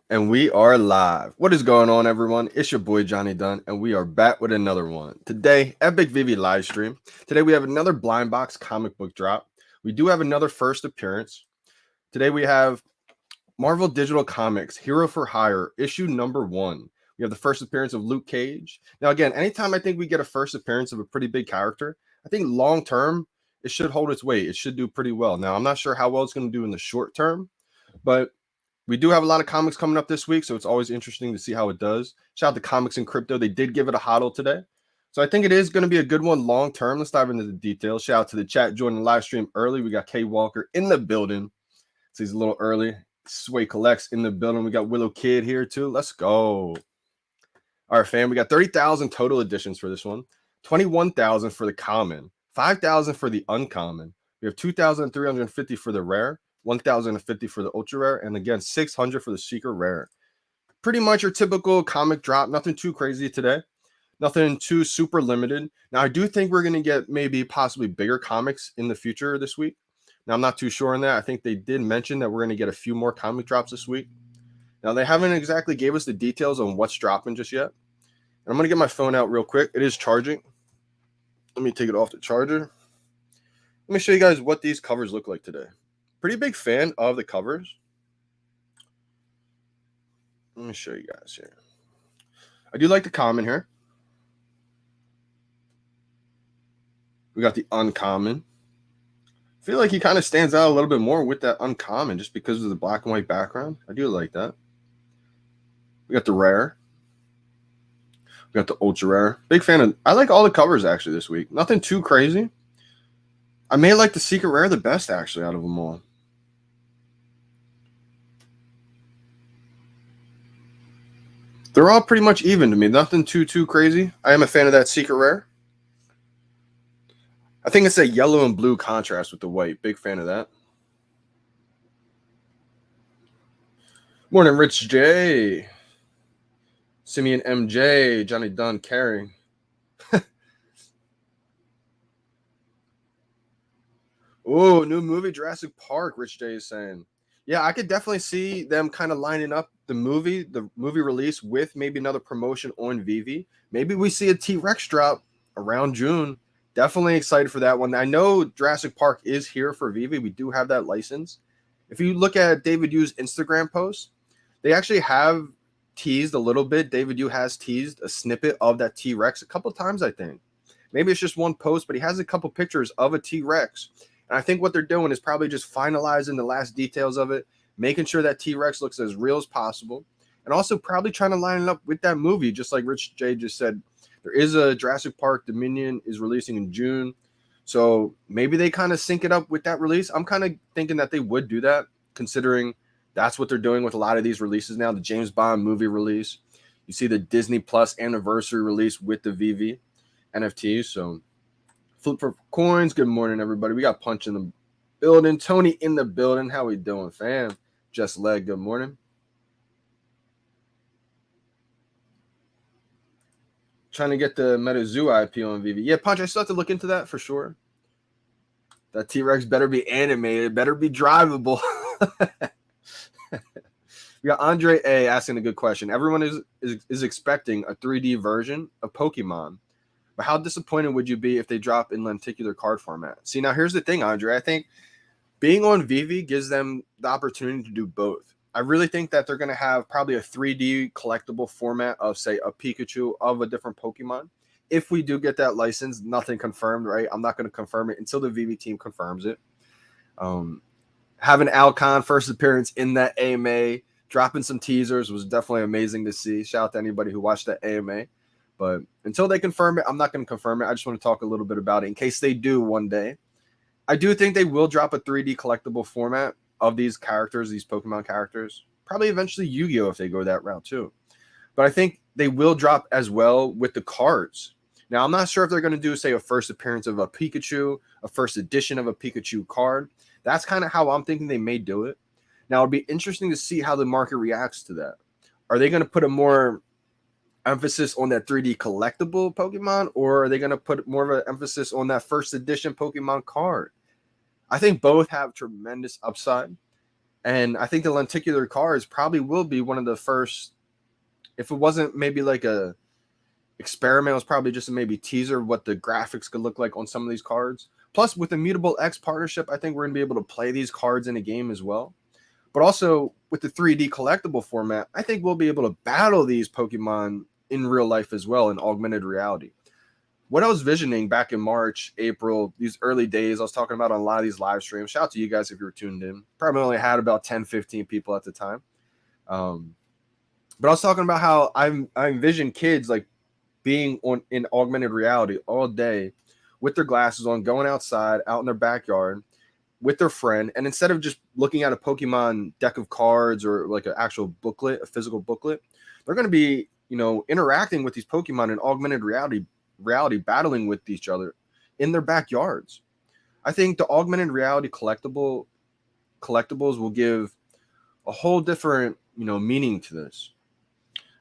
And we are live. What is going on, everyone? It's your boy Johnny Dunn, and we are back with another one. Today, epic VeVe live stream. Today, we have another blind box comic book drop. We do have another first appearance. Today, we have Marvel Digital Comics Hero for Hire, issue number 1. We have the first appearance of Luke Cage. Now, again, anytime I think we get a first appearance of a pretty big character, I think long term, it should hold its weight. It should do pretty well. Now, I'm not sure how well it's going to do in the short term, but we do have a lot of comics coming up this week, so it's always interesting to see how it does. Shout out to Comics and Crypto. They did give it a hodl today. So I think it is going to be a good one long term. Let's dive into the details. Shout out to the chat joining the live stream early. We got K Walker in the building. So he's a little early. Sway Collects in the building. We got Willow Kid here too. Let's go. All right, fam. We got 30,000 total editions for this one. 21,000 for the common. 5,000 for the uncommon. We have 2,350 for the rare. 1,050 for the ultra rare, and again 600 for the secret rare. Pretty much your typical comic drop. Nothing too crazy today. Nothing too super limited. Now I do think we're going to get maybe possibly bigger comics in the future this week. Now I'm not too sure on that. I think they did mention that we're going to get a few more comic drops this week. Now they haven't exactly gave us the details on what's dropping just yet. And I'm going to get my phone out real quick. It is charging. Let me take it off the charger. Let me show you guys what these covers look like today. Pretty big fan of the covers. Let me show you guys here. I do like the common here. We got the uncommon. I feel like he kind of stands out a little bit more with that uncommon just because of the black and white background. I do like that. We got the rare. We got the ultra rare. Big fan of. I like all the covers actually this week. Nothing too crazy. I may like the secret rare the best actually out of them all. They're all pretty much even to me. Nothing too crazy. I am a fan of that secret rare. I think it's a yellow and blue contrast with the white. Big fan of that. Morning, Rich J. Simeon MJ. Johnny Dunn carrying. Oh, new movie Jurassic Park, Rich J is saying. Yeah, I could definitely see them kind of lining up the movie release with maybe another promotion on VeVe. Maybe we see a T-Rex drop around June. Definitely excited for that one. I know Jurassic Park is here for VeVe. We do have that license. If you look at David Yu's Instagram post, they actually have teased a little bit. David Yu has teased a snippet of that T-Rex a couple times, I think. Maybe it's just one post, but he has a couple pictures of a T-Rex. And I think what they're doing is probably just finalizing the last details of it, making sure that T-Rex looks as real as possible, and also probably trying to line it up with that movie, just like Rich J just said. There is a Jurassic Park Dominion is releasing in June, so maybe they kind of sync it up with that release. I'm kind of thinking that they would do that, considering that's what they're doing with a lot of these releases now. The James Bond movie release. You see the Disney Plus anniversary release with the VeVe NFTs, so... Flip for coins. Good morning, everybody. We got Punch in the building. Tony in the building. How we doing, fam? Just Leg. Good morning. Trying to get the MetaZoo IP on VeVe. Yeah, Punch, I still have to look into that for sure. That T-Rex better be animated. Better be drivable. We got Andre A asking a good question. Everyone is expecting a 3D version of Pokemon. But how disappointed would you be if they drop in lenticular card format? See, now here's the thing, Andre. I think being on VeVe gives them the opportunity to do both. I really think that they're going to have probably a 3D collectible format of, say, a Pikachu of a different Pokemon. If we do get that license, nothing confirmed, right? I'm not going to confirm it until the VeVe team confirms it. Having Alcon first appearance in that AMA, dropping some teasers was definitely amazing to see. Shout out to anybody who watched that AMA. But until they confirm it, I'm not going to confirm it. I just want to talk a little bit about it in case they do one day. I do think they will drop a 3D collectible format of these characters, these Pokemon characters. Probably eventually Yu-Gi-Oh! If they go that route too. But I think they will drop as well with the cards. Now, I'm not sure if they're going to do, say, a first appearance of a Pikachu, a first edition of a Pikachu card. That's kind of how I'm thinking they may do it. Now, it'll be interesting to see how the market reacts to that. Are they going to put a more emphasis on that 3D collectible Pokemon, or are they going to put more of an emphasis on that first edition Pokemon card? I think both have tremendous upside. And I think the lenticular cards probably will be one of the first, if it wasn't maybe like a experiment, it was probably just a maybe teaser of what the graphics could look like on some of these cards. Plus, with the Mutable X partnership, I think we're going to be able to play these cards in a game as well. But also with the 3D collectible format, I think we'll be able to battle these Pokemon in real life as well in augmented reality. What I was visioning back in March, April, these early days, I was talking about on a lot of these live streams. Shout out to you guys if you were tuned in. Probably only had about 10, 15 people at the time. But I was talking about how I envision kids like being in augmented reality all day with their glasses on, going outside, out in their backyard with their friend. And instead of just looking at a Pokemon deck of cards or like an actual booklet, a physical booklet, they're going to be, interacting with these Pokemon in augmented reality, battling with each other in their backyards. I think the augmented reality collectibles will give a whole different, meaning to this.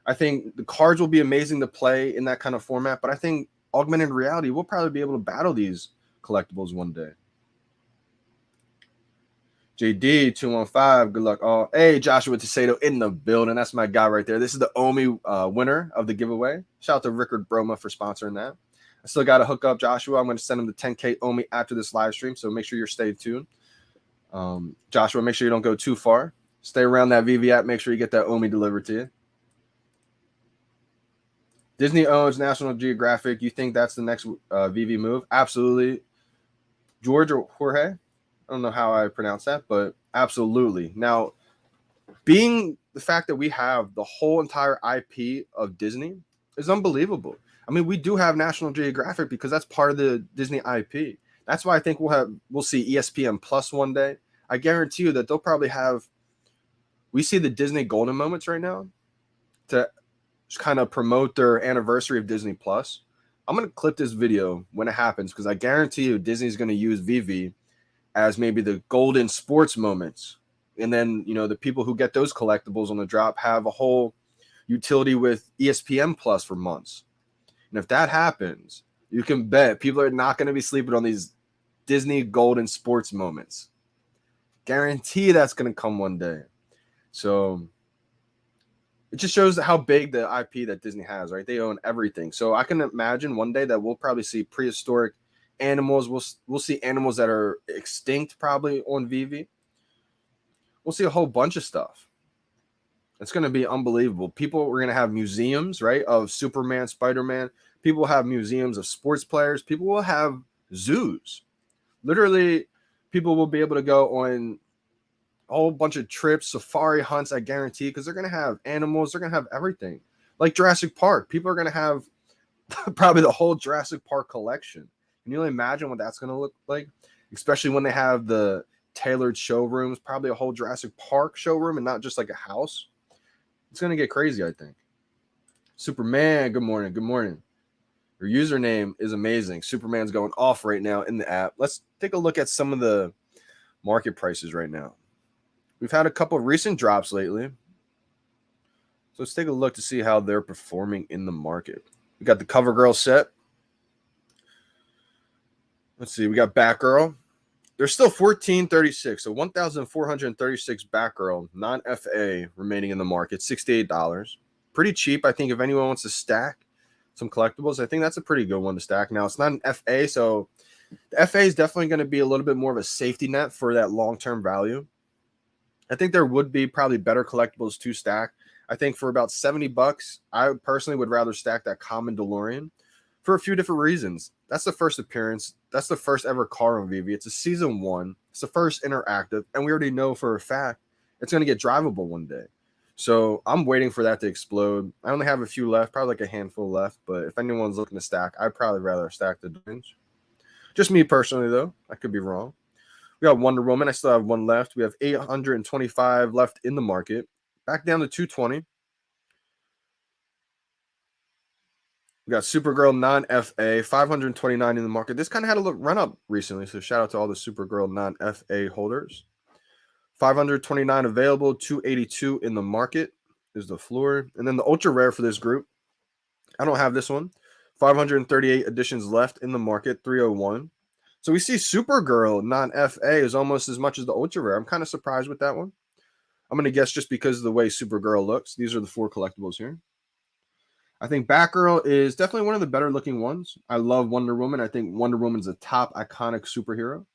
I think the cards will be amazing to play in that kind of format, but I think augmented reality will probably be able to battle these collectibles one day. JD215, good luck all. Hey, Joshua Tasato in the building. That's my guy right there. This is the Omi winner of the giveaway. Shout out to Rickard Broma for sponsoring that. I still got to hook up Joshua. I'm going to send him the 10K Omi after this live stream, so make sure you're staying tuned. Joshua, make sure you don't go too far. Stay around that VeVe app. Make sure you get that Omi delivered to you. Disney owns National Geographic. You think that's the next VeVe move? Absolutely. George or Jorge? I don't know how I pronounce that, but absolutely. Now, being the fact that we have the whole entire IP of Disney is unbelievable. I mean, we do have National Geographic because that's part of the Disney IP. That's why I think we'll see ESPN Plus one day. I guarantee you that they'll probably have. We see the Disney Golden Moments right now to kind of promote their anniversary of Disney Plus. I'm going to clip this video when it happens because I guarantee you Disney's going to use VeVe as maybe the golden sports moments. And then, the people who get those collectibles on the drop have a whole utility with ESPN Plus for months. And if that happens, you can bet people are not going to be sleeping on these Disney golden sports moments. Guarantee that's going to come one day. So it just shows how big the IP that Disney has, right? They own everything. So I can imagine one day that we'll probably see prehistoric animals. We'll see animals that are extinct probably on VeVe. We'll see a whole bunch of stuff. It's going to be unbelievable. People are going to have museums, right, of Superman, Spider-Man. People will have museums of sports players. People will have zoos. Literally, people will be able to go on a whole bunch of trips, safari hunts, I guarantee, because they're going to have animals. They're going to have everything. Like Jurassic Park. People are going to have probably the whole Jurassic Park collection. Can you imagine what that's going to look like? Especially when they have the tailored showrooms, probably a whole Jurassic Park showroom and not just like a house. It's going to get crazy, I think. Superman, good morning. Good morning. Your username is amazing. Superman's going off right now in the app. Let's take a look at some of the market prices right now. We've had a couple of recent drops lately. So let's take a look to see how they're performing in the market. We got the CoverGirl set. Let's see. We got Batgirl. There's still 1436, so 1,436 Batgirl non-FA remaining in the market, $68. Pretty cheap, I think. If anyone wants to stack some collectibles, I think that's a pretty good one to stack. Now, it's not an FA, so the FA is definitely going to be a little bit more of a safety net for that long-term value. I think there would be probably better collectibles to stack. I think for about $70, I personally would rather stack that common DeLorean for a few different reasons. That's the first appearance. That's the first ever car on VeVe. It's a season 1. It's the first interactive, and we already know for a fact it's going to get drivable one day. So I'm waiting for that to explode. I only have a few left, probably like a handful left, but if anyone's looking to stack, I'd probably rather stack the Dunns. Just me personally, though. I could be wrong. We got Wonder Woman. I still have one left. We have 825 left in the market. Back down to 220. We got Supergirl non-FA, 529 in the market. This kind of had a look run up recently, so shout out to all the Supergirl non-FA holders. 529 available, 282 in the market is the floor. And then the ultra rare for this group, I don't have this one. 538 editions left in the market, 301. So we see Supergirl non-FA is almost as much as the ultra rare. I'm kind of surprised with that one. I'm going to guess just because of the way Supergirl looks. These are the 4 collectibles here. I think Batgirl is definitely one of the better looking ones. I love Wonder Woman. I think Wonder Woman's a top iconic superhero.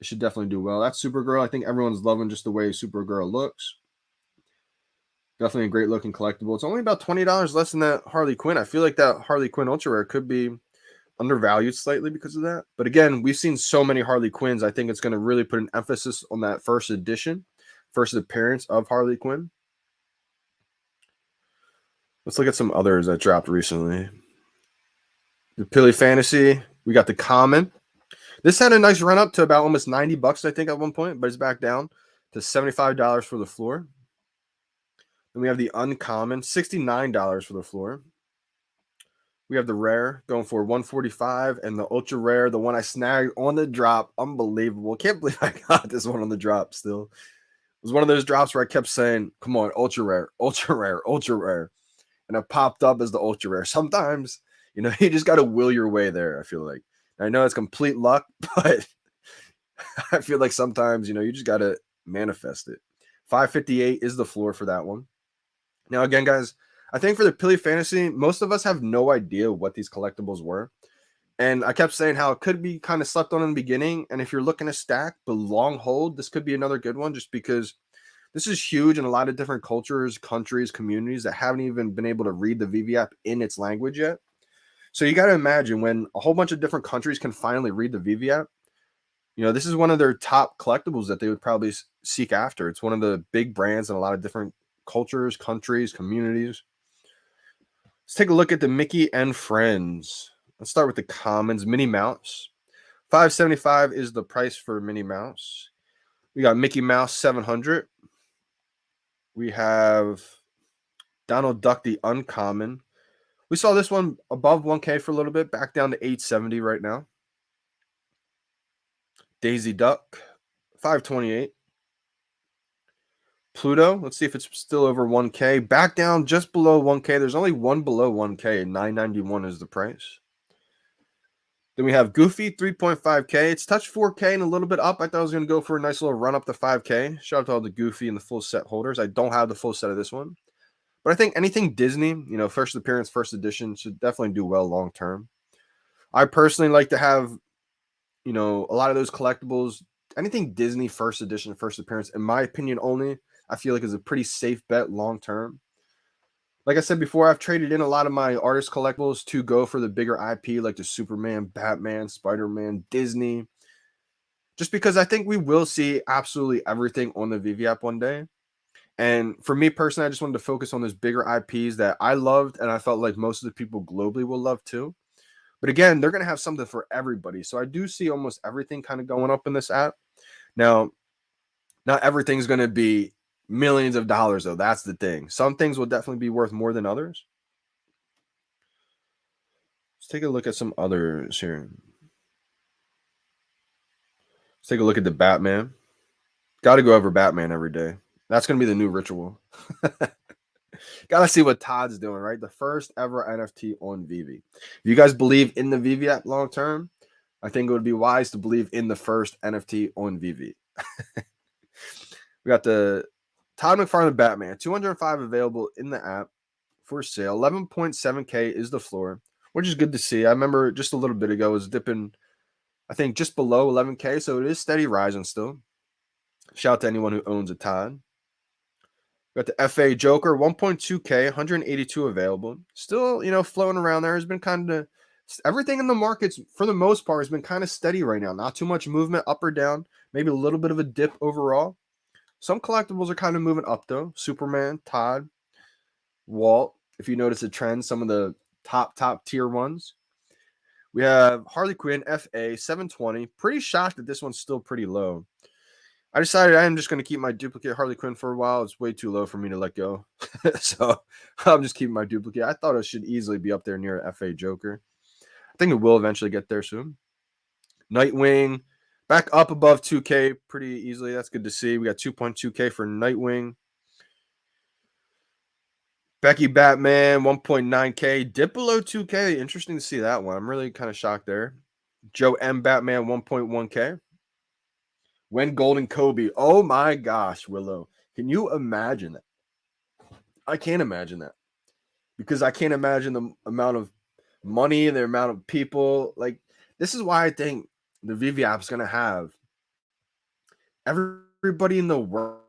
It should definitely do well. That's Supergirl. I think everyone's loving just the way Supergirl looks. Definitely a great looking collectible. It's only about $20 less than that Harley Quinn. I feel like that Harley Quinn Ultra Rare could be undervalued slightly because of that. But again, we've seen so many Harley Quinns. I think it's going to really put an emphasis on that first edition, first appearance of Harley Quinn. Let's look at some others that dropped recently. The Pilly Fantasy. We got the Common. This had a nice run up to about almost $90, I think, at one point, but it's back down to $75 for the floor. Then we have the Uncommon, $69 for the floor. We have the Rare going for $145, and the Ultra Rare, the one I snagged on the drop. Unbelievable. Can't believe I got this one on the drop still. It was one of those drops where I kept saying, come on, Ultra Rare, Ultra Rare, Ultra Rare. And it popped up as the Ultra Rare. Sometimes, you just got to will your way there, I feel like. I know it's complete luck, but I feel like sometimes, you just got to manifest it. 558 is the floor for that one. Now, again, guys, I think for the Pilly Fantasy, most of us have no idea what these collectibles were. And I kept saying how it could be kind of slept on in the beginning. And if you're looking to stack the long hold, this could be another good one just because this is huge in a lot of different cultures, countries, communities that haven't even been able to read the VeVe app in its language yet. So you got to imagine when a whole bunch of different countries can finally read the VeVe app, this is one of their top collectibles that they would probably seek after. It's one of the big brands in a lot of different cultures, countries, communities. Let's take a look at the Mickey and Friends. Let's start with the commons. Minnie Mouse. $575 is the price for Minnie Mouse. We got Mickey Mouse, $700. We have Donald Duck, the uncommon. We saw this one above 1K for a little bit, back down to $870 right now. Daisy Duck, $528. Pluto, let's see if it's still over 1K. Back down just below 1K. There's only one below 1K. $991 is the price. Then we have Goofy, 3.5K. It's touched 4K and a little bit up. I thought I was going to go for a nice little run up to 5K. Shout out to all the Goofy and the full set holders. I don't have the full set of this one. But I think anything Disney, first appearance, first edition, should definitely do well long term. I personally like to have, a lot of those collectibles. Anything Disney first edition, first appearance, in my opinion only, I feel like is a pretty safe bet long term. Like I said before, I've traded in a lot of my artist collectibles to go for the bigger IP like the Superman, Batman, Spider-Man, Disney. Just because I think we will see absolutely everything on the VeVe app one day. And for me personally, I just wanted to focus on those bigger IPs that I loved and I felt like most of the people globally will love too. But again, they're going to have something for everybody. So I do see almost everything kind of going up in this app. Now, not everything's going to be millions of dollars, though. That's the thing. Some things will definitely be worth more than others. Let's take a look at some others here. Let's take a look at the Batman. Got to go over Batman every day. That's going to be the new ritual. Got to see what Todd's doing, right? The first ever NFT on VeVe. If you guys believe in the VeVe app long term, I think it would be wise to believe in the first NFT on VeVe. We got the Todd McFarlane Batman, 205 available in the app for sale. 11.7K is the floor, which is good to see. I remember just a little bit ago it was dipping, I think, just below 11K, so it is steady rising still. Shout out to anyone who owns a Todd. We got the FA Joker, 1.2K, 182 available. Still, floating around there. Has been kind of everything in the markets for the most part has been kind of steady right now. Not too much movement up or down. Maybe a little bit of a dip overall. Some collectibles are kind of moving up though. Superman, Todd, Walt. If you notice a trend, some of the top tier ones. We have Harley Quinn, FA, 720. Pretty shocked that this one's still pretty low. I decided I am just going to keep my duplicate Harley Quinn for a while. It's way too low for me to let go. So I'm just keeping my duplicate. I thought it should easily be up there near FA Joker. I think it will eventually get there soon. Nightwing, back up above 2K pretty easily. That's good to see. We got 2.2K for Nightwing. Becky Batman, 1.9K. Dip below 2K. Interesting to see that one. I'm really kind of shocked there. Joe M. Batman, 1.1K. When Golden Kobe. Oh my gosh, Willow. Can you imagine that? I can't imagine that because I can't imagine the amount of money, the amount of people. Like, this is why I think the VeVe app is going to have everybody in the world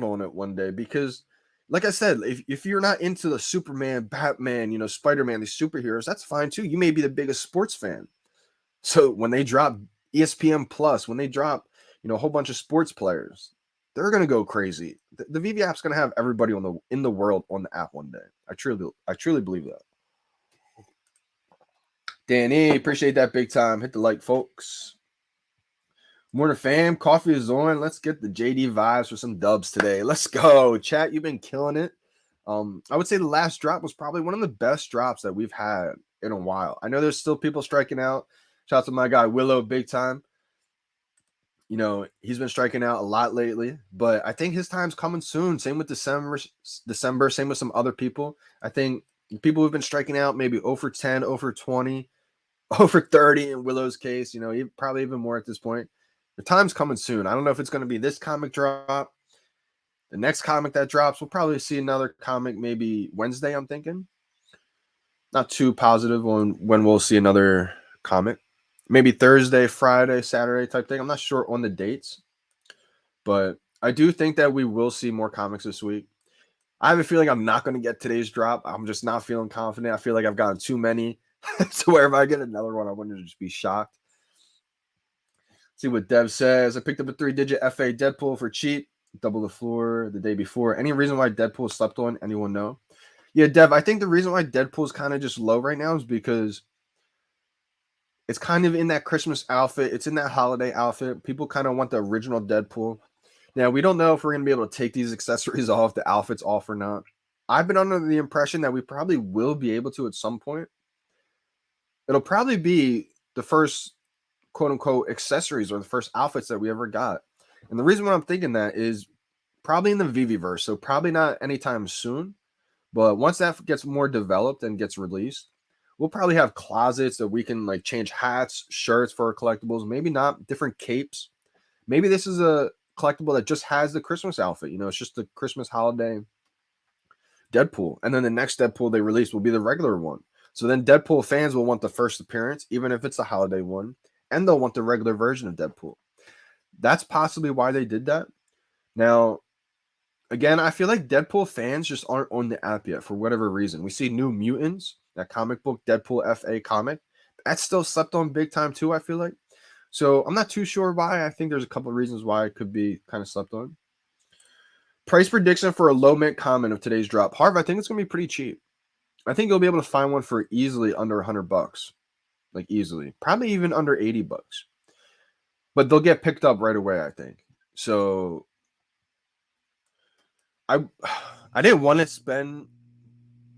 on it one day. Because, like I said, if you're not into the Superman, Batman, Spider-Man, these superheroes, that's fine too. You may be the biggest sports fan. So when they drop ESPN Plus, when they drop, a whole bunch of sports players, they're gonna go crazy. The VeVe app's gonna have everybody in the world on the app one day. I truly believe that. Danny, appreciate that big time. Hit the like, folks. Morning fam, coffee is on. Let's get the JD vibes for some dubs today. Let's go. Chat, you've been killing it. I would say the last drop was probably one of the best drops that we've had in a while. I know there's still people striking out. Shout out to my guy Willow, big time. He's been striking out a lot lately, but I think his time's coming soon. Same with December, same with some other people. I think people who've been striking out maybe 0 for 10, 0 for 20, 0 for 30 in Willow's case, probably even more at this point. The time's coming soon. I don't know if it's going to be this comic drop. The next comic that drops, we'll probably see another comic maybe Wednesday, I'm thinking. Not too positive on when we'll see another comic. Maybe Thursday, Friday, Saturday type thing. I'm not sure on the dates. But I do think that we will see more comics this week. I have a feeling I'm not going to get today's drop. I'm just not feeling confident. I feel like I've gotten too many to where if I get another one, I wouldn't just be shocked. See what Dev says. I picked up a 3-digit FA Deadpool for cheap. Double the floor the day before. Any reason why Deadpool slept on? Anyone know? Yeah, Dev, I think the reason why Deadpool is kind of just low right now is because it's kind of in that Christmas outfit. It's in that holiday outfit. People kind of want the original Deadpool. Now, we don't know if we're going to be able to take these accessories off, the outfits off or not. I've been under the impression that we probably will be able to at some point. It'll probably be the first quote-unquote accessories or the first outfits that we ever got. And the reason why I'm thinking that is probably in the VeVe-verse, so probably not anytime soon. But once that gets more developed and gets released, we'll probably have closets that we can like change hats, shirts for our collectibles, maybe not different capes. Maybe this is a collectible that just has the Christmas outfit. It's just the Christmas holiday Deadpool. And then the next Deadpool they release will be the regular one. So then Deadpool fans will want the first appearance, even if it's a holiday one, and they'll want the regular version of Deadpool. That's possibly why they did that. Now, again, I feel like Deadpool fans just aren't on the app yet for whatever reason. We see New Mutants, that comic book, Deadpool FA comic. That's still slept on big time too, I feel like. So I'm not too sure why. I think there's a couple of reasons why it could be kind of slept on. Price prediction for a low mint common of today's drop. Harv, I think it's going to be pretty cheap. I think you'll be able to find one for easily under $100. Like easily. Probably even under $80. But they'll get picked up right away, I think. So I didn't want to spend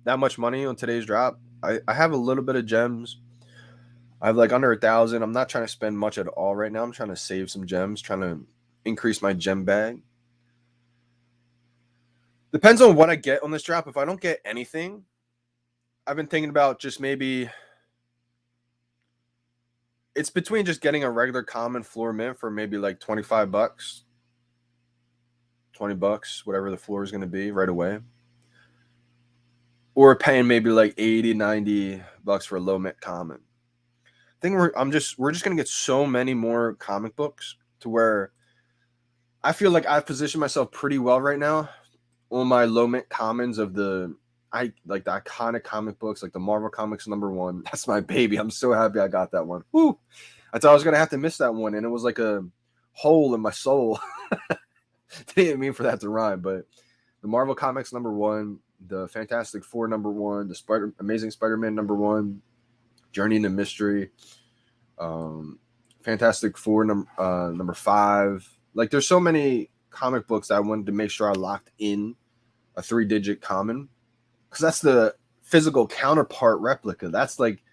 that much money on today's drop. I have a little bit of gems. I have like under 1,000. I'm not trying to spend much at all right now. I'm trying to save some gems, trying to increase my gem bag. Depends on what I get on this drop. If I don't get anything, I've been thinking about just maybe it's between just getting a regular common floor mint for maybe like $25, $20, whatever the floor is going to be right away. Or paying maybe like $80, $90 for a low mint common. I think we're just going to get so many more comic books to where I feel like I've positioned myself pretty well right now on my low mint commons of the iconic comic books, like the Marvel Comics #1. That's my baby. I'm so happy I got that one. Woo! I thought I was gonna have to miss that one, and it was like a hole in my soul. Didn't mean for that to rhyme, but the Marvel Comics #1, the Fantastic Four #1, the Amazing Spider-Man #1, Journey into Mystery, Fantastic Four number 5. Like, there's so many comic books that I wanted to make sure I locked in a 3-digit common, because that's the physical counterpart replica. That's like,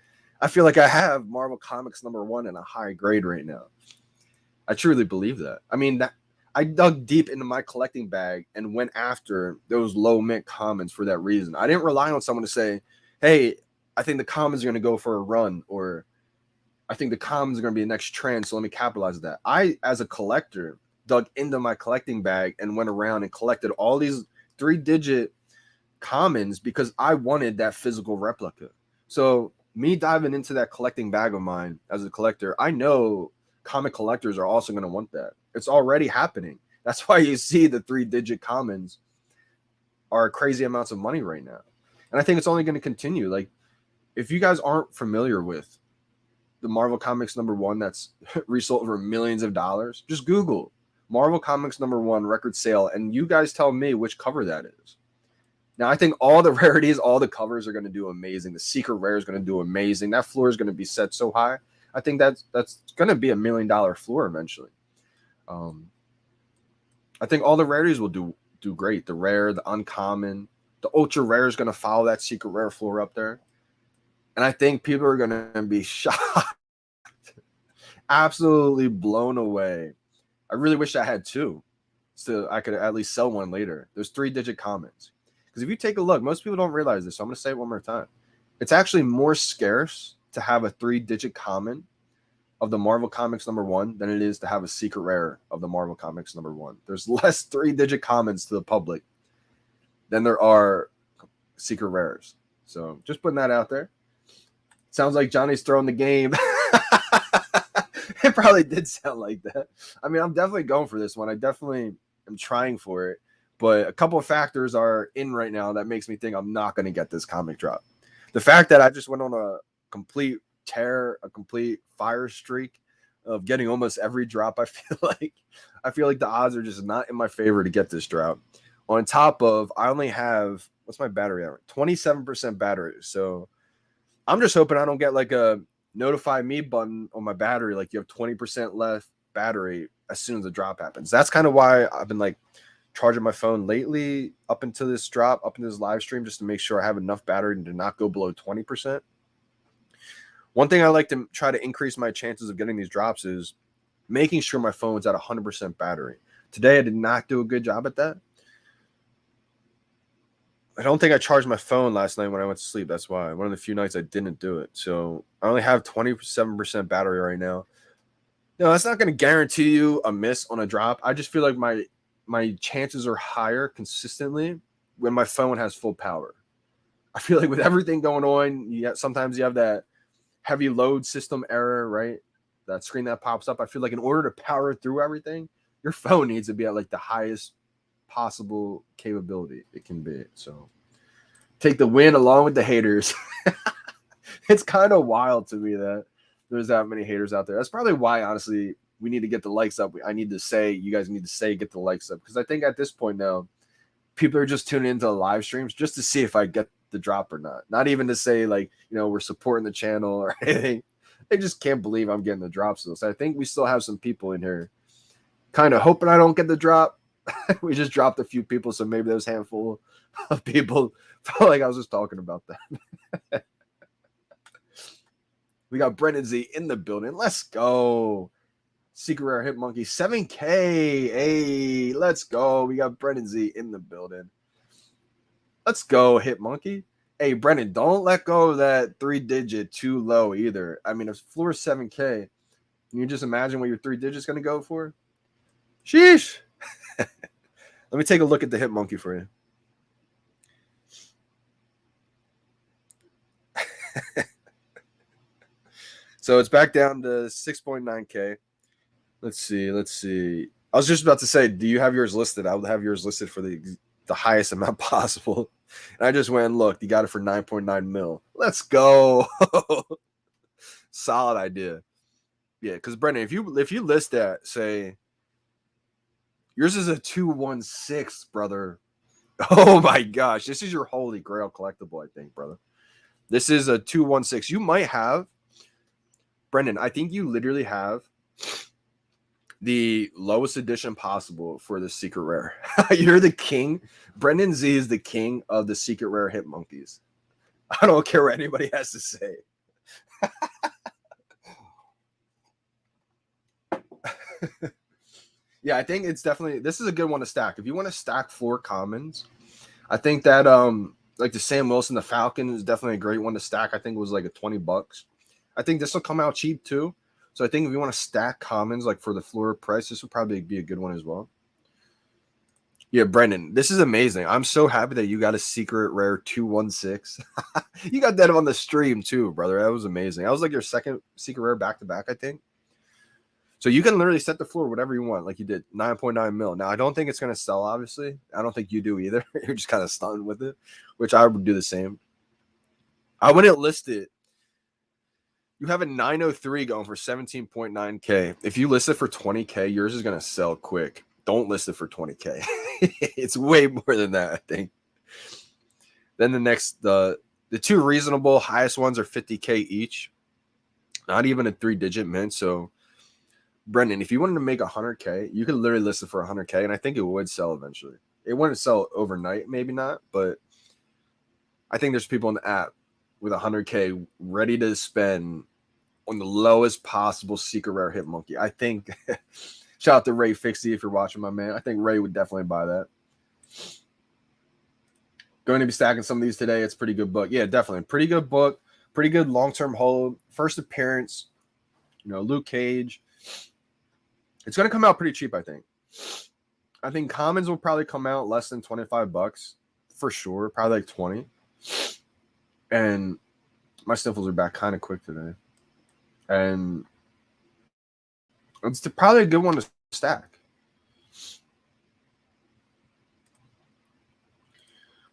I feel like I have Marvel Comics #1 in a high grade right now. I truly believe that. I mean, that I dug deep into my collecting bag and went after those low mint commons for that reason. I didn't rely on someone to say, hey, I think the commons are going to go for a run, or I think the commons are going to be the next trend, so let me capitalize on that. I, as a collector, dug into my collecting bag and went around and collected all these 3-digit commons because I wanted that physical replica. So me diving into that collecting bag of mine as a collector, I know comic collectors are also going to want that. It's already happening. That's why you see the 3-digit commons are crazy amounts of money right now. And I think it's only going to continue. Like, if you guys aren't familiar with the Marvel Comics #1 that's resold for millions of dollars, just Google Marvel Comics #1 record sale, and you guys tell me which cover that is. Now, I think all the rarities, all the covers are going to do amazing. The secret rare is going to do amazing. That floor is going to be set so high. I think that's going to be $1 million floor eventually. I think all the rarities will do great. The rare, the uncommon, the ultra rare is going to follow that secret rare floor up there. And I think people are going to be shocked, absolutely blown away. I really wish I had 2 so I could at least sell one later. There's 3-digit commons. Because if you take a look, most people don't realize this, so I'm going to say it one more time. It's actually more scarce to have a 3-digit common of the Marvel Comics #1 than it is to have a secret rare of the Marvel Comics #1. There's less 3-digit commons to the public than there are secret rares. So just putting that out there. Sounds like Johnny's throwing the game. It probably did sound like that. I mean, I'm definitely going for this one. I definitely am trying for it. But a couple of factors are in right now that makes me think I'm not going to get this comic drop. The fact that I just went on a complete tear, a complete fire streak of getting almost every drop, I feel like the odds are just not in my favor to get this drop. On top of, I only have, what's my battery at? 27% battery. So I'm just hoping I don't get like a notify me button on my battery, like you have 20% left battery as soon as the drop happens. That's kind of why I've been like charging my phone lately up until this drop, up into this live stream, just to make sure I have enough battery to not go below 20%. One thing I like to try to increase my chances of getting these drops is making sure my phone's at 100% battery. Today, I did not do a good job at that. I don't think I charged my phone last night when I went to sleep. That's why. One of the few nights I didn't do it. So I only have 27% battery right now. No, that's not going to guarantee you a miss on a drop. I just feel like my chances are higher consistently when my phone has full power. I feel like with everything going on, sometimes you have that heavy load system error, right? That screen that pops up. I feel like in order to power through everything, your phone needs to be at like the highest possible capability it can be. So take the win along with the haters. It's kind of wild to me that there's that many haters out there. That's probably why, honestly, we need to get the likes up. You guys need to say, get the likes up. Because I think at this point now, people are just tuning into the live streams just to see if I get the drop or not. Not even to say like, we're supporting the channel or anything. They just can't believe I'm getting the drop still. So I think we still have some people in here kind of hoping I don't get the drop. We just dropped a few people, so maybe there's a handful of people felt like I was just talking about that. We got Brendan Z in the building. Let's go. Secret Rare Hit Monkey, 7K. Hey, let's go. We got Brendan Z in the building. Let's go, Hit Monkey. Hey, Brendan, don't let go of that 3-digit too low either. I mean, if floor is 7K, can you just imagine what your 3-digit's going to go for? Sheesh. Let me take a look at the Hit Monkey for you. So it's back down to 6.9K. Let's see. I was just about to say, do you have yours listed? I would have yours listed for the highest amount possible. And I just went and looked. You got it for 9.9 mil. Let's go. Solid idea. Yeah, because Brendan, if you list that, say yours is a 216, brother. Oh my gosh, this is your holy grail collectible, I think, brother. This is a 216. You might have, Brendan, I think you literally have the lowest edition possible for the secret rare. You're the king. Brendan Z is the king of the secret rare Hit Monkeys. I don't care what anybody has to say. Yeah, I think it's definitely, this is a good one to stack. If you want to stack 4 commons, I think that like the Sam Wilson, the Falcon is definitely a great one to stack. I think it was like a $20. I think this will come out cheap too. So I think if you want to stack commons like for the floor price, this would probably be a good one as well. Yeah, Brendan, this is amazing. I'm so happy that you got a secret rare 216. You got that on the stream too, brother. That was amazing. That was like your second secret rare back to back, I think. So you can literally set the floor whatever you want, like you did 9.9 mil. Now I don't think it's gonna sell, obviously. I don't think you do either. You're just kind of stunned with it, which I would do the same. I wouldn't list it. You have a 903 going for 17.9K. If you list it for 20K, yours is gonna sell quick. Don't list it for 20K. It's way more than that, I think. Then the next, the two reasonable highest ones are 50K each. Not even a 3-digit mint. So Brendan, if you wanted to make 100K, you could literally list it for 100K, and I think it would sell eventually. It wouldn't sell overnight, maybe not, but I think there's people in the app with 100K ready to spend on the lowest possible secret rare hit monkey. I think, shout out to Ray Fixie if you're watching, my man. I think Ray would definitely buy that. Going to be stacking some of these today. It's a pretty good book. Yeah, definitely. Pretty good book. Pretty good long-term hold. First appearance, Luke Cage. It's going to come out pretty cheap, I think. I think commons will probably come out less than $25 for sure. Probably like 20. And my sniffles are back kind of quick today. And it's probably a good one to stack.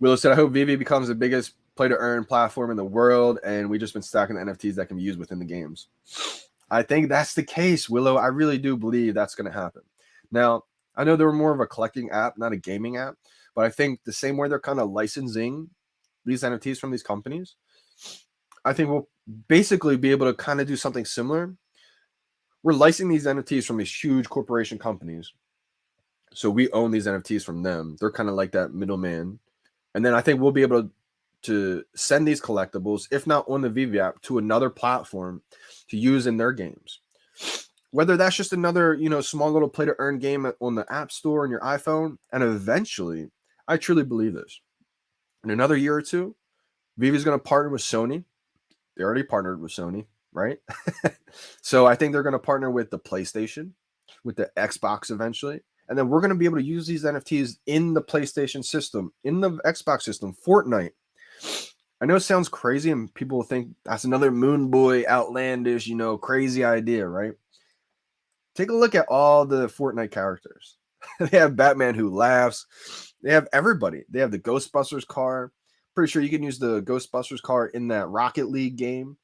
Willow said, I hope VeVe becomes the biggest play-to-earn platform in the world, and we've just been stacking the NFTs that can be used within the games. I think that's the case, Willow. I really do believe that's going to happen. Now, I know they're more of a collecting app, not a gaming app, but I think the same way they're kind of licensing these NFTs from these companies, I think we'll basically be able to kind of do something similar. We're licensing these NFTs from these huge corporation companies. So we own these NFTs from them. They're kind of like that middleman. And then I think we'll be able to send these collectibles, if not on the VeVe app, to another platform to use in their games. Whether that's just another, small little play to earn game on the App Store on your iPhone. And eventually, I truly believe this. In another year or two, VeVe is going to partner with Sony. They already partnered with Sony, right? So I think they're going to partner with the PlayStation, with the Xbox eventually. And then we're going to be able to use these NFTs in the PlayStation system, in the Xbox system, Fortnite. I know it sounds crazy and people will think that's another Moon Boy outlandish, crazy idea, right? Take a look at all the Fortnite characters. They have Batman who laughs. They have everybody. They have the Ghostbusters car. Pretty sure you can use the Ghostbusters car in that Rocket League game.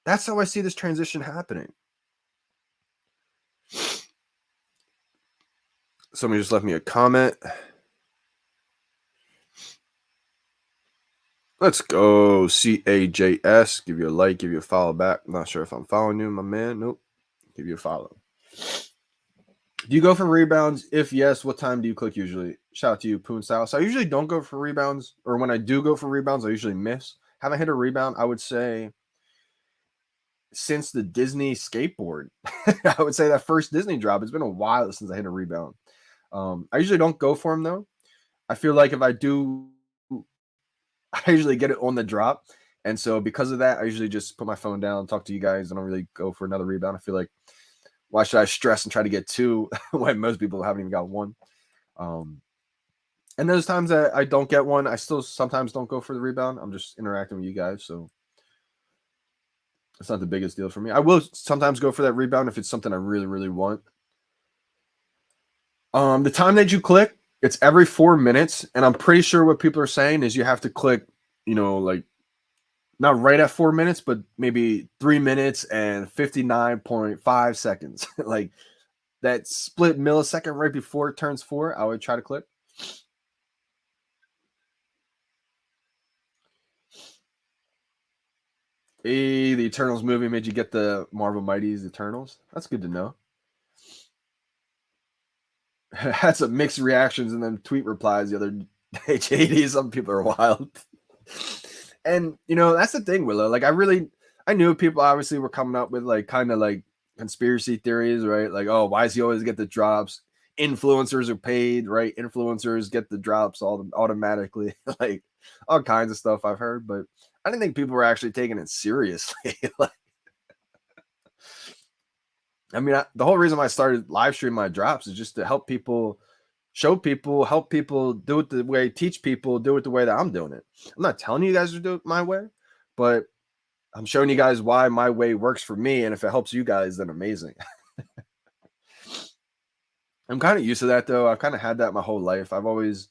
That's how I see this transition happening. Somebody just left me a comment. Let's go CAJS. Give you a like, give you a follow back. I'm not sure if I'm following you, my man. Nope. Give you a follow. Do you go for rebounds? If yes, what time do you click usually? Shout out to you, Poon Style. So I usually don't go for rebounds, or when I do go for rebounds, I usually miss. Haven't hit a rebound, I would say, since the Disney skateboard. I would say that first Disney drop. It's been a while since I hit a rebound. I usually don't go for them, though. I feel like if I do, I usually get it on the drop. And so because of that, I usually just put my phone down, talk to you guys. I don't really go for another rebound. I feel like, why should I stress and try to get two when most people haven't even got one? And those times that I don't get one, I still sometimes don't go for the rebound. I'm just interacting with you guys. So it's not the biggest deal for me. I will sometimes go for that rebound if it's something I really, really want. The time that you click, it's every 4 minutes. And I'm pretty sure what people are saying is you have to click, like not right at 4 minutes, but maybe 3 minutes and 59.5 seconds. Like that split millisecond right before it turns 4, I would try to click. Hey, the Eternals movie made you get the Marvel Mighty's Eternals. That's good to know. Had some mixed reactions and then tweet replies the other day. JD, some people are wild. And, that's the thing, Willow. Like, I knew people obviously were coming up with, like, kind of like conspiracy theories, right? Like, oh, why does he always get the drops? Influencers are paid, right? Influencers get the drops automatically. Like, all kinds of stuff I've heard. But I didn't think people were actually taking it seriously. Like, I mean, the whole reason why I started live stream my drops is just to help people, show people, help people do it the way, teach people, do it the way that I'm doing it. I'm not telling you guys to do it my way, but I'm showing you guys why my way works for me. And if it helps you guys, then amazing. I'm kind of used to that though. I've kind of had that my whole life. I've always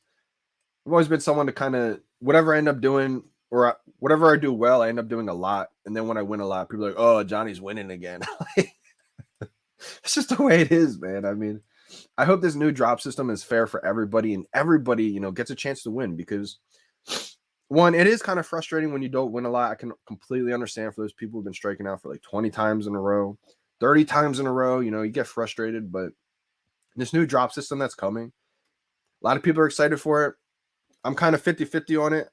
been someone to kind of, whatever I end up doing or whatever I do well, I end up doing a lot. And then when I win a lot, people are like, oh, Johnny's winning again. It's just the way it is, man. I mean, I hope this new drop system is fair for everybody and everybody, you know, gets a chance to win, because one, it is kind of frustrating when you don't win a lot. I can completely understand for those people who've been striking out for like 20 times in a row, 30 times in a row, you know, you get frustrated, but this new drop system that's coming, a lot of people are excited for it. I'm kind of 50-50 on it.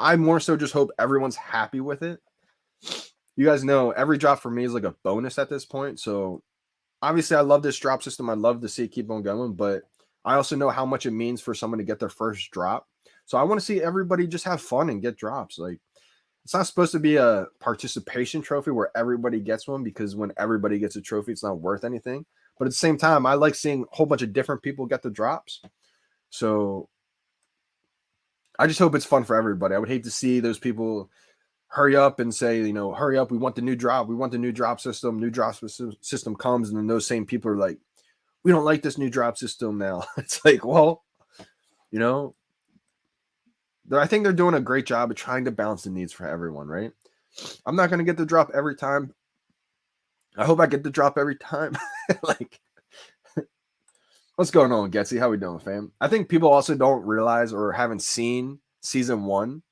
I more so just hope everyone's happy with it. You guys know every drop for me is like a bonus at this point. So obviously I love this drop system. I'd love to see it keep on going, but I also know how much it means for someone to get their first drop. So I want to see everybody just have fun and get drops. Like, it's not supposed to be a participation trophy where everybody gets one, because when everybody gets a trophy, it's not worth anything. But at the same time, I like seeing a whole bunch of different people get the drops. So I just hope it's fun for everybody. I would hate to see those people hurry up and say, you know, hurry up, we want the new drop. We want the new drop system. New drop system comes, and then those same people are like, we don't like this new drop system now. It's like, well, you know, I think they're doing a great job of trying to balance the needs for everyone, right? I'm not going to get the drop every time. I hope I get the drop every time. Like, what's going on, Getsy? How we doing, fam? I think people also don't realize or haven't seen season 1.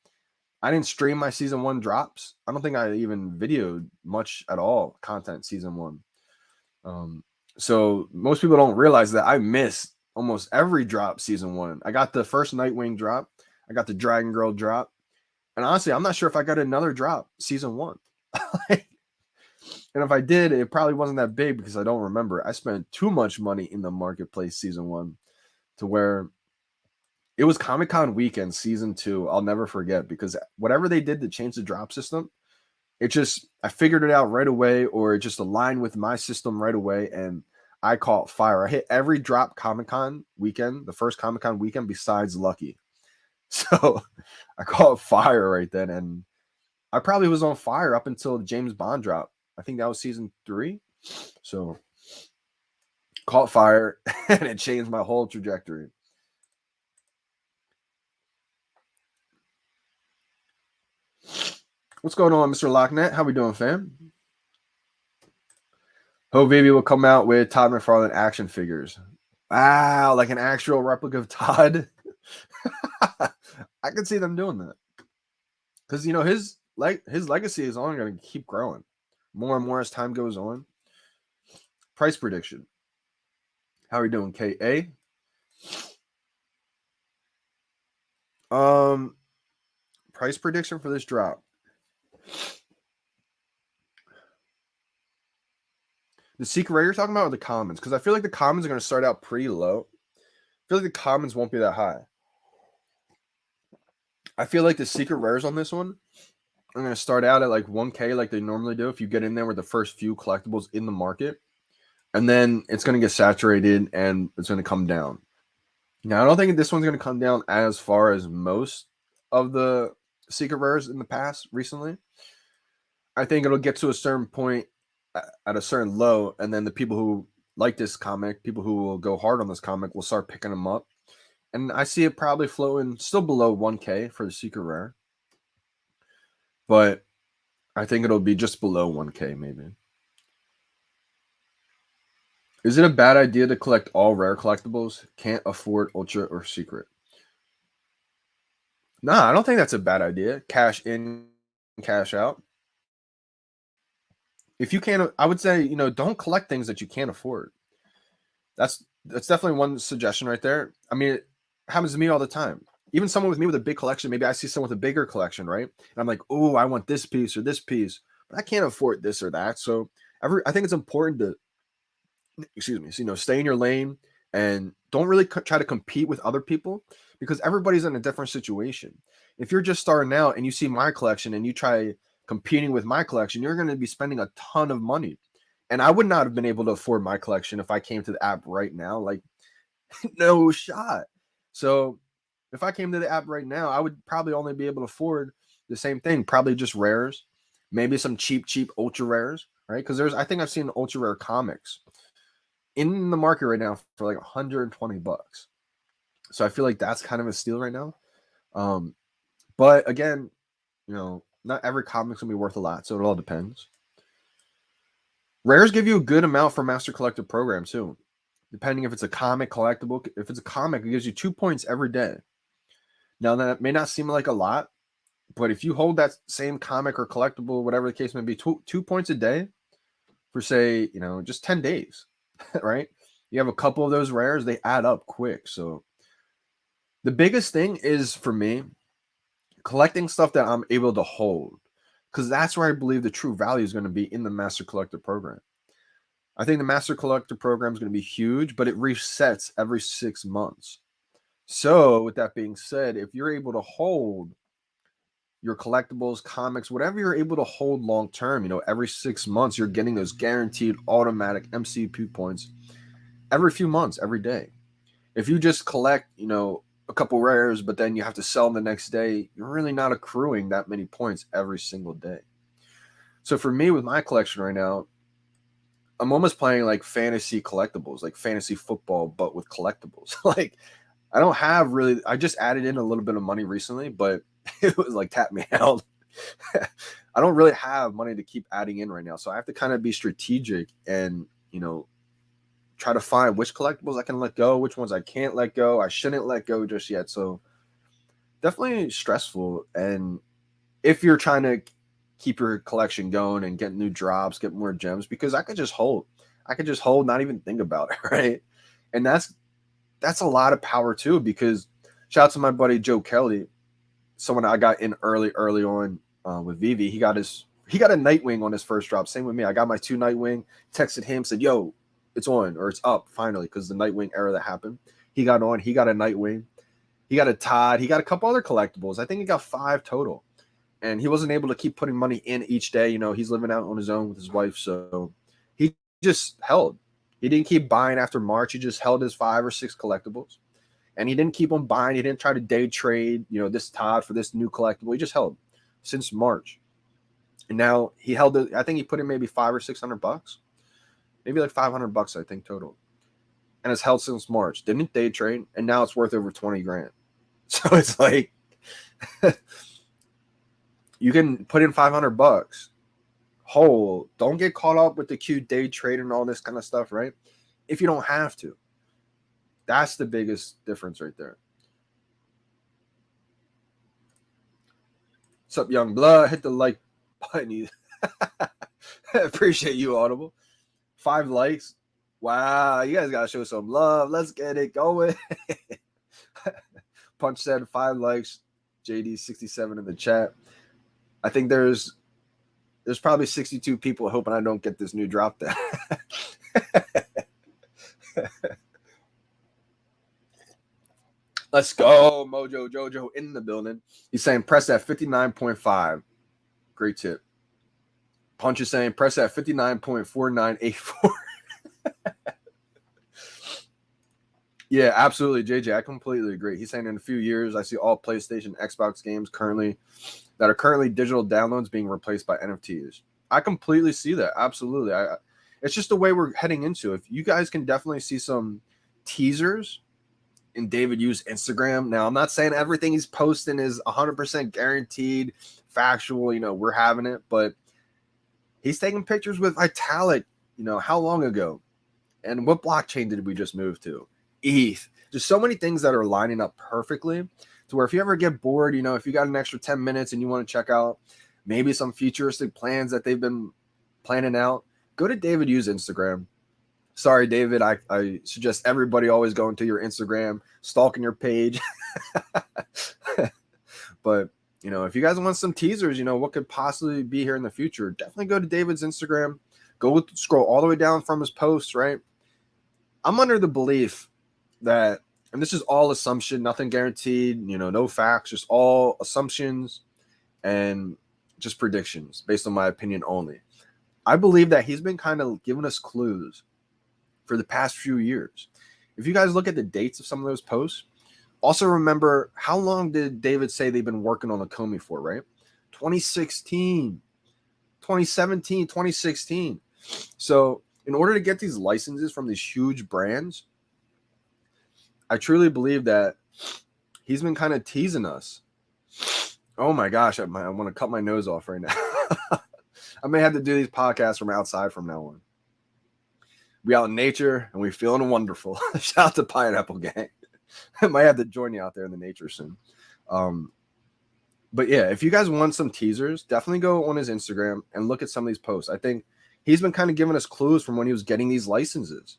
I didn't stream my season 1 drops. I don't think I even videoed much at all content season 1. So most people don't realize that I missed almost every drop season 1. I got the first Nightwing drop. I got the Dragon Girl drop. And honestly, I'm not sure if I got another drop season 1. And if I did, it probably wasn't that big because I don't remember. I spent too much money in the marketplace season 1 to where it was Comic-Con weekend season 2. I'll never forget, because whatever they did to change the drop system, it just, I figured it out right away, or it just aligned with my system right away, and I caught fire. I hit every drop Comic-Con weekend, the first Comic-Con weekend besides Lucky. So I caught fire right then, and I probably was on fire up until the James Bond drop. I think that was season 3. So caught fire, and it changed my whole trajectory. What's going on, Mr. Locknet? How we doing, fam? Hope VeVe will come out with Todd Mcfarlane action figures. Wow, like an actual replica of Todd. I could see them doing that, because you know his legacy is only going to keep growing more and more as time goes on. Price prediction. How are we doing, KA? Price prediction for this drop. The secret rare you're talking about, or the commons? Because I feel like the commons are going to start out pretty low. I feel like the commons won't be that high. I feel like the secret rares on this one are going to start out at like 1K like they normally do if you get in there with the first few collectibles in the market. And then it's going to get saturated and it's going to come down. Now, I don't think this one's going to come down as far as most of the secret rares in the past recently. I think it'll get to a certain point at a certain low, and then the people who like this comic, people who will go hard on this comic, will start picking them up. And I see it probably flowing still below 1K for the secret rare. But I think it'll be just below 1K maybe. Is it a bad idea to collect all rare collectibles? Can't afford ultra or secret. Nah, I don't think that's a bad idea. Cash in, cash out. If you can't, I would say, you know, don't collect things that you can't afford. That's definitely one suggestion right there. I mean, it happens to me all the time. Even someone with me with a big collection, maybe I see someone with a bigger collection, right? And I'm like, oh, I want this piece or this piece, but I can't afford this or that. So I think it's important to, so, you know, stay in your lane and don't really try to compete with other people, because everybody's in a different situation. If you're just starting out and you see my collection and you try competing with my collection, you're going to be spending a ton of money. And I would not have been able to afford my collection if I came to the app right now. Like, no shot. So if I came to the app right now, I would probably only be able to afford the same thing, probably just rares, maybe some cheap ultra rares, right? Because I think I've seen ultra rare comics in the market right now for like $120. So I feel like that's kind of a steal right now. But again, not every comic's gonna be worth a lot, so it all depends. Rares give you a good amount for Master Collector program too, depending if it's a comic collectible. If it's a comic, it gives you 2 points every day. Now that may not seem like a lot, but if you hold that same comic or collectible, whatever the case may be, 2 points a day for say, just 10 days, right? You have a couple of those rares, they add up quick. So the biggest thing is for me, collecting stuff that I'm able to hold, because that's where I believe the true value is going to be in the Master Collector program. I think the Master Collector program is going to be huge, but it resets every 6 months. So with that being said, if you're able to hold your collectibles, comics, whatever you're able to hold long term, every 6 months, you're getting those guaranteed automatic MCP points every few months, every day. If you just collect, a couple rares, but then you have to sell them the next day, you're really not accruing that many points every single day. So for me, with my collection right now, I'm almost playing like fantasy collectibles, like fantasy football, but with collectibles. Like, I don't have really, I just added in a little bit of money recently, but it was like tap me out. I don't really have money to keep adding in right now. So I have to kind of be strategic and, try to find which collectibles I can let go, which ones I can't let go. I shouldn't let go just yet. So definitely stressful. And if you're trying to keep your collection going and get new drops, get more gems, because I could just hold, not even think about it, right? And that's a lot of power too, because shout out to my buddy Joe Kelly, someone I got in early on with VeVe. He got a Nightwing on his first drop. Same with me. I got my 2 Nightwing, texted him, said, yo, it's on, or it's up finally, because the Nightwing era that happened. He got on, he got a Nightwing, he got a Todd, he got a couple other collectibles. I think he got 5 total. And he wasn't able to keep putting money in each day. He's living out on his own with his wife. So he just held. He didn't keep buying after March. He just held his 5 or 6 collectibles. And he didn't keep on buying. He didn't try to day trade, this Todd for this new collectible. He just held since March. And now he held it. I think he put in maybe $500 or $600, maybe like $500, I think, total. And it's held since March. Didn't day trade. And now it's worth over 20 grand. So it's like, you can put in $500, hold. Don't get caught up with the cute day trade and all this kind of stuff, right? If you don't have to. That's the biggest difference right there. What's up, young blood? Hit the like button. Appreciate you, Audible. 5 likes. Wow, you guys gotta show some love. Let's get it going. Punch said 5 likes. JD67 in the chat. I think there's probably 62 people hoping I don't get this new drop there. Let's go, Mojo Jojo in the building. He's saying press at 59.5. Great tip. Punch is saying press at 59.4984. Yeah, absolutely, JJ. I completely agree. He's saying in a few years, I see all PlayStation, Xbox games that are currently digital downloads being replaced by NFTs. I completely see that. Absolutely. It's just the way we're heading into. If you guys can definitely see some teasers in David Yu's Instagram. Now, I'm not saying everything he's posting is 100% guaranteed, factual, we're having it, but he's taking pictures with Vitalik, how long ago? And what blockchain did we just move to? ETH. There's so many things that are lining up perfectly to where if you ever get bored, if you got an extra 10 minutes and you want to check out maybe some futuristic plans that they've been planning out, go to David Yu's Instagram. Sorry, David, I suggest everybody always go into your Instagram, stalking your page. But, if you guys want some teasers, what could possibly be here in the future, definitely go to David's Instagram. Go scroll all the way down from his posts, right? I'm under the belief that, and this is all assumption, nothing guaranteed, no facts, just all assumptions and just predictions based on my opinion only. I believe that he's been kind of giving us clues for the past few years. If you guys look at the dates of some of those posts, also remember, how long did David say they've been working on the Comey for, right? 2016, 2017, 2016. So in order to get these licenses from these huge brands, I truly believe that he's been kind of teasing us. Oh my gosh, I want to cut my nose off right now. I may have to do these podcasts from outside from now on. We out in nature and we feeling wonderful. Shout out to Pineapple Gang. I might have to join you out there in the nature soon. But yeah, if you guys want some teasers, definitely go on his Instagram and look at some of these posts. I think he's been kind of giving us clues from when he was getting these licenses.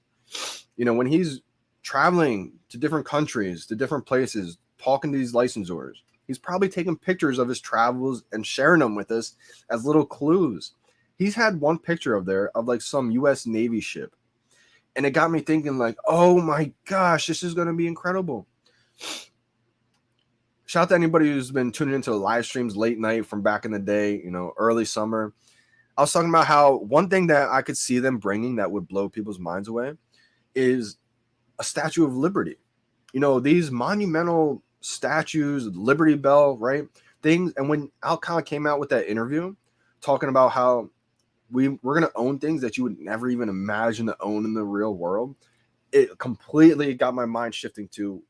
You know, when he's traveling to different countries, to different places, talking to these licensors, he's probably taking pictures of his travels and sharing them with us as little clues. He's had one picture of like some U.S. Navy ship. And it got me thinking like, oh my gosh, this is going to be incredible. Shout out to anybody who's been tuning into the live streams late night from back in the day, you know, early summer. I was talking about how one thing that I could see them bringing that would blow people's minds away is a Statue of Liberty. You know, these monumental statues, Liberty Bell, right? Things. And when Alcon came out with that interview talking about how we're going to own things that you would never even imagine to own in the real world, it completely got my mind shifting to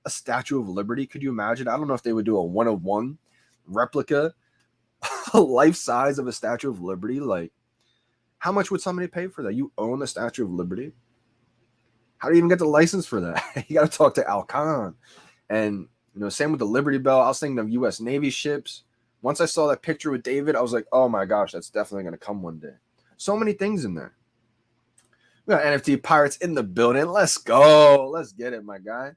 a Statue of Liberty. Could you imagine? I don't know if they would do a 1-of-1 replica, life size of a Statue of Liberty. Like, how much would somebody pay for that? You own the Statue of Liberty? How do you even get the license for that? You got to talk to Alcon. And, you know, same with the Liberty Bell. I was thinking of U.S. Navy ships. Once I saw that picture with David, I was like, oh my gosh, that's definitely going to come one day. So many things in there. We got NFT Pirates in the building. Let's go. Let's get it, my guy.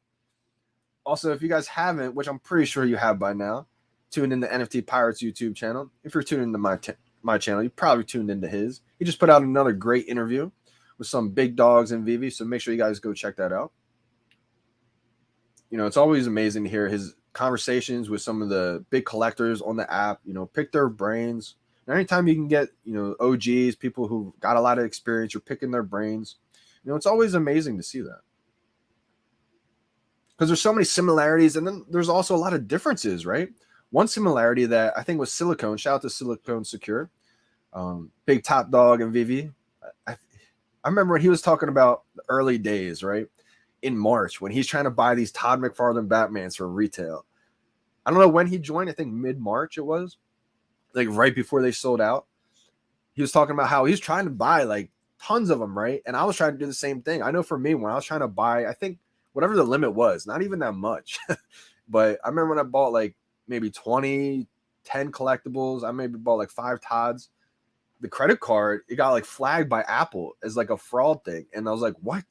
Also, if you guys haven't, which I'm pretty sure you have by now, tune in the NFT Pirates YouTube channel. If you're tuning into my channel, you probably tuned into his. He just put out another great interview with some big dogs in VeVe, so make sure you guys go check that out. You know, it's always amazing to hear his conversations with some of the big collectors on the app, you know, pick their brains. And anytime you can get, you know, OGs, people who got a lot of experience, you're picking their brains. You know, it's always amazing to see that. Because there's so many similarities, and then there's also a lot of differences, right? One similarity that I think was Silicone, shout out to Silicone Secure, big top dog in VeVe. I remember when he was talking about the early days, right? In March, when he's trying to buy these Todd McFarlane Batmans for retail. I don't know when he joined. I think mid-March it was, like right before they sold out. He was talking about how he's trying to buy like tons of them, right? And I was trying to do the same thing. I know for me, when I was trying to buy, I think whatever the limit was, not even that much. But I remember when I bought like maybe 20, 10 collectibles. I maybe bought like 5 Todds. The credit card, it got like flagged by Apple as like a fraud thing. And I was like, what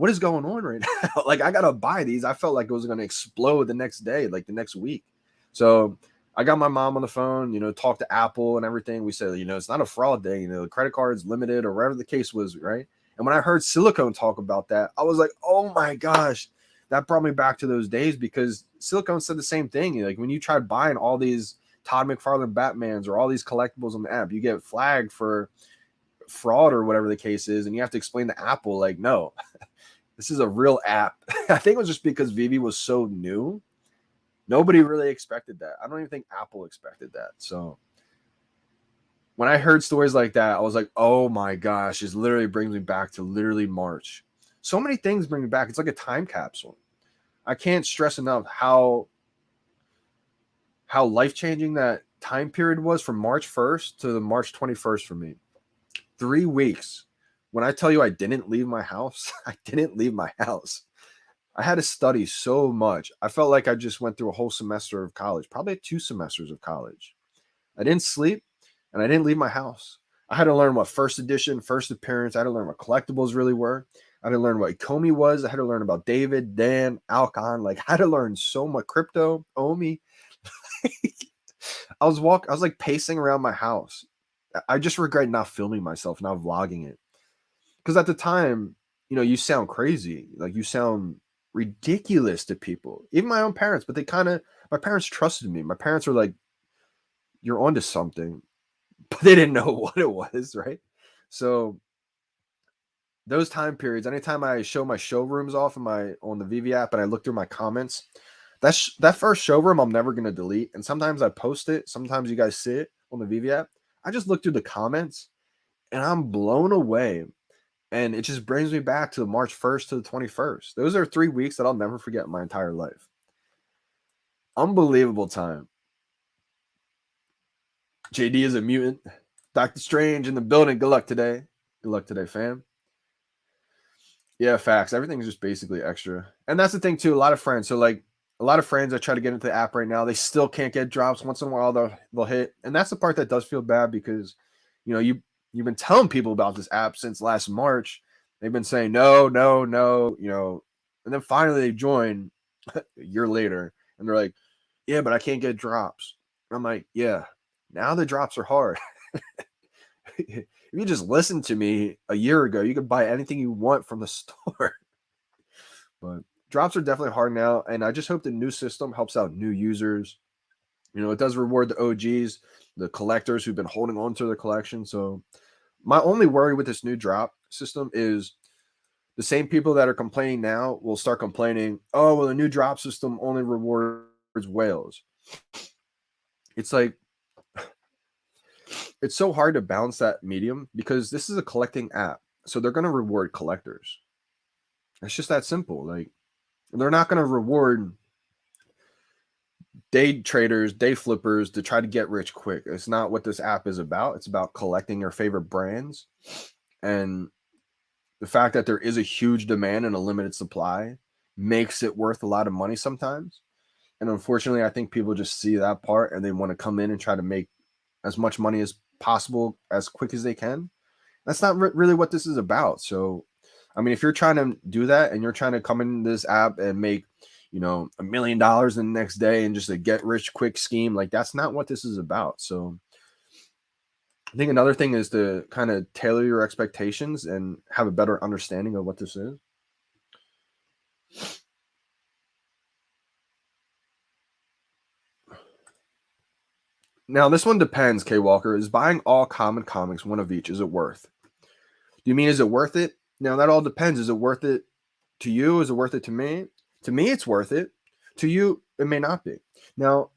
is going on right now? Like, I got to buy these. I felt like it was going to explode the next day, like the next week. So I got my mom on the phone, you know, talked to Apple and everything. We said, you know, it's not a fraud thing. You know, the credit card's limited or whatever the case was, right? And when I heard Silicone talk about that, I was like, oh my gosh, that brought me back to those days, because Silicone said the same thing. Like, when you tried buying all these Todd McFarlane Batmans or all these collectibles on the app, you get flagged for fraud or whatever the case is. And you have to explain to Apple, like, no, this is a real app. I think it was just because VeVe was so new. Nobody really expected that. I don't even think Apple expected that. So when I heard stories like that, I was like, oh my gosh, this literally brings me back to literally March. So many things bring me back. It's like a time capsule. I can't stress enough how life-changing that time period was from March 1st to the March 21st for me. 3 weeks. When I tell you I didn't leave my house, I didn't leave my house. I had to study so much. I felt like I just went through a whole semester of college, probably 2 semesters of college. I didn't sleep, and I didn't leave my house. I had to learn what first edition, first appearance. I had to learn what collectibles really were. I had to learn what Comey was. I had to learn about David, Dan, Alcon. Like, I had to learn so much. Crypto, Omi. I was like pacing around my house. I just regret not filming myself, not vlogging it. Because at the time, you know, you sound crazy. Like, you sound ridiculous to people, even my own parents. But my parents trusted me. My parents were like, you're onto something. but they didn't know what it was, right? So those time periods, anytime I show my showrooms off on the VeVe app and I look through my comments, that first showroom I'm never gonna delete. And sometimes I post it, sometimes you guys see it on the VeVe app. I just look through the comments and I'm blown away. And it just brings me back to March 1st to the 21st. Those are 3 weeks that I'll never forget in my entire life. Unbelievable time. JD is a mutant. Dr. Strange in the building. Good luck today. Good luck today, fam. Yeah, facts. Everything's just basically extra. And that's the thing, too. A lot of friends. So, like, a lot of friends that try to get into the app right now, they still can't get drops. Once in a while, they'll hit. And that's the part that does feel bad because, you know, you've been telling people about this app since last March. They've been saying, no, no, no, you know. And then finally they join a year later. And they're like, yeah, but I can't get drops. I'm like, yeah, now the drops are hard. If you just listened to me a year ago, you could buy anything you want from the store. But drops are definitely hard now. And I just hope the new system helps out new users. You know, it does reward the OGs, the collectors who've been holding on to their collection. So my only worry with this new drop system is the same people that are complaining now will start complaining, oh, well, the new drop system only rewards whales. It's like, it's so hard to balance that medium because this is a collecting app. So they're going to reward collectors. It's just that simple. Like, they're not going to reward day traders, day flippers to try to get rich quick. It's not what this app is about. It's about collecting your favorite brands. And the fact that there is a huge demand and a limited supply makes it worth a lot of money sometimes. And unfortunately, I think people just see that part and they want to come in and try to make as much money as possible as quick as they can. That's not really what this is about. So, I mean, if you're trying to do that and you're trying to come in this app and make, you know, $1 million the next day and just a get rich quick scheme, like that's not what this is about. So I think another thing is to kind of tailor your expectations and have a better understanding of what this is. Now, this one depends, K Walker. Is buying all common comics, one of each, is it worth? Do you mean, is it worth it? Now, that all depends. Is it worth it to you? Is it worth it to me? To me, it's worth it. To you, it may not be. Now,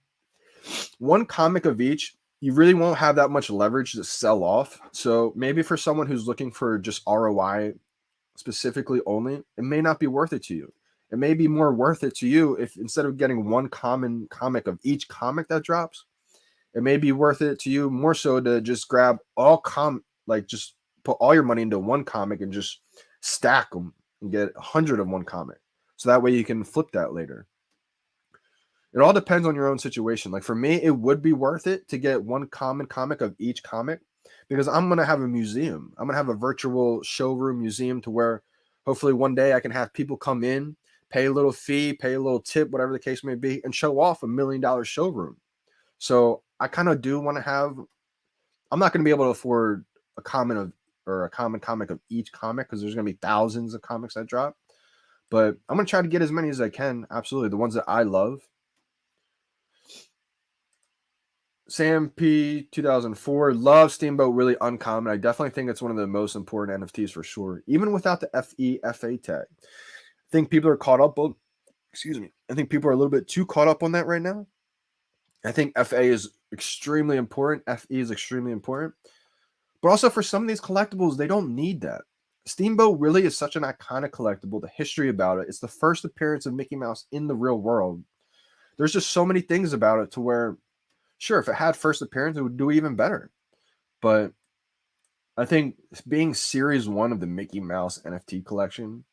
one comic of each, you really won't have that much leverage to sell off. So maybe for someone who's looking for just ROI specifically only, it may not be worth it to you. It may be more worth it to you if instead of getting one common comic of each comic that drops, it may be worth it to you more so to just grab all like just put all your money into one comic and just stack them and get 100 of one comic. So that way you can flip that later. It all depends on your own situation. Like for me, it would be worth it to get one common comic of each comic because I'm going to have a museum. I'm going to have a virtual showroom museum to where hopefully one day I can have people come in, pay a little fee, pay a little tip, whatever the case may be, and show off $1 million showroom. So I kind of do want to have, I'm not going to be able to afford a common comic of each comic because there's going to be thousands of comics that drop. But I'm going to try to get as many as I can. Absolutely. The ones that I love. Sam P 2004, love Steamboat, really uncommon. I definitely think it's one of the most important NFTs for sure, even without the FA tag. I think people are caught up on, I think people are a little bit too caught up on that right now. I think FA is extremely important. FE is extremely important. But also for some of these collectibles, they don't need that. Steamboat really is such an iconic collectible, the history about it. It's the first appearance of Mickey Mouse in the real world. There's just so many things about it to where, sure, if it had first appearance, it would do even better. But I think being series 1 of the Mickey Mouse NFT collection,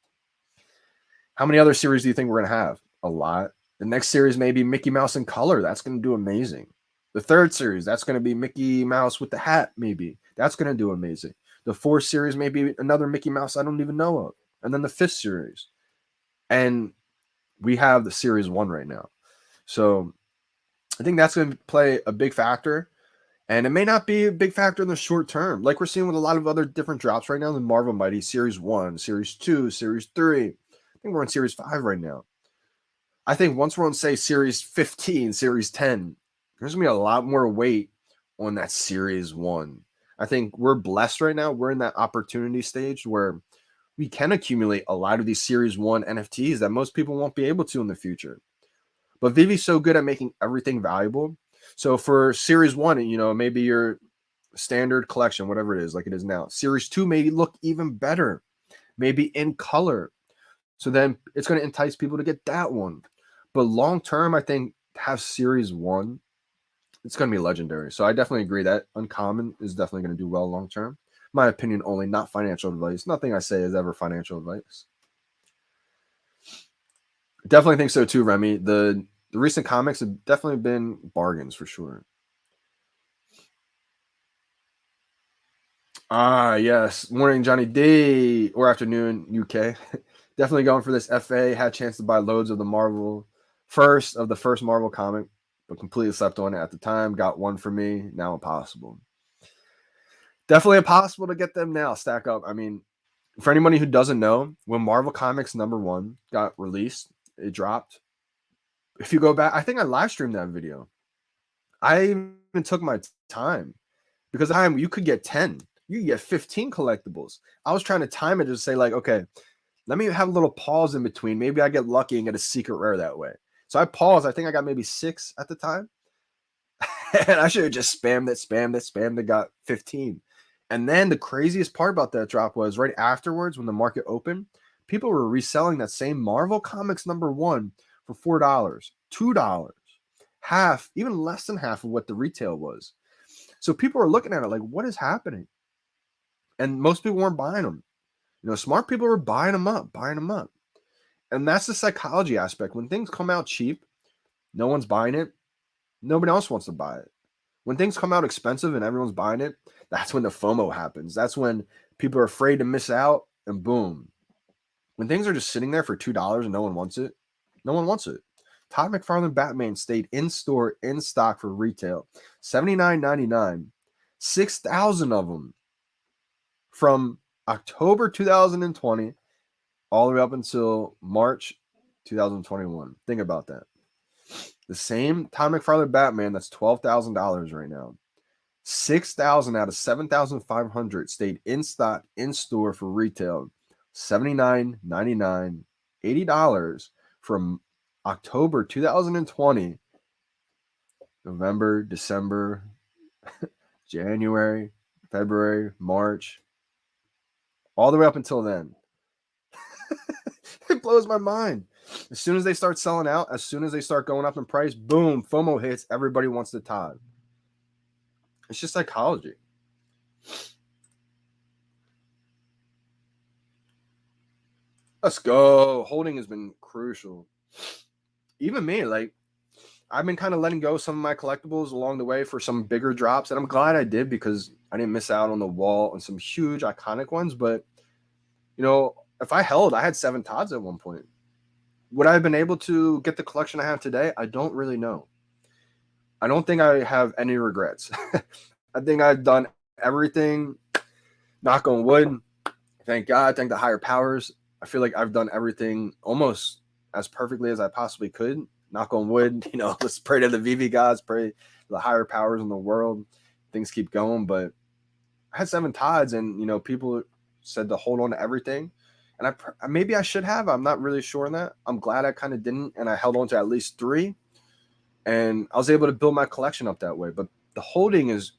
how many other series do you think we're going to have? A lot. The next series may be Mickey Mouse in color. That's going to do amazing. The third series, that's going to be Mickey Mouse with the hat, maybe. That's going to do amazing. The fourth series may be another Mickey Mouse I don't even know of. And then the fifth series. And we have the series 1 right now. So I think that's going to play a big factor. And it may not be a big factor in the short term. Like we're seeing with a lot of other different drops right now. The Marvel Mighty Series 1, Series 2, Series 3. I think we're on Series 5 right now. I think once we're on, say, Series 15, Series 10, there's going to be a lot more weight on that series 1. I think we're blessed right now. We're in that opportunity stage where we can accumulate a lot of these series 1 NFTs that most people won't be able to in the future. But VeVe's so good at making everything valuable. So for series 1, you know, maybe your standard collection, whatever it is, like it is now, series 2 maybe look even better, maybe in color. So then it's going to entice people to get that one. But long term, I think have series 1, it's going to be legendary. So I definitely agree that Uncommon is definitely going to do well long term. My opinion only, not financial advice. Nothing I say is ever financial advice. Definitely think so too, Remy. The recent comics have definitely been bargains for sure. Ah, yes. Morning, Johnny D, or afternoon, UK. Definitely going for this FA. Had a chance to buy loads of the first Marvel comic, but completely slept on it at the time. Got one for me. Now impossible. Definitely impossible to get them now. Stack up. I mean, for anybody who doesn't know, when Marvel Comics #1 got released, it dropped. If you go back, I think I live streamed that video. I even took my time because you could get 10, you could get 15 collectibles. I was trying to time it to say like, okay, let me have a little pause in between. Maybe I get lucky and get a secret rare that way. So I paused. I think I got maybe 6 at the time. And I should have just spammed it, got 15. And then the craziest part about that drop was right afterwards when the market opened, people were reselling that same Marvel Comics #1 for $4, $2, half, even less than half of what the retail was. So people were looking at it like, what is happening? And most people weren't buying them. You know, smart people were buying them up. And that's the psychology aspect. When things come out cheap, no one's buying it. Nobody else wants to buy it. When things come out expensive and everyone's buying it, that's when the FOMO happens. That's when people are afraid to miss out, and boom. When things are just sitting there for $2 and no one wants it, no one wants it. Todd McFarlane Batman stayed in store, in stock for retail, $79.99, 6,000 of them from October 2020 all the way up until March 2021. Think about that. The same Todd McFarlane Batman that's $12,000 right now. 6,000 out of 7,500 stayed in stock, in store for retail. $79.99, $80 from October 2020, November, December, January, February, March, all the way up until then. It blows my mind. As soon as they start selling out, as soon as they start going up in price, boom, FOMO hits. Everybody wants the Todd. It's just psychology. Let's go. Holding has been crucial. Even me, like, I've been kind of letting go some of my collectibles along the way for some bigger drops, and I'm glad I did because I didn't miss out on the wall and some huge iconic ones. But, you know, if I held, I had 7 Todds at one point. Would I have been able to get the collection I have today? I don't really know. I don't think I have any regrets. I think I've done everything. Knock on wood. Thank God. Thank the higher powers. I feel like I've done everything almost as perfectly as I possibly could. Knock on wood. You know, let's pray to the VeVe gods, pray to the higher powers in the world. Things keep going. But I had 7 Todds, and, you know, people said to hold on to everything. And maybe I should have. I'm not really sure on that. I'm glad I kind of didn't, and I held on to at least 3. And I was able to build my collection up that way. But the holding is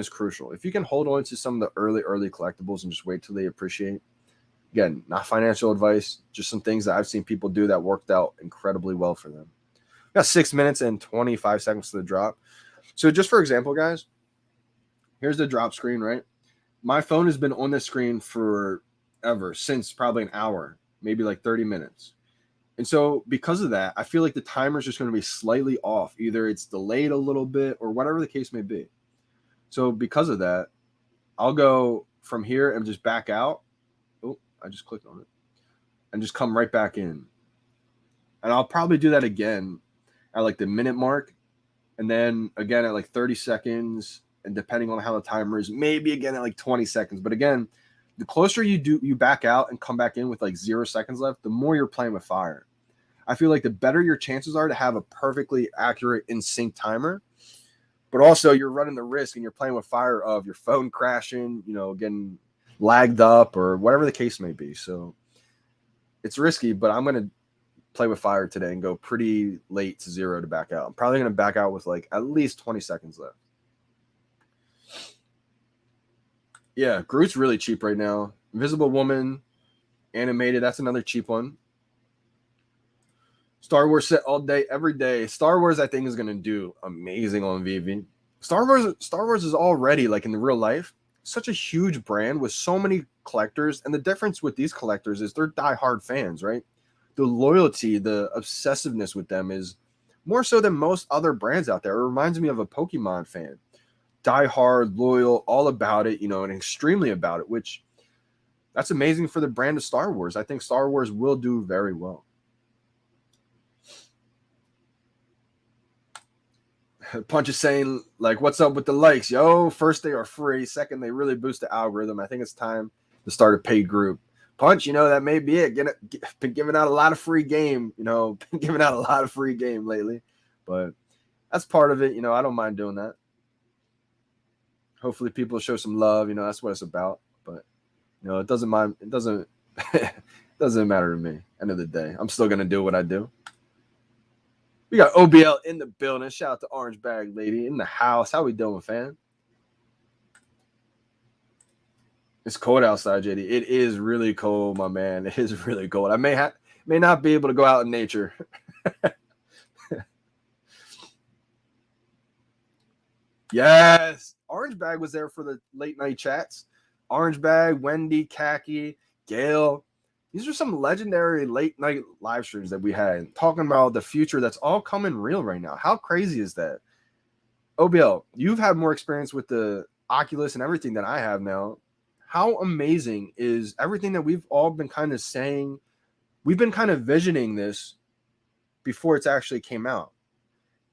crucial. If you can hold on to some of the early collectibles and just wait till they appreciate. Again, not financial advice, just some things that I've seen people do that worked out incredibly well for them. We got 6 minutes and 25 seconds to the drop. So just for example, guys, here's the drop screen, right? My phone has been on this screen forever, since probably an hour, maybe like 30 minutes. And so because of that, I feel like the timer is just going to be slightly off. Either it's delayed a little bit or whatever the case may be. So because of that, I'll go from here and just back out. Oh, I just clicked on it. And just come right back in. And I'll probably do that again at like the minute mark. And then again at like 30 seconds. And depending on how the timer is, maybe again at like 20 seconds. But again, the closer you back out and come back in with like 0 seconds left, the more you're playing with fire. I feel like the better your chances are to have a perfectly accurate in sync timer, but also you're running the risk and you're playing with fire of your phone crashing, you know, getting lagged up or whatever the case may be. So it's risky, but I'm going to play with fire today and go pretty late to 0 to back out. I'm probably going to back out with like at least 20 seconds left. Yeah, Groot's really cheap right now. Invisible Woman, animated, that's another cheap one. Star Wars set all day, every day. Star Wars, I think, is going to do amazing on VeVe. Star Wars is already, like in the real life, such a huge brand with so many collectors. And the difference with these collectors is they're diehard fans, right? The loyalty, the obsessiveness with them is more so than most other brands out there. It reminds me of a Pokemon fan. Diehard, loyal, all about it, you know, and extremely about it, which that's amazing for the brand of Star Wars. I think Star Wars will do very well. Punch is saying, like, what's up with the likes? Yo, first they are free. Second, they really boost the algorithm. I think it's time to start a paid group. Punch, you know, that may be it. Been giving out a lot of free game, you know, been giving out a lot of free game lately. But that's part of it. You know, I don't mind doing that. Hopefully people show some love. You know, that's what it's about. But, you know, it doesn't it doesn't matter to me. End of the day, I'm still going to do what I do. We got OBL in the building. Shout out to Orange Bag Lady in the house. How we doing, fam? It's cold outside, JD. It is really cold, my man. It is really cold. I may not be able to go out in nature. Yes. Orange Bag was there for the late night chats. Orange Bag, Wendy, Khaki, Gail. These are some legendary late night live streams that we had talking about the future that's all coming real right now. How crazy is that? OBL, you've had more experience with the Oculus and everything than I have now. How amazing is everything that we've all been kind of saying? We've been kind of visioning this before it's actually came out.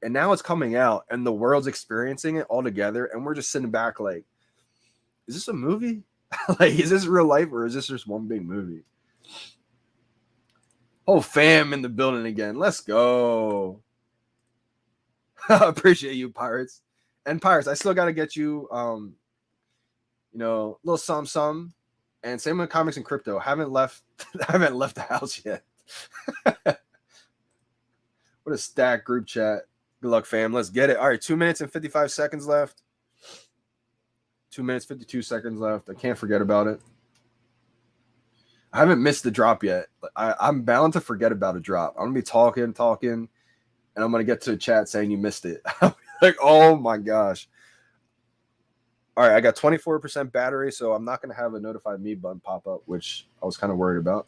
And now it's coming out and the world's experiencing it all together. And we're just sitting back like, is this a movie? Like, is this real life or is this just one big movie? Oh, fam in the building again. Let's go. Appreciate you, Pirates. And Pirates, I still got to get you, you know, a little some. And same with comics and crypto. Haven't left the house yet. What a stacked group chat. Good luck, fam. Let's get it. All right, 2 minutes and 55 seconds left. 2 minutes, 52 seconds left. I can't forget about it. I haven't missed the drop yet. I'm bound to forget about a drop. I'm going to be talking, and I'm going to get to a chat saying you missed it. Like, oh my gosh. All right, I got 24% battery, so I'm not going to have a notify me button pop up, which I was kind of worried about.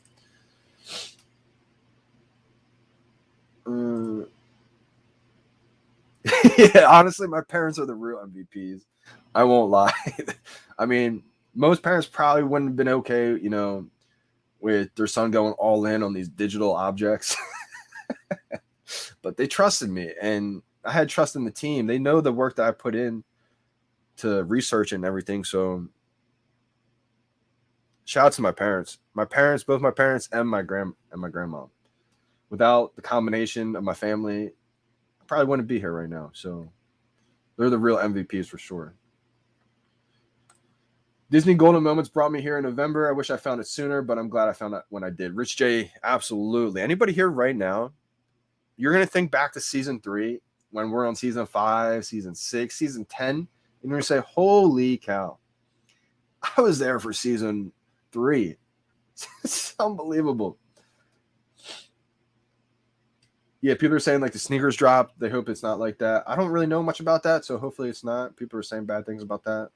Yeah, honestly, my parents are the real MVPs. I won't lie. I mean, most parents probably wouldn't have been okay, you know, with their son going all in on these digital objects. But they trusted me, and I had trust in the team. They know the work that I put in to research and everything. So shout out to my parents. Both my parents and my grandma. Without the combination of my family, I probably wouldn't be here right now. So they're the real MVPs for sure. Disney Golden Moments brought me here in November. I wish I found it sooner, but I'm glad I found it when I did. Rich J, absolutely. Anybody here right now, you're going to think back to season 3 when we're on season 5, season 6, season 10, and you're going to say, holy cow, I was there for season 3. It's unbelievable. Yeah, people are saying like the sneakers dropped. They hope it's not like that. I don't really know much about that, so hopefully it's not. People are saying bad things about that.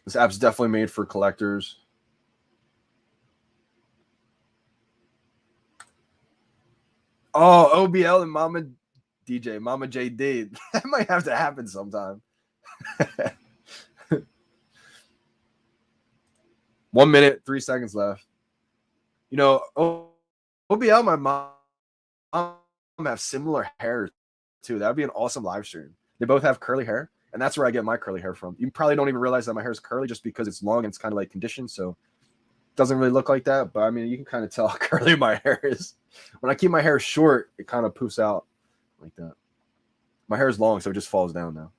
This app's definitely made for collectors. Oh, OBL and Mama JD. That might have to happen sometime. 1 minute, 3 seconds left. You know, OBL, my mom have similar hair too. That would be an awesome live stream. They both have curly hair, and that's where I get my curly hair from. You probably don't even realize that my hair is curly just because it's long and it's kind of like conditioned, so it doesn't really look like that. But I mean, you can kind of tell how curly my hair is. When I keep my hair short, it kind of poofs out like that. My hair is long, so it just falls down now.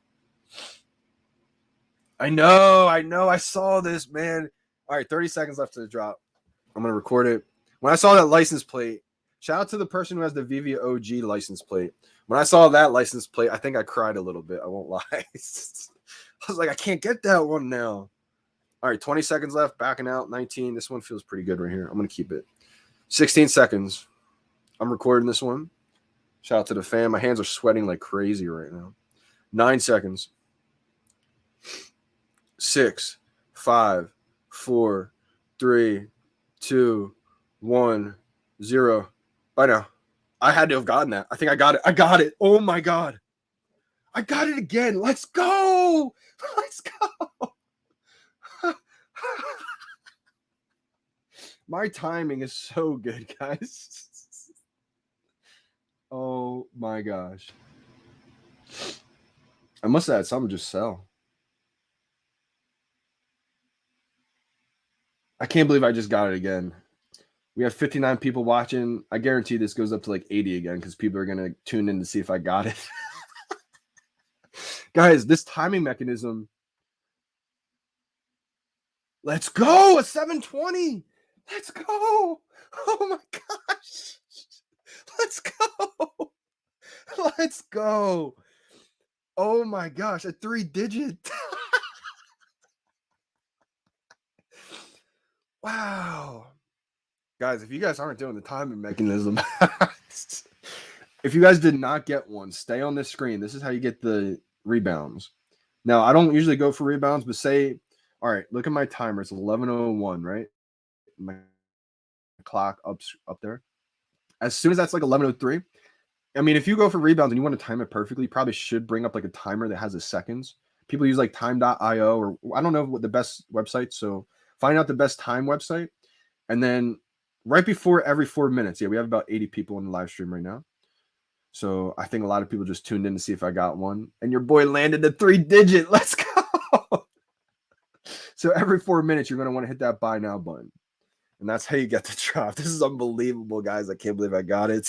I know. I saw this, man. All right, 30 seconds left to the drop. I'm going to record it. When I saw that license plate, shout out to the person who has the VeVe OG license plate. When I saw that license plate, I think I cried a little bit. I won't lie. I was like, I can't get that one now. All right, 20 seconds left. Backing out. 19. This one feels pretty good right here. I'm going to keep it. 16 seconds. I'm recording this one. Shout out to the fam. My hands are sweating like crazy right now. 9 seconds. 6, 5, 4, 3, 2, 1, 0. Bye now. I had to have gotten that. I think I got it. I got it. Oh my God. I got it again. Let's go. Let's go. My timing is so good, guys. Oh my gosh. I must have had something just sell. I can't believe I just got it again. We have 59 people watching. I guarantee this goes up to like 80 again because people are going to tune in to see if I got it. Guys, this timing mechanism. Let's go. A 720. Let's go. Oh my gosh. Let's go. Let's go. Oh my gosh. A 3-digit. Wow. Guys, if you guys aren't doing the timing mechanism, if you guys did not get one, stay on this screen. This is how you get the rebounds. Now, I don't usually go for rebounds, but say, all right, look at my timer. It's 11:01, right? My clock up there. As soon as that's like 11:03, I mean, if you go for rebounds and you want to time it perfectly, you probably should bring up like a timer that has the seconds. People use like time.io or I don't know what the best website. So find out the best time website. And then right before every 4 minutes, yeah, we have about 80 people in the live stream right now. So I think a lot of people just tuned in to see if I got one. And your boy landed a 3-digit. Let's go. So every 4 minutes, you're going to want to hit that buy now button. And that's how you get the drop. This is unbelievable, guys. I can't believe I got it.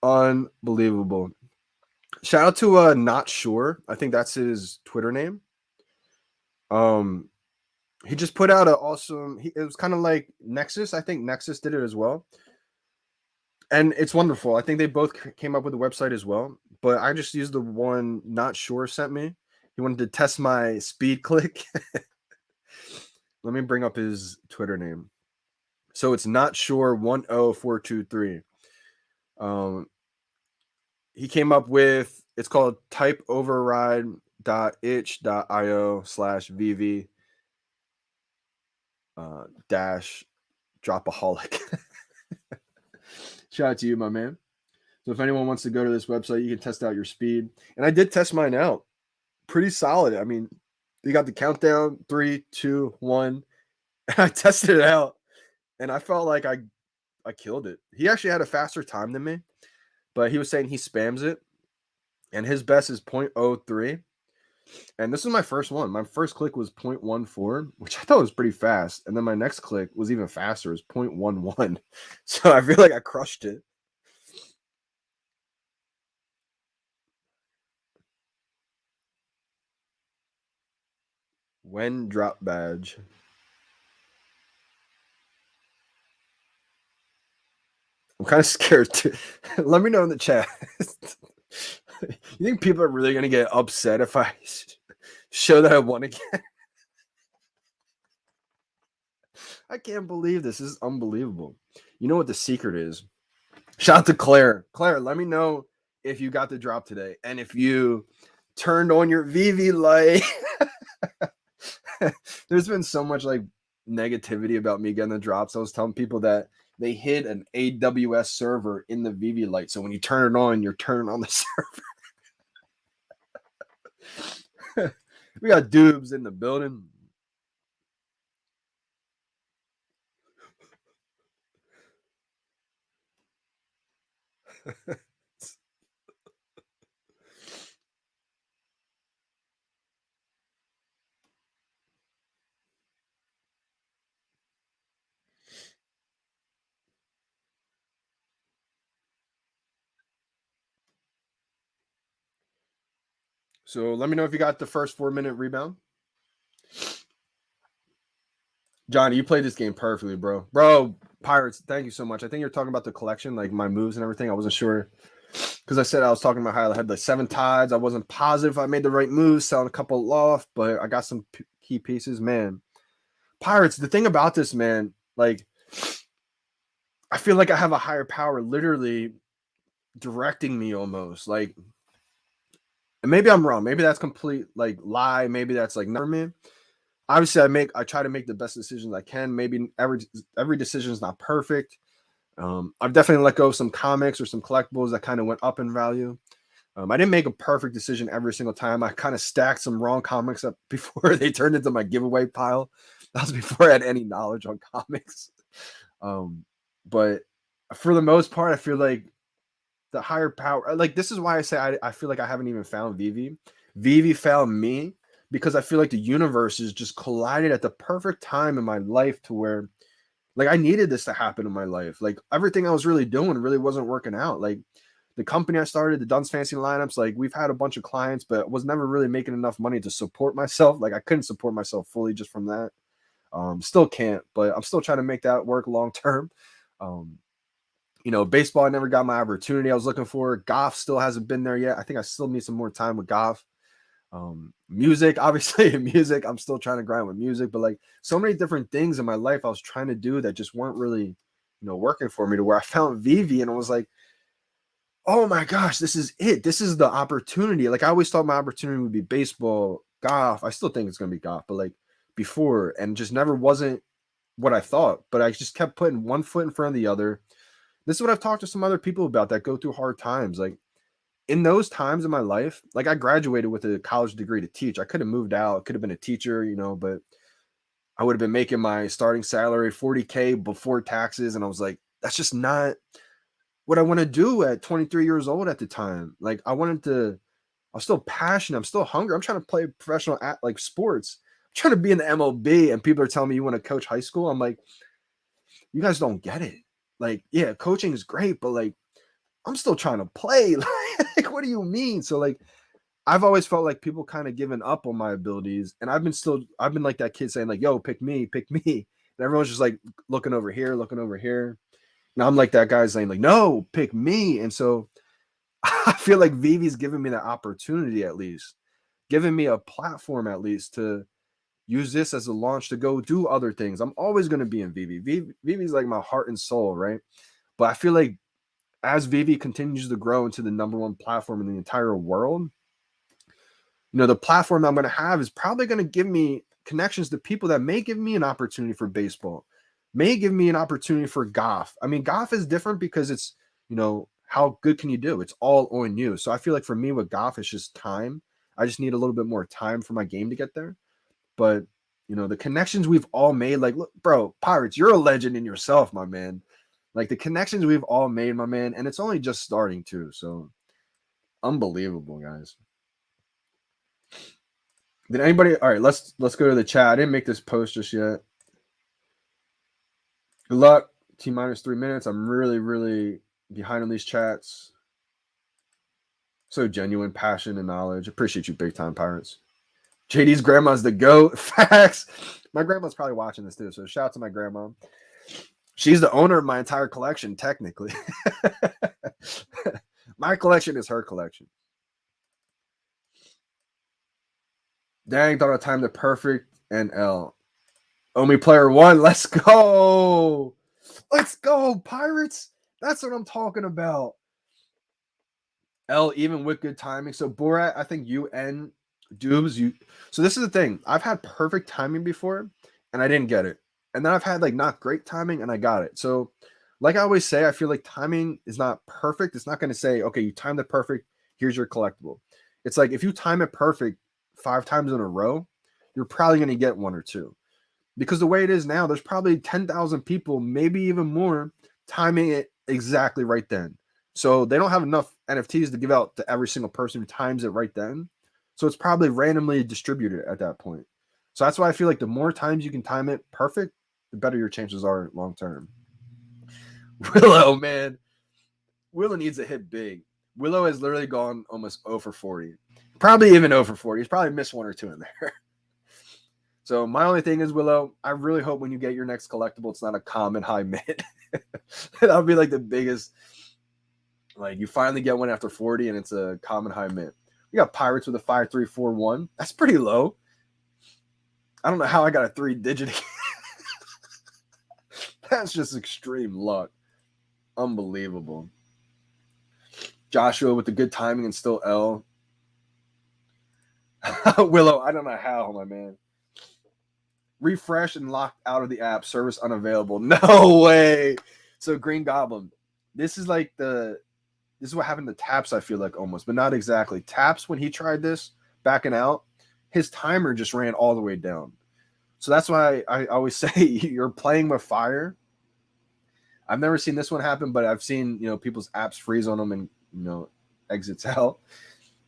Unbelievable. Shout out to Not Sure. I think that's his Twitter name. He just put out an awesome. It was kind of like Nexus. I think Nexus did it as well, and it's wonderful. I think they both came up with the website as well. But I just used the one Not Sure sent me. He wanted to test my speed click. Let me bring up his Twitter name. So it's Not Sure 10423. He came up with, it's called typeoverride.itch.io/VeVe dash dropaholic. Shout out to you, my man. So if anyone wants to go to this website, you can test out your speed. And I did test mine out. Pretty solid. I mean, you got the countdown, 3, 2, 1. And I tested it out. And I felt like I killed it. He actually had a faster time than me, but he was saying he spams it. And his best is 0.03. And this is my first one. My first click was 0.14, which I thought was pretty fast. And then my next click was even faster. It was 0.11. So I feel like I crushed it. When drop badge. I'm kind of scared too. Let me know in the chat. You think people are really going to get upset if I show that I won again? I can't believe this. This is unbelievable. You know what the secret is? Shout out to Claire. Claire, let me know if you got the drop today and if you turned on your VeVe light. There's been so much like negativity about me getting the drops. I was telling people that they hid an AWS server in the VeVe light. So when you turn it on, you're turning on the server. We got dubs in the building. So let me know if you got the first 4-minute rebound. Johnny, you played this game perfectly, bro. Bro, Pirates, thank you so much. I think you're talking about the collection, like my moves and everything. I wasn't sure because I said I was talking about how I had like 7 tides. I wasn't positive I made the right moves, selling a couple off, but I got some key pieces. Man, Pirates, the thing about this, man, like I feel like I have a higher power literally directing me almost. Like, and maybe I'm wrong. Maybe that's complete like lie. Maybe that's like never me. Obviously, I try to make the best decisions I can. Maybe every decision is not perfect. I've definitely let go of some comics or some collectibles that kind of went up in value. I didn't make a perfect decision every single time. I kind of stacked some wrong comics up before they turned into my giveaway pile. That was before I had any knowledge on comics. But for the most part, I feel like the higher power, like this is why I say I feel like I haven't even found VeVe. VeVe found me because I feel like the universe is just collided at the perfect time in my life to where like I needed this to happen in my life. Like everything I was really doing really wasn't working out. Like the company I started, the Dunn's Fancy Lineups, like we've had a bunch of clients, but was never really making enough money to support myself. Like I couldn't support myself fully just from that. Still can't, but I'm still trying to make that work long term. Um, baseball, I never got my opportunity I was looking for. Golf still hasn't been there yet. I think I still need some more time with golf. Music, obviously, music, I'm still trying to grind with music, but like so many different things in my life I was trying to do that just weren't really, working for me to where I found VeVe and I was like, oh my gosh, this is it. This is the opportunity. Like I always thought my opportunity would be baseball, golf. I still think it's going to be golf, but like before and just never wasn't what I thought, but I just kept putting one foot in front of the other. This is what I've talked to some other people about that go through hard times. Like in those times in my life, like I graduated with a college degree to teach. I could have moved out, could have been a teacher, but I would have been making my starting salary 40K before taxes. And I was like, that's just not what I want to do at 23 years old at the time. Like I was still passionate. I'm still hungry. I'm trying to play professional like sports. I'm trying to be in the MLB and people are telling me you want to coach high school. I'm like, you guys don't get it. Like, yeah, coaching is great, but like, I'm still trying to play. Like, what do you mean? So like, I've always felt like people kind of giving up on my abilities. And I've been like that kid saying like, yo, pick me, pick me. And everyone's just like looking over here, looking over here. Now I'm like that guy saying like, no, pick me. And so I feel like VeVe's giving me the opportunity at least, giving me a platform at least to use this as a launch to go do other things. I'm always going to be in VeVe. VeVe's like my heart and soul, right? But I feel like as VeVe continues to grow into the number one platform in the entire world, the platform I'm going to have is probably going to give me connections to people that may give me an opportunity for baseball, may give me an opportunity for golf. I mean, golf is different because it's, how good can you do? It's all on you. So I feel like for me with golf, it's just time. I just need a little bit more time for my game to get there. But, the connections we've all made, like, look, bro, Pirates, you're a legend in yourself, my man. Like the connections we've all made, my man. And it's only just starting too. So unbelievable, guys. Did anybody? All right, let's go to the chat. I didn't make this post just yet. Good luck. T minus 3 minutes. I'm really, really behind on these chats. So genuine passion and knowledge. Appreciate you big time, Pirates. JD's grandma's the GOAT. Facts. My grandma's probably watching this too. So shout out to my grandma. She's the owner of my entire collection, technically. My collection is her collection. Dang, thought I timed it perfect. And L. Only player 1. Let's go. Let's go, Pirates. That's what I'm talking about. L, even with good timing. So Borat, I think UN Dubes. So this is the thing. I've had perfect timing before, and I didn't get it. And then I've had like not great timing, and I got it. So, like I always say, I feel like timing is not perfect. It's not going to say, okay, you timed it perfect. Here's your collectible. It's like if you time it perfect 5 times in a row, you're probably going to get 1 or 2. Because the way it is now, there's probably 10,000 people, maybe even more, timing it exactly right then. So they don't have enough NFTs to give out to every single person who times it right then. So it's probably randomly distributed at that point. So that's why I feel like the more times you can time it perfect, the better your chances are long term. Willow, man. Willow needs to hit big. Willow has literally gone almost 0 for 40. Probably even over 40. He's probably missed one or two in there. So my only thing is, Willow, I really hope when you get your next collectible, it's not a common high mid. That would be like the biggest. Like you finally get one after 40 and it's a common high mid. We got Pirates with a 5341. That's pretty low. I don't know how I got a 3-digit. That's just extreme luck. Unbelievable. Joshua with the good timing and still L. Willow, I don't know how, my man. Refresh and locked out of the app. Service unavailable. No way. So Green Goblin. This is like this is what happened to Taps, I feel like almost, but not exactly. Taps, when he tried this, backing out, his timer just ran all the way down. So that's why I always say you're playing with fire. I've never seen this one happen, but I've seen, people's apps freeze on them and, exits out.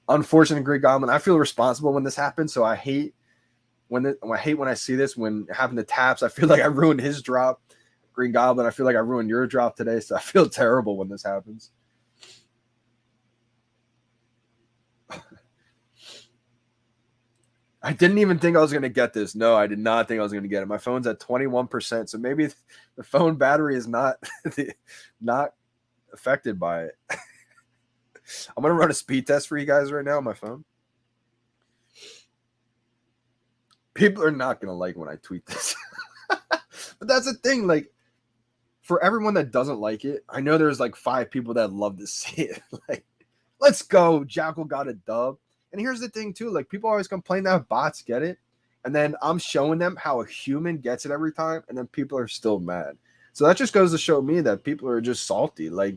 Unfortunate, Green Goblin. I feel responsible when this happens, so I hate when I see this. When it happened to Taps, I feel like I ruined his drop. Green Goblin, I feel like I ruined your drop today, so I feel terrible when this happens. I didn't even think I was going to get this. No, I did not think I was going to get it. My phone's at 21%, so maybe the phone battery is not affected by it. I'm going to run a speed test for you guys right now on my phone. People are not going to like when I tweet this. But that's the thing. Like, for everyone that doesn't like it, I know there's like 5 people that love to see it. Like, let's go. Jackal got a dub. And here's the thing, too. Like, people always complain that bots get it. And then I'm showing them how a human gets it every time. And then people are still mad. So that just goes to show me that people are just salty. Like,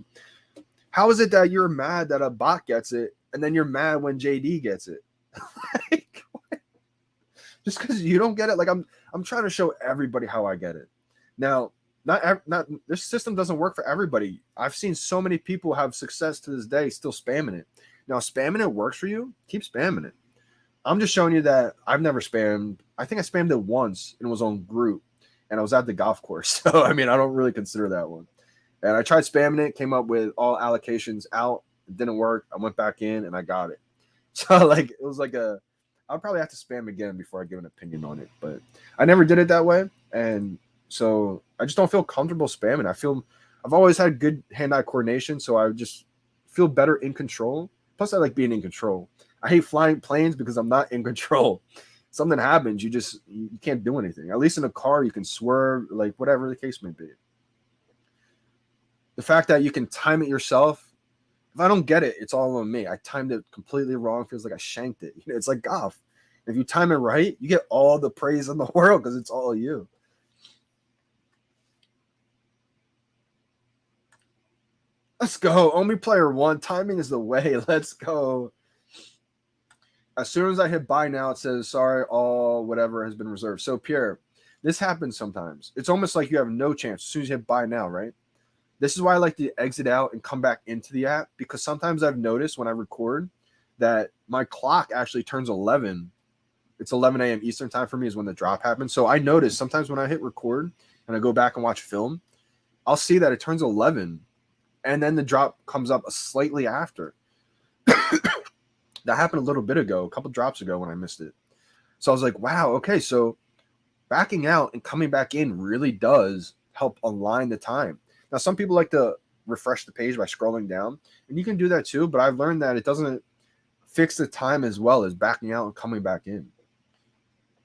how is it that you're mad that a bot gets it, and then you're mad when JD gets it? Like, what? Just because you don't get it? Like, I'm trying to show everybody how I get it. Now, not this system doesn't work for everybody. I've seen so many people have success to this day still spamming it. Now, spamming it works for you. Keep spamming it. I'm just showing you that I've never spammed. I think I spammed it once and it was on group, and I was at the golf course. So, I mean, I don't really consider that one. And I tried spamming it, came up with all allocations out. It didn't work. I went back in and I got it. So, like, it was like I'll probably have to spam again before I give an opinion on it. But I never did it that way. And so I just don't feel comfortable spamming. I've always had good hand-eye coordination, so I just feel better in control. Plus, I like being in control. I hate flying planes because I'm not in control. Something happens, you can't do anything. At least in a car, you can swerve, like whatever the case may be. The fact that you can time it yourself, if I don't get it, it's all on me. I timed it completely wrong. Feels like I shanked it. It's like golf. If you time it right, you get all the praise in the world because it's all you. Let's go. Only player 1. Timing is the way. Let's go. As soon as I hit buy now, it says, sorry, all whatever has been reserved. So, Pierre, this happens sometimes. It's almost like you have no chance as soon as you hit buy now, right? This is why I like to exit out and come back into the app, because sometimes I've noticed when I record that my clock actually turns 11. It's 11 a.m. Eastern time for me is when the drop happens. So I notice sometimes when I hit record and I go back and watch film, I'll see that it turns 11 and then the drop comes up slightly after. That happened a little bit ago, a couple drops ago when I missed it. So I was like, wow, okay, so backing out and coming back in really does help align the time. Now, some people like to refresh the page by scrolling down, and you can do that too, but I've learned that it doesn't fix the time as well as backing out and coming back in.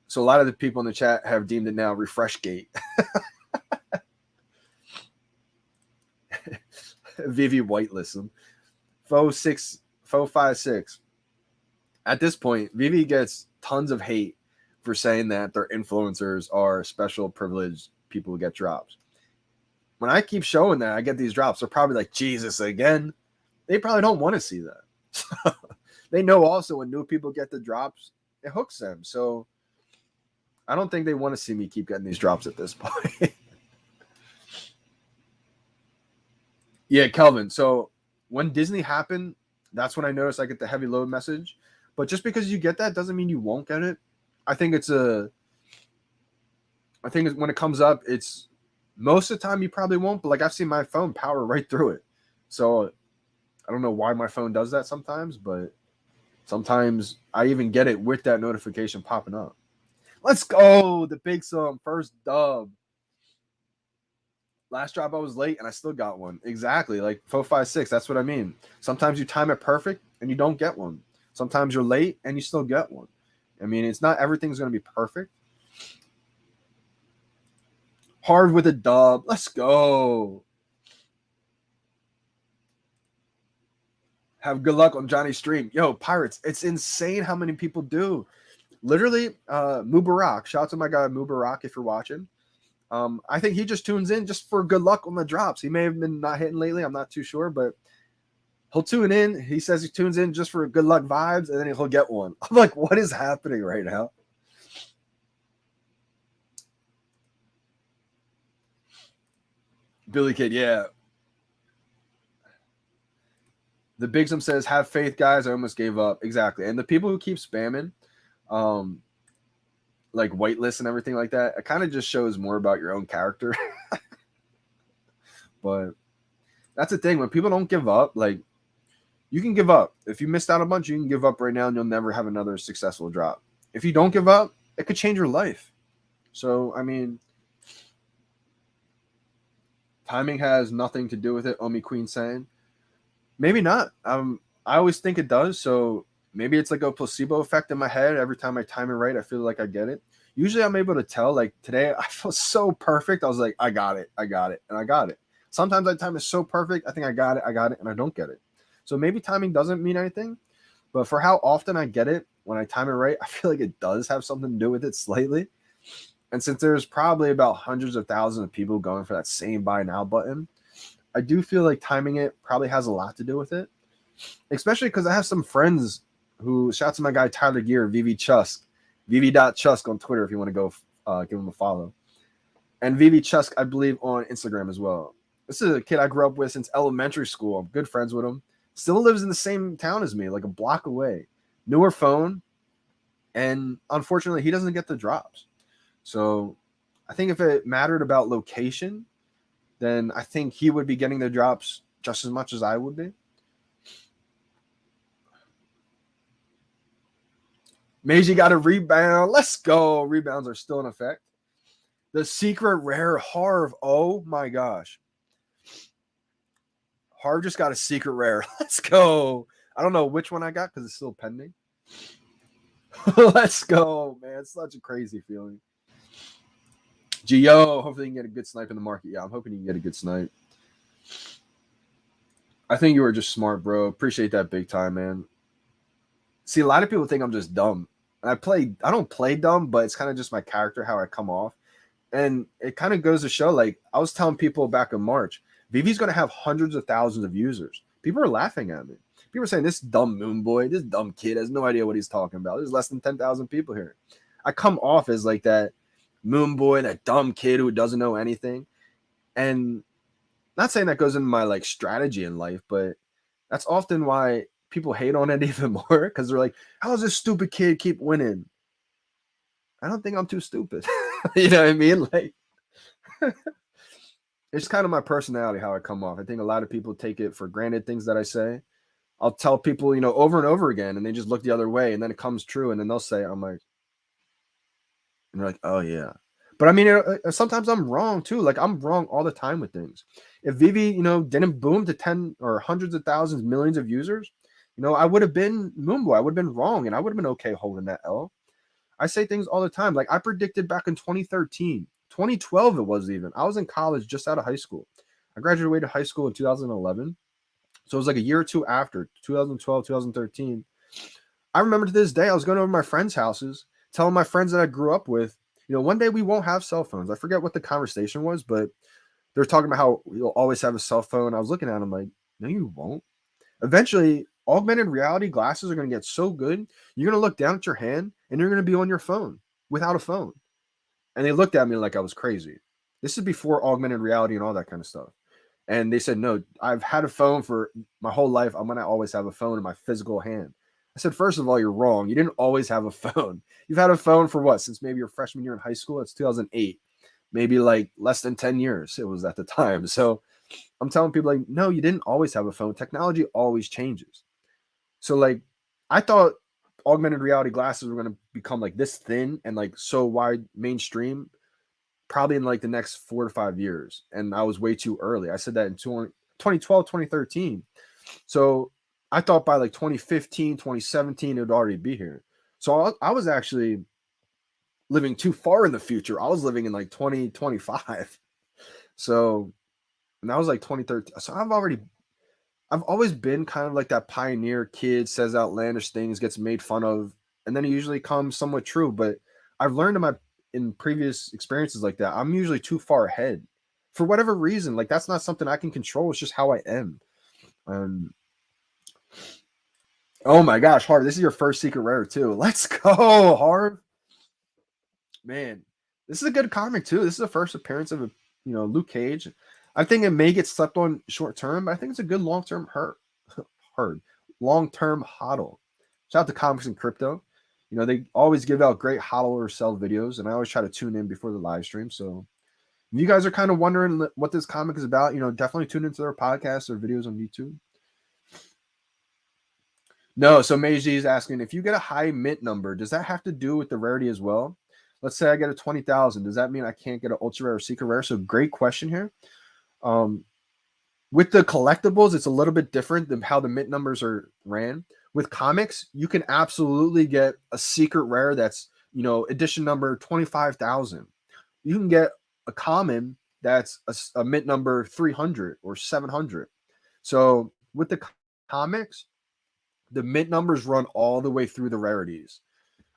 So a lot of the people in the chat have deemed it now refresh gate. VeVe whitelist. Faux 56. At this point, VeVe gets tons of hate for saying that their influencers are special privileged people who get drops. When I keep showing that I get these drops, they're probably like, Jesus, again? They probably don't want to see that. They know also when new people get the drops, it hooks them. So I don't think they want to see me keep getting these drops at this point. Yeah, Kelvin. So when Disney happened, that's when I noticed I get the heavy load message. But just because you get that doesn't mean you won't get it. I think when it comes up, it's most of the time you probably won't. But like I've seen my phone power right through it. So I don't know why my phone does that sometimes, but Sometimes I even get it with that notification popping up. Let's go. The big sum. First dub. Last drop I was late and I still got one. Exactly. Like 456. That's what I mean. Sometimes you time it perfect and you don't get one. Sometimes you're late and you still get one. I mean, it's not everything's going to be perfect. Hard with a dub. Let's go. Have good luck on Johnny's stream. Yo, Pirates, it's insane how many people do. Literally, Mubarak. Shout out to my guy Mubarak if you're watching. I think he just tunes in just for good luck on the drops. He may have been not hitting lately. I'm not too sure, but he'll tune in. He says he tunes in just for good luck vibes, and then he'll get one. I'm like, what is happening right now? Billy Kid, yeah. The Bigsum says, have faith, guys. I almost gave up. Exactly. And the people who keep spamming, like whitelist and everything like that, it kind of just shows more about your own character. But that's the thing. When people don't give up, like, you can give up. If you missed out a bunch, you can give up right now and you'll never have another successful drop. If you don't give up, it could change your life. So, I mean, timing has nothing to do with it, Omi Queen saying. Maybe not. I always think it does. So maybe it's like a placebo effect in my head. Every time I time it right, I feel like I get it. Usually I'm able to tell. Like today, I feel so perfect. I was like, I got it. And I got it. Sometimes I time it so perfect. I think I got it, and I don't get it. So maybe timing doesn't mean anything. But for how often I get it when I time it right, I feel like it does have something to do with it slightly. And since there's probably about hundreds of thousands of people going for that same buy now button, I do feel like timing it probably has a lot to do with it, especially because I have some friends who, shout out to my guy Tyler Gear, VeVe Chusk, VeVe.Chusk on Twitter if you want to go give him a follow. And VeVe Chusk, I believe, on Instagram as well. This is a kid I grew up with since elementary school. I'm good friends with him. Still lives in the same town as me, like a block away. Newer phone. And unfortunately, he doesn't get the drops. So I think if it mattered about location, then I think he would be getting the drops just as much as I would be. Meiji got a rebound. Let's go. Rebounds are still in effect. The secret rare Harv. Oh my gosh. Harv just got a secret rare. Let's go. I don't know which one I got because it's still pending. Let's go, man. It's such a crazy feeling. Gio, hopefully you can get a good snipe in the market. Yeah, I'm hoping you can get a good snipe. I think you were just smart, bro. Appreciate that big time, man. See, a lot of people think I'm just dumb. And I don't play dumb, but it's kind of just my character, how I come off. And it kind of goes to show, like, I was telling people back in March, VeVe's going to have hundreds of thousands of users. People are laughing at me. People are saying, this dumb moon boy, this dumb kid has no idea what he's talking about. There's less than 10,000 people here. I come off as like that moon boy, that dumb kid who doesn't know anything. And not saying that goes into my like strategy in life, but that's often why people hate on it even more, because they're like, how does this stupid kid keep winning? I don't think I'm too stupid. You know what I mean? Like, it's kind of my personality, how I come off. I think a lot of people take it for granted, things that I say. I'll tell people, over and over again, and they just look the other way, and then it comes true, and then they'll say, I'm like, and they're like, oh yeah. But I mean, sometimes I'm wrong too. Like, I'm wrong all the time with things. If VeVe, didn't boom to 10 or hundreds of thousands, millions of users, I would have been Moonboy. I would have been wrong, and I would have been okay holding that L. I say things all the time. Like, I predicted back in 2013, 2012 it was even. I was in college just out of high school. I graduated high school in 2011. So it was like a year or two after, 2012, 2013. I remember to this day, I was going over to my friends' houses, telling my friends that I grew up with, one day we won't have cell phones. I forget what the conversation was, but they were talking about how you'll always have a cell phone. I was looking at them like, no, you won't. Eventually, augmented reality glasses are going to get so good, you're going to look down at your hand and you're going to be on your phone without a phone. And they looked at me like I was crazy. This is before augmented reality and all that kind of stuff. And they said, no, I've had a phone for my whole life. I'm going to always have a phone in my physical hand. I said, first of all, you're wrong. You didn't always have a phone. You've had a phone for what? Since maybe your freshman year in high school? It's 2008. Maybe like less than 10 years it was at the time. So I'm telling people like, no, you didn't always have a phone. Technology always changes. So like, I thought augmented reality glasses were going to become like this thin and like so wide mainstream probably in like the next 4 to 5 years. And I was way too early. I said that in 2012, 2013. So I thought by like 2015, 2017, it would already be here. So I was actually living too far in the future. I was living in like 2025. So, and that was like 2013. So I've always been kind of like that pioneer kid, says outlandish things, gets made fun of, and then it usually comes somewhat true. But I've learned in previous experiences like that, I'm usually too far ahead for whatever reason. Like that's not something I can control. It's just how I am. Oh my gosh, Harv, this is your first secret rare too. Let's go, Harv. Man, this is a good comic too. This is the first appearance of Luke Cage. I think it may get slept on short term, but I think it's a good long term long term hodl. Shout out to Comics and Crypto. They always give out great hodl or sell videos, and I always try to tune in before the live stream. So if you guys are kind of wondering what this comic is about, definitely tune into their podcasts or videos on YouTube. No, so Meiji is asking, if you get a high mint number, does that have to do with the rarity as well? Let's say I get a 20,000. Does that mean I can't get an ultra rare or secret rare? So great question here. With the collectibles, it's a little bit different than how the mint numbers are ran. With comics, you can absolutely get a secret rare that's, edition number 25,000. You can get a common that's a mint number 300 or 700. So with the comics, the mint numbers run all the way through the rarities.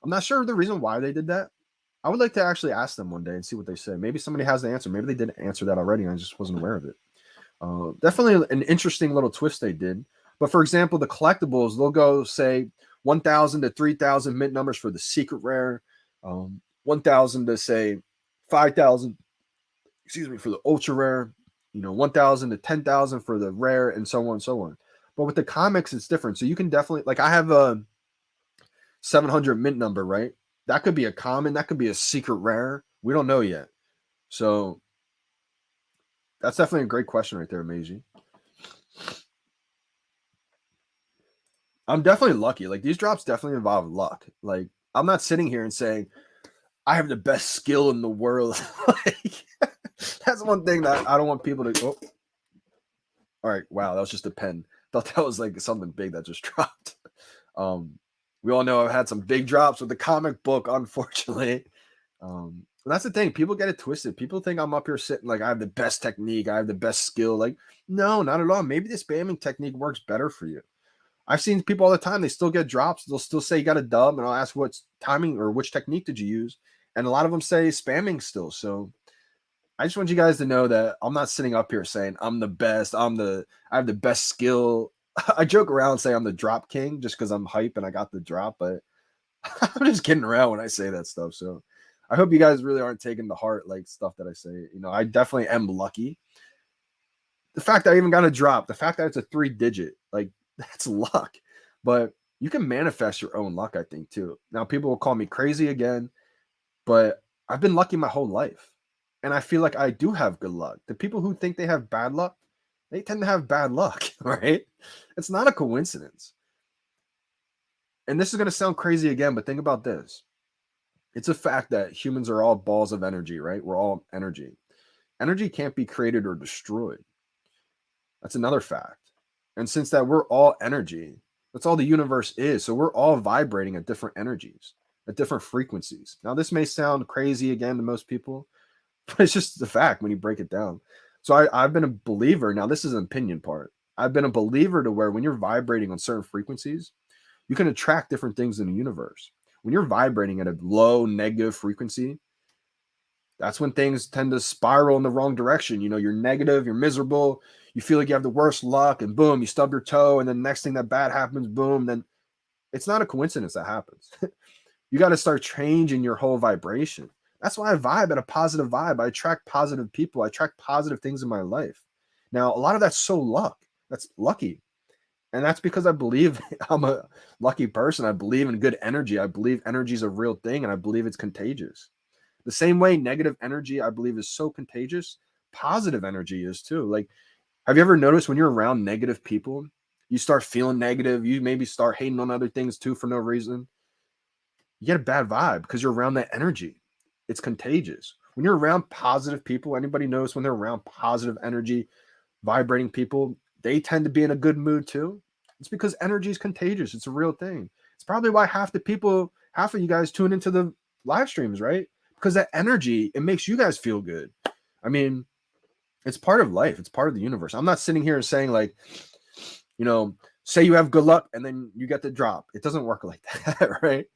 I'm not sure the reason why they did that. I would like to actually ask them one day and see what they say. Maybe somebody has the answer. Maybe they didn't answer that already and I just wasn't aware of it. Definitely an interesting little twist they did. But for example, the collectibles, they'll go say 1,000 to 3,000 mint numbers for the secret rare, 1,000 to say 5,000, for the ultra rare, 1,000 to 10,000 for the rare, and so on and so on. But with the comics, it's different. So you can definitely, like I have a 700 mint number, right? That could be a common, that could be a secret rare. We don't know yet. So that's definitely a great question right there, Meiji. I'm definitely lucky. Like these drops definitely involve luck. Like I'm not sitting here and saying I have the best skill in the world. Like that's one thing that I don't want people to. Oh. All right, wow, that was just a pen. Thought that was like something big that just dropped. We all know I've had some big drops with the comic book, unfortunately. That's the thing. People get it twisted. People think I'm up here sitting like I have the best technique, I have the best skill. Like, no, not at all. Maybe the spamming technique works better for you. I've seen people all the time. They still get drops. They'll still say you got a dub, and I'll ask what's timing or which technique did you use, and a lot of them say spamming still. So I just want you guys to know that I'm not sitting up here saying I'm the best. I have the best skill. I joke around saying I'm the drop king just because I'm hype and I got the drop, but I'm just kidding around when I say that stuff. So I hope you guys really aren't taking to heart like stuff that I say. I definitely am lucky. The fact that I even got a drop, the fact that it's a 3-digit, like that's luck. But you can manifest your own luck, I think, too. Now people will call me crazy again, but I've been lucky my whole life. And I feel like I do have good luck. The people who think they have bad luck, they tend to have bad luck, right? It's not a coincidence. And this is going to sound crazy again, but think about this. It's a fact that humans are all balls of energy, right? We're all energy. Energy can't be created or destroyed. That's another fact. And since that we're all energy, that's all the universe is. So we're all vibrating at different energies, at different frequencies. Now, this may sound crazy again to most people, but it's just the fact when you break it down. So I've been a believer. Now, this is an opinion part. I've been a believer to where when you're vibrating on certain frequencies, you can attract different things in the universe. When you're vibrating at a low negative frequency, that's when things tend to spiral in the wrong direction. You're negative, you're miserable, you feel like you have the worst luck, and boom, you stub your toe, and then the next thing that bad happens, boom, then it's not a coincidence that happens. You got to start changing your whole vibration. That's why I vibe at a positive vibe. I attract positive people. I attract positive things in my life. Now, a lot of that's so luck. That's lucky. And that's because I believe I'm a lucky person. I believe in good energy. I believe energy is a real thing, and I believe it's contagious. The same way negative energy, I believe, is so contagious, positive energy is too. Like, have you ever noticed when you're around negative people, you start feeling negative, you maybe start hating on other things too for no reason. You get a bad vibe because you're around that energy. It's contagious. When you're around positive people, anybody knows when they're around positive energy, vibrating people, they tend to be in a good mood too. It's because energy is contagious. It's a real thing. It's probably why half of you guys tune into the live streams, right? Because that energy, it makes you guys feel good. I mean, it's part of life. It's part of the universe. I'm not sitting here and saying like, say you have good luck and then you get the drop. It doesn't work like that, right?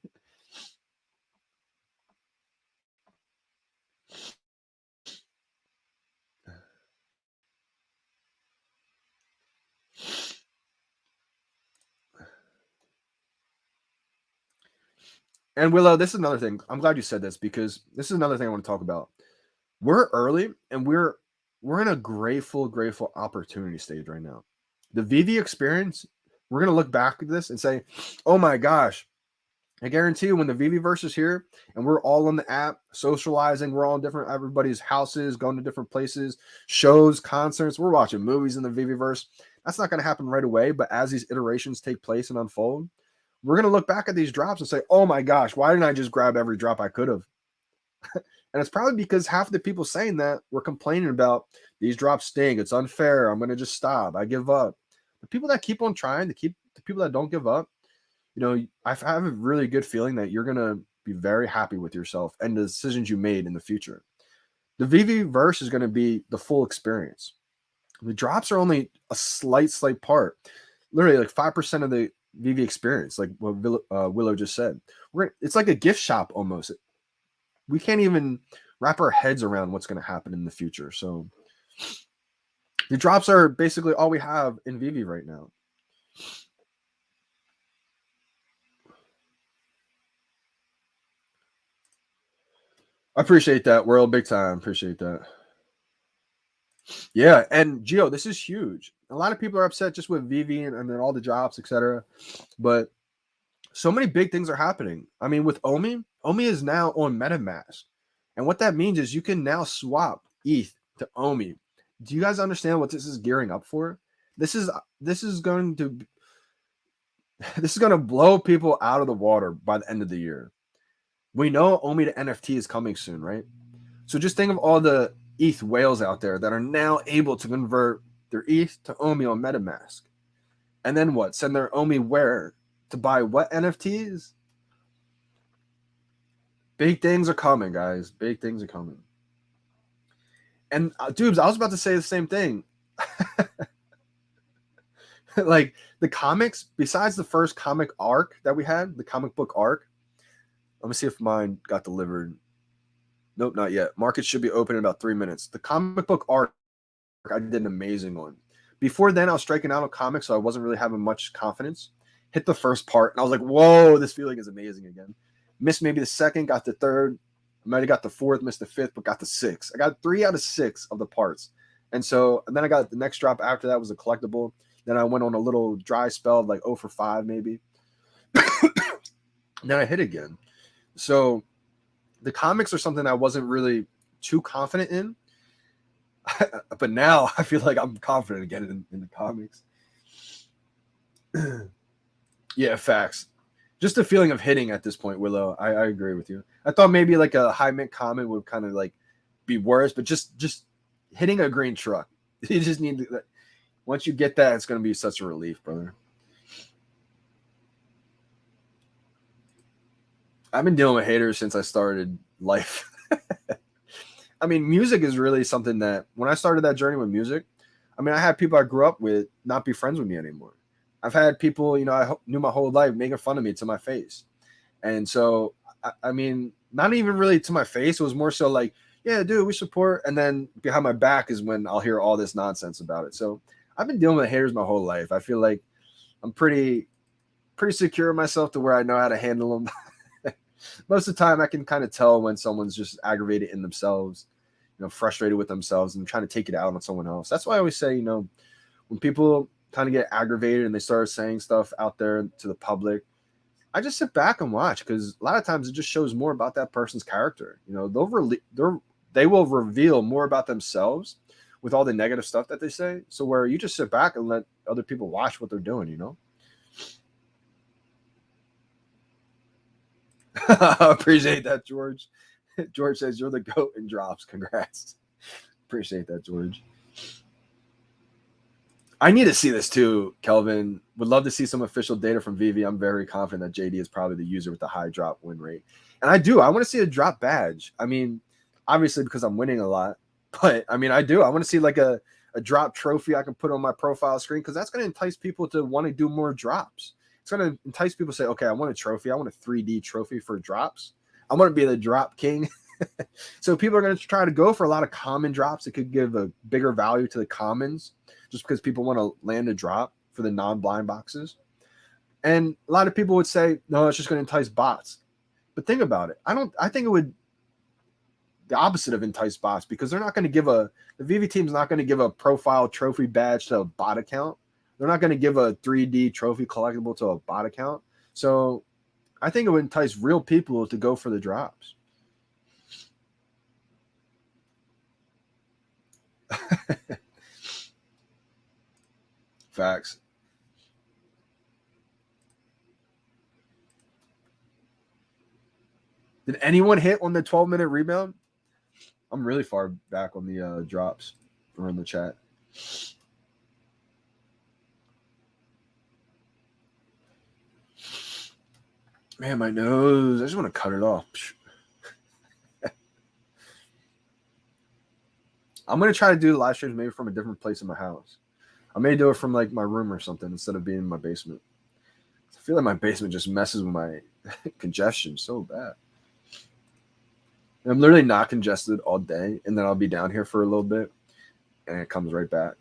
And Willow, this is another thing. I'm glad you said this because this is another thing I want to talk about. We're early and we're in a grateful opportunity stage right now. The VeVe experience, we're gonna look back at this and say, oh my gosh, I guarantee you when the VeVe verse is here and we're all on the app socializing, we're all in different everybody's houses, going to different places, shows, concerts, we're watching movies in the VeVe verse. That's not gonna happen right away, but as these iterations take place and unfold, we're gonna look back at these drops and say, oh my gosh, why didn't I just grab every drop I could have? And it's probably because half the people saying that were complaining about these drops stink. It's unfair. I'm going to just stop. I give up. The people that keep on trying, the people that don't give up, I have a really good feeling that you're going to be very happy with yourself and the decisions you made in the future. The VeVe verse is going to be the full experience. The drops are only a slight part, literally like 5% of the VeVe experience, like what Willow just said. It's like a gift shop almost. We can't even wrap our heads around what's going to happen in the future. So the drops are basically all we have in VeVe right now. I appreciate that, World. Big time. Appreciate that. Yeah. And Gio, this is huge. A lot of people are upset just with VeVe and then all the drops, etc. But so many big things are happening. I mean, with Omi is now on MetaMask. And what that means is you can now swap ETH to Omi. Do you guys understand what this is gearing up for? This is going to blow people out of the water by the end of the year. We know Omi to NFT is coming soon, right? So just think of all the ETH whales out there that are now able to convert their ETH to Omi on MetaMask. And then what? Send their Omi where? To buy what NFTs? Big things are coming, guys. Big things are coming. And dudes, I was about to say the same thing. Like the comics, besides the first comic arc that we had, the comic book arc. Let me see if mine got delivered. Nope, not yet. Market should be open in about 3 minutes. The comic book arc, I did an amazing one. Before then, I was striking out on comics, so I wasn't really having much confidence. Hit the first part, and I was like, whoa, this feeling is amazing again. Missed maybe the second, got the third. I might have got the fourth, missed the fifth, but got the sixth. I got 3 out of 6 of the parts. And then I got the next drop after that was a collectible. Then I went on a little dry spell of like 0 for 5 maybe. Then I hit again. So the comics are something I wasn't really too confident in. But now I feel like I'm confident again in the comics. Yeah, facts. Just the feeling of hitting at this point, Willow. I agree with you. I thought maybe like a high mint comment would kind of like be worse, but just hitting a green truck. You just need to. Once you get that, it's going to be such a relief, brother. I've been dealing with haters since I started life. I mean, music is really something that when I started that journey with music, I mean, I had people I grew up with not be friends with me anymore. I've had people, I knew my whole life making fun of me to my face. And so, I mean, not even really to my face. It was more so like, yeah, dude, we support. And then behind my back is when I'll hear all this nonsense about it. So I've been dealing with haters my whole life. I feel like I'm pretty secure in myself to where I know how to handle them. Most of the time I can kind of tell when someone's just aggravated in themselves, frustrated with themselves and trying to take it out on someone else. That's why I always say, when people kind of get aggravated and they start saying stuff out there to the public, I just sit back and watch because a lot of times it just shows more about that person's character. They will reveal more about themselves with all the negative stuff that they say. So where you just sit back and let other people watch what they're doing, you know? Appreciate that, George. George says you're the GOAT and drops. Congrats. Appreciate that, George. I need to see this too, Kelvin. Would love to see some official data from VeVe. I'm very confident that JD is probably the user with the high drop win rate. And I do. I want to see a drop badge. I mean, obviously because I'm winning a lot. But, I mean, I do. I want to see like a drop trophy I can put on my profile screen because that's going to entice people to want to do more drops. It's going to entice people to say, okay, I want a trophy. I want a 3D trophy for drops. I want to be the drop king. So people are going to try to go for a lot of common drops that could give a bigger value to the commons just because people want to land a drop for the non-blind boxes. And a lot of people would say, no, it's just going to entice bots. But think about it. I think it would the opposite of entice bots because they're not going to give the VeVe team's not going to give a profile trophy badge to a bot account. They're not going to give a 3D trophy collectible to a bot account. So I think it would entice real people to go for the drops. Facts. Did anyone hit on the 12-minute rebound? I'm really far back on the drops or in the chat. Man, my nose. I just want to cut it off. I'm going to try to do the live streams maybe from a different place in my house. I may do it from like my room or something instead of being in my basement. I feel like my basement just messes with my congestion so bad. I'm literally not congested all day, and then I'll be down here for a little bit, and it comes right back.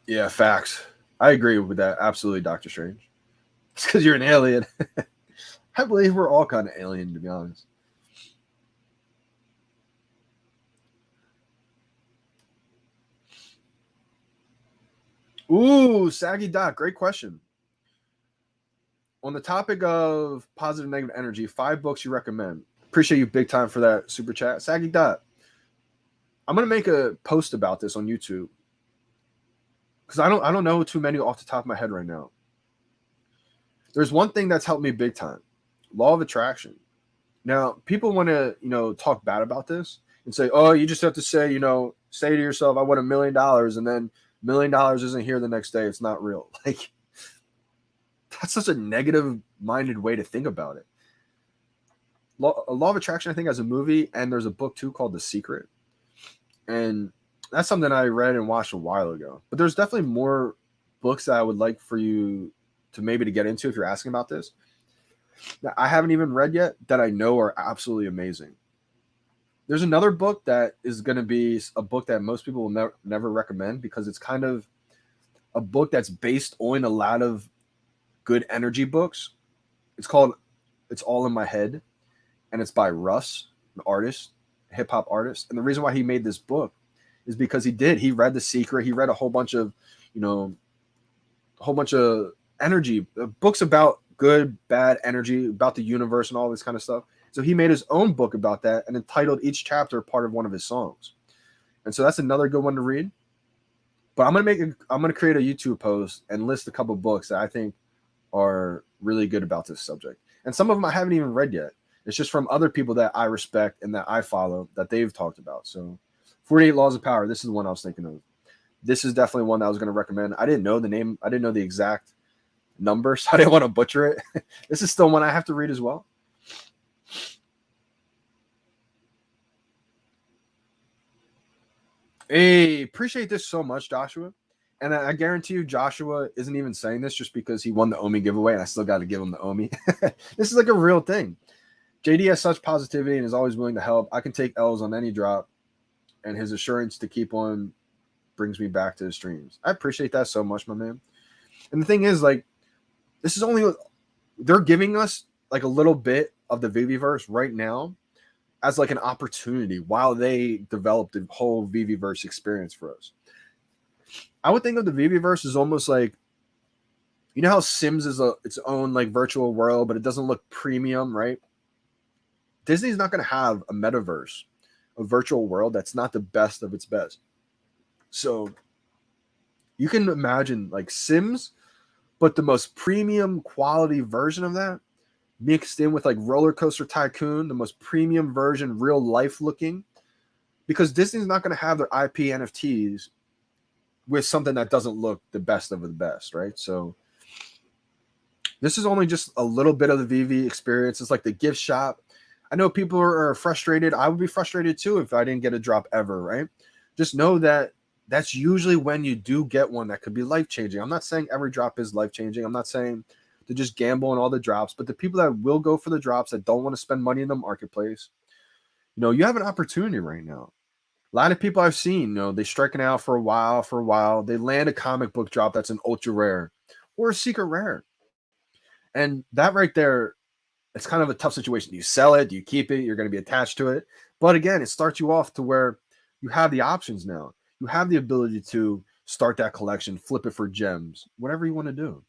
Yeah, facts. I agree with that. Absolutely, Dr. Strange. It's because you're an alien. I believe we're all kind of alien, to be honest. Ooh, Saggy Doc, great question. On the topic of positive and negative energy, 5 books you recommend. Appreciate you big time for that super chat. Saggy Doc, I'm gonna make a post about this on YouTube because I don't know too many off the top of my head right now. There's one thing that's helped me big time: law of attraction. Now, people want to talk bad about this and say, "Oh, you just have to say say to yourself, I want $1 million," and then $1 million isn't here the next day. It's not real. Like, that's such a negative-minded way to think about it. Law of Attraction, I think, has a movie, and there's a book too called The Secret, and that's something I read and watched a while ago. But there's definitely more books that I would like for you to get into if you're asking about this that I haven't even read yet that I know are absolutely amazing. There's another book that is going to be a book that most people will never recommend because it's kind of a book that's based on a lot of good energy books. It's called It's All in My Head, and it's by Russ, an artist, a hip-hop artist. And the reason why he made this book is because he read The Secret. He read a whole bunch of energy books about good, bad energy, about the universe and all this kind of stuff. So he made his own book about that and entitled each chapter part of one of his songs. And so that's another good one to read. But I'm gonna create a YouTube post and list a couple books that I think are really good about this subject. And some of them I haven't even read yet. It's just from other people that I respect and that I follow that they've talked about. So 48 Laws of Power, this is the one I was thinking of. This is definitely one that I was going to recommend. I didn't know the name. I didn't know the exact number, so I didn't want to butcher it. This is still one I have to read as well. Hey, appreciate this so much, Joshua. And I guarantee you Joshua isn't even saying this just because he won the Omi giveaway and I still got to give him the Omi. This is like a real thing. JD has such positivity and is always willing to help. I can take L's on any drop, and his assurance to keep on brings me back to his streams. I appreciate that so much, my man. And the thing is, like, this is only, they're giving us like a little bit of the VeVeverse right now as like an opportunity while they develop the whole VeVeverse experience for us. I would think of the VeVeverse as almost like, how Sims is its own like virtual world, but it doesn't look premium, right? Disney's not going to have a metaverse, a virtual world that's not the best of its best. So you can imagine like Sims, but the most premium quality version of that mixed in with like Roller Coaster Tycoon, the most premium version, real life looking, because Disney's not going to have their IP NFTs with something that doesn't look the best of the best, right? So this is only just a little bit of the VeVe experience. It's like the gift shop. I know people are frustrated. I would be frustrated too if I didn't get a drop ever, right? Just know that that's usually when you do get one that could be life-changing. I'm not saying every drop is life-changing. I'm not saying to just gamble on all the drops, but the people that will go for the drops that don't want to spend money in the marketplace, you have an opportunity right now. A lot of people I've seen, they striking out for a while. They land a comic book drop that's an ultra rare or a secret rare. And that right there, it's kind of a tough situation. Do you sell it? Do you keep it? You're going to be attached to it. But again, it starts you off to where you have the options now. You have the ability to start that collection, flip it for gems, whatever you want to do.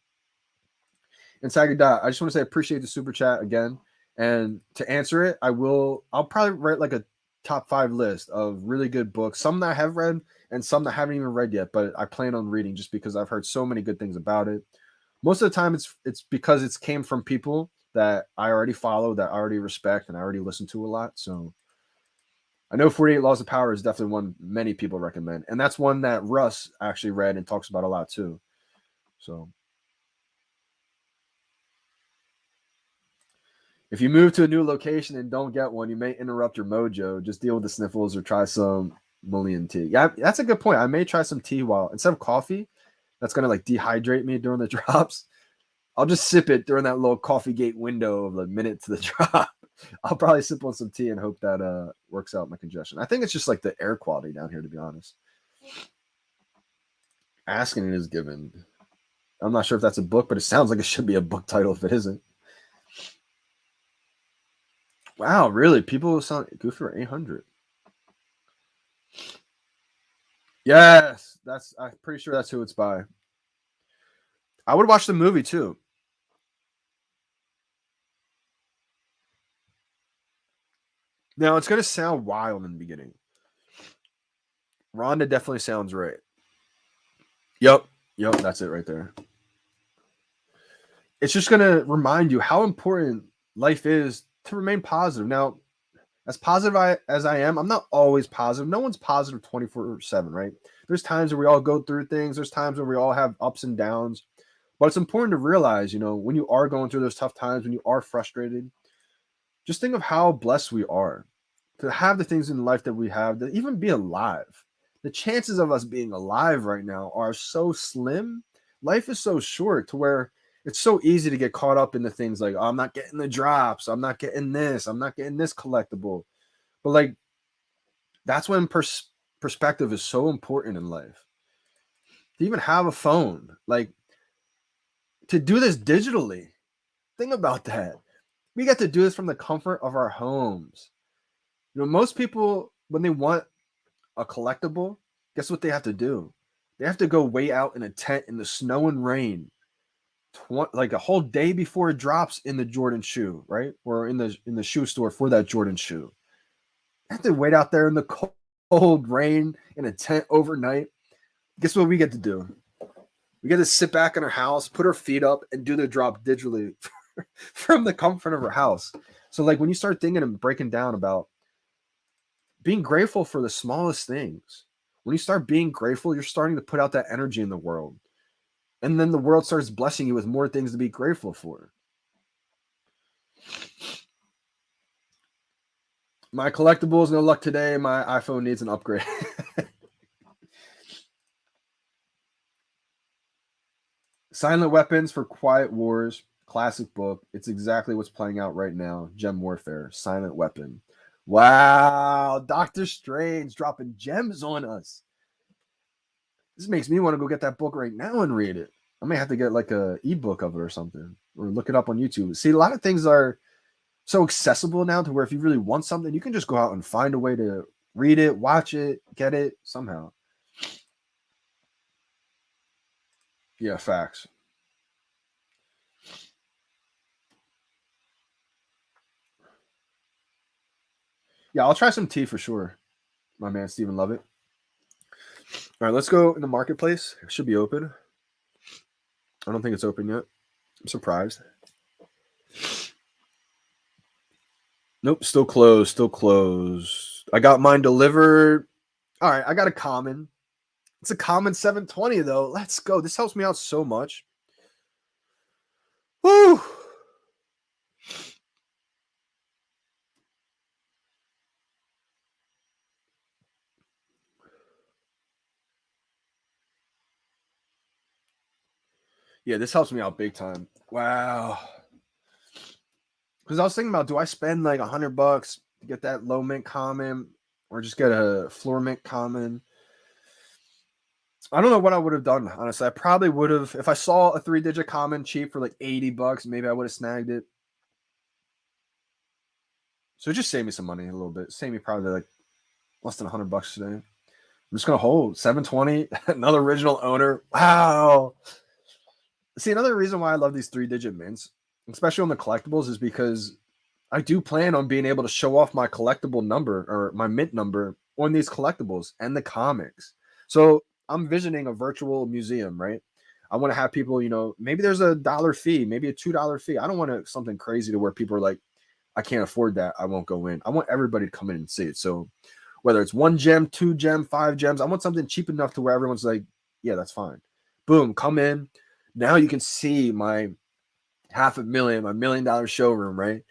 And Saggy Dot, I just want to say I appreciate the super chat again. And to answer it, I'll probably write like a top 5 list of really good books, some that I have read and some that I haven't even read yet, but I plan on reading just because I've heard so many good things about it. Most of the time it's because it's came from people that I already follow, that I already respect, and I already listen to a lot. So I know 48 Laws of Power is definitely one many people recommend. And that's one that Russ actually read and talks about a lot too. So if you move to a new location and don't get one, you may interrupt your mojo. Just deal with the sniffles or try some Mullion tea. Yeah, that's a good point. I may try some tea while instead of coffee, that's gonna like dehydrate me during the drops. I'll just sip it during that little coffee gate window of the minute to the drop. I'll probably sip on some tea and hope that works out my congestion. I think it's just like the air quality down here, to be honest. Asking it is given. I'm not sure if that's a book, but it sounds like it should be a book title if it isn't. Wow, really? People sound Goofy for 800. Yes, I'm pretty sure that's who it's by. I would watch the movie too. Now it's gonna sound wild in the beginning. Rhonda definitely sounds right. Yep, that's it right there. It's just gonna remind you how important life is to remain positive. Now, as positive as I am, I'm not always positive. No one's positive 24/7, right? There's times where we all go through things. There's times where we all have ups and downs. But it's important to realize, when you are going through those tough times, when you are frustrated, just think of how blessed we are to have the things in life that we have, to even be alive. The chances of us being alive right now are so slim. Life is so short to where it's so easy to get caught up in the things like, oh, I'm not getting the drops, I'm not getting this collectible. But like, that's when perspective is so important in life. To even have a phone, like to do this digitally. Think about that. We get to do this from the comfort of our homes. Most people, when they want a collectible, guess what they have to do? They have to go wait out in a tent in the snow and rain, like a whole day before it drops in the Jordan shoe, right? Or in the shoe store for that Jordan shoe. They have to wait out there in the cold rain in a tent overnight. Guess what we get to do? We get to sit back in our house, put our feet up, and do the drop digitally from the comfort of our house. So, like, when you start thinking and breaking down about being grateful for the smallest things, when you start being grateful, you're starting to put out that energy in the world. And then the world starts blessing you with more things to be grateful for. My collectibles, no luck today. My iPhone needs an upgrade. Silent Weapons for Quiet Wars, classic book. It's exactly what's playing out right now. Gem Warfare, Silent Weapon. Wow, Doctor Strange dropping gems on us. This makes me want to go get that book right now and read it. I may have to get like a ebook of it or something, or look it up on YouTube. See, a lot of things are so accessible now to where if you really want something, you can just go out and find a way to read it, watch it, get it somehow. Yeah, facts. Yeah, I'll try some tea for sure. My man, Steven Lovett. All right, let's go in the marketplace. It should be open. I don't think it's open yet. I'm surprised. Nope, still closed. Still closed. I got mine delivered. All right, I got a common. It's a common 720 though. Let's go. This helps me out so much. Woo! Yeah, this helps me out big time. Wow. Because I was thinking about, do I spend like $100 to get that low mint common, or just get a floor mint common? I don't know what I would have done, honestly. I probably would have, if I saw a 3-digit common cheap for like $80, maybe I would have snagged it. So it just saved me some money a little bit. Saved me probably like less than $100 today. I'm just gonna hold 720. Another original owner. Wow. See, another reason why I love these 3-digit mints, especially on the collectibles, is because I do plan on being able to show off my collectible number or my mint number on these collectibles and the comics. So I'm visioning a virtual museum, right? I want to have people, maybe there's a dollar fee, maybe a $2 fee. I don't want something crazy to where people are like, I can't afford that. I won't go in. I want everybody to come in and see it. So whether it's 1 gem, 2 gem, 5 gems, I want something cheap enough to where everyone's like, yeah, that's fine. Boom, come in. Now you can see my $500,000, my $1 million showroom, right?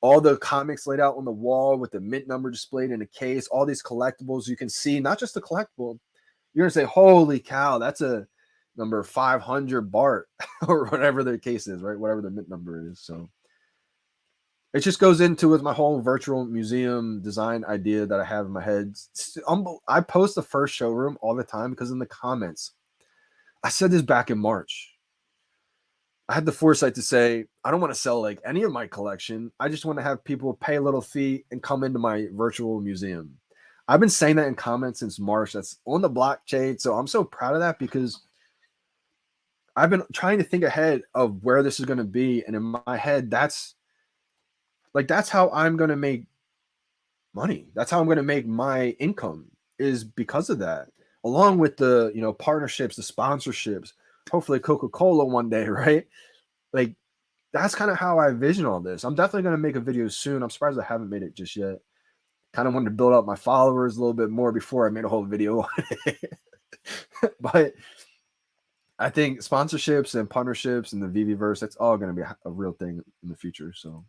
All the comics laid out on the wall with the mint number displayed in a case, all these collectibles. You can see not just the collectible. You're going to say, holy cow, that's a number 500 Bart or whatever the case is, right? Whatever the mint number is. So it just goes into with my whole virtual museum design idea that I have in my head. I post the first showroom all the time because in the comments, I said this back in March. I had the foresight to say, I don't want to sell like any of my collection. I just want to have people pay a little fee and come into my virtual museum. I've been saying that in comments since March. That's on the blockchain. So I'm so proud of that because I've been trying to think ahead of where this is going to be. And in my head, that's how I'm going to make money. That's how I'm going to make my income, is because of that. Along with the, partnerships, the sponsorships, hopefully Coca-Cola one day, right? Like, that's kind of how I vision all this. I'm definitely going to make a video soon. I'm surprised I haven't made it just yet. Kind of wanted to build up my followers a little bit more before I made a whole video. But I think sponsorships and partnerships and the VeVe-verse, that's all going to be a real thing in the future. So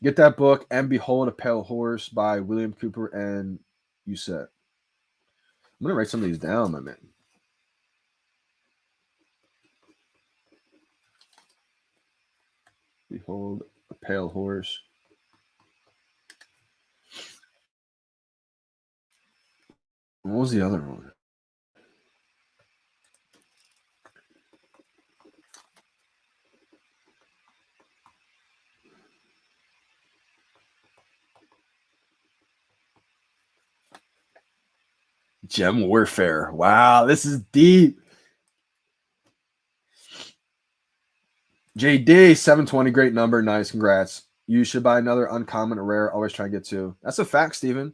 get that book, And Behold a Pale Horse by William Cooper and Uset. I'm going to write some of these down, my man. Behold a Pale Horse. What was the other one? Gem Warfare. Wow, this is deep. JD 720, great number. Nice, congrats. You should buy another uncommon or rare. Always try and get 2. That's a fact, Steven.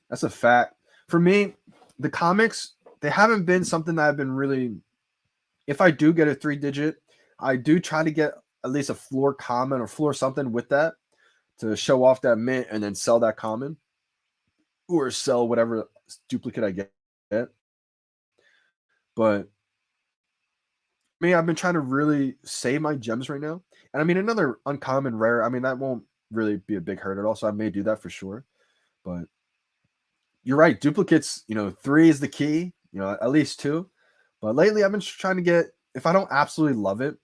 That's a fact. For me, the comics, they haven't been something that I've been really. If I do get a 3-digit, I do try to get at least a floor common or floor something with that to show off that mint and then sell that common or sell whatever duplicate I get. But me, I've been trying to really save my gems right now. And I mean, another uncommon rare, I mean, that won't really be a big hurt at all. So I may do that for sure. But you're right. Duplicates, 3 is the key, at least 2. But lately, I've been trying to get, if I don't absolutely love it,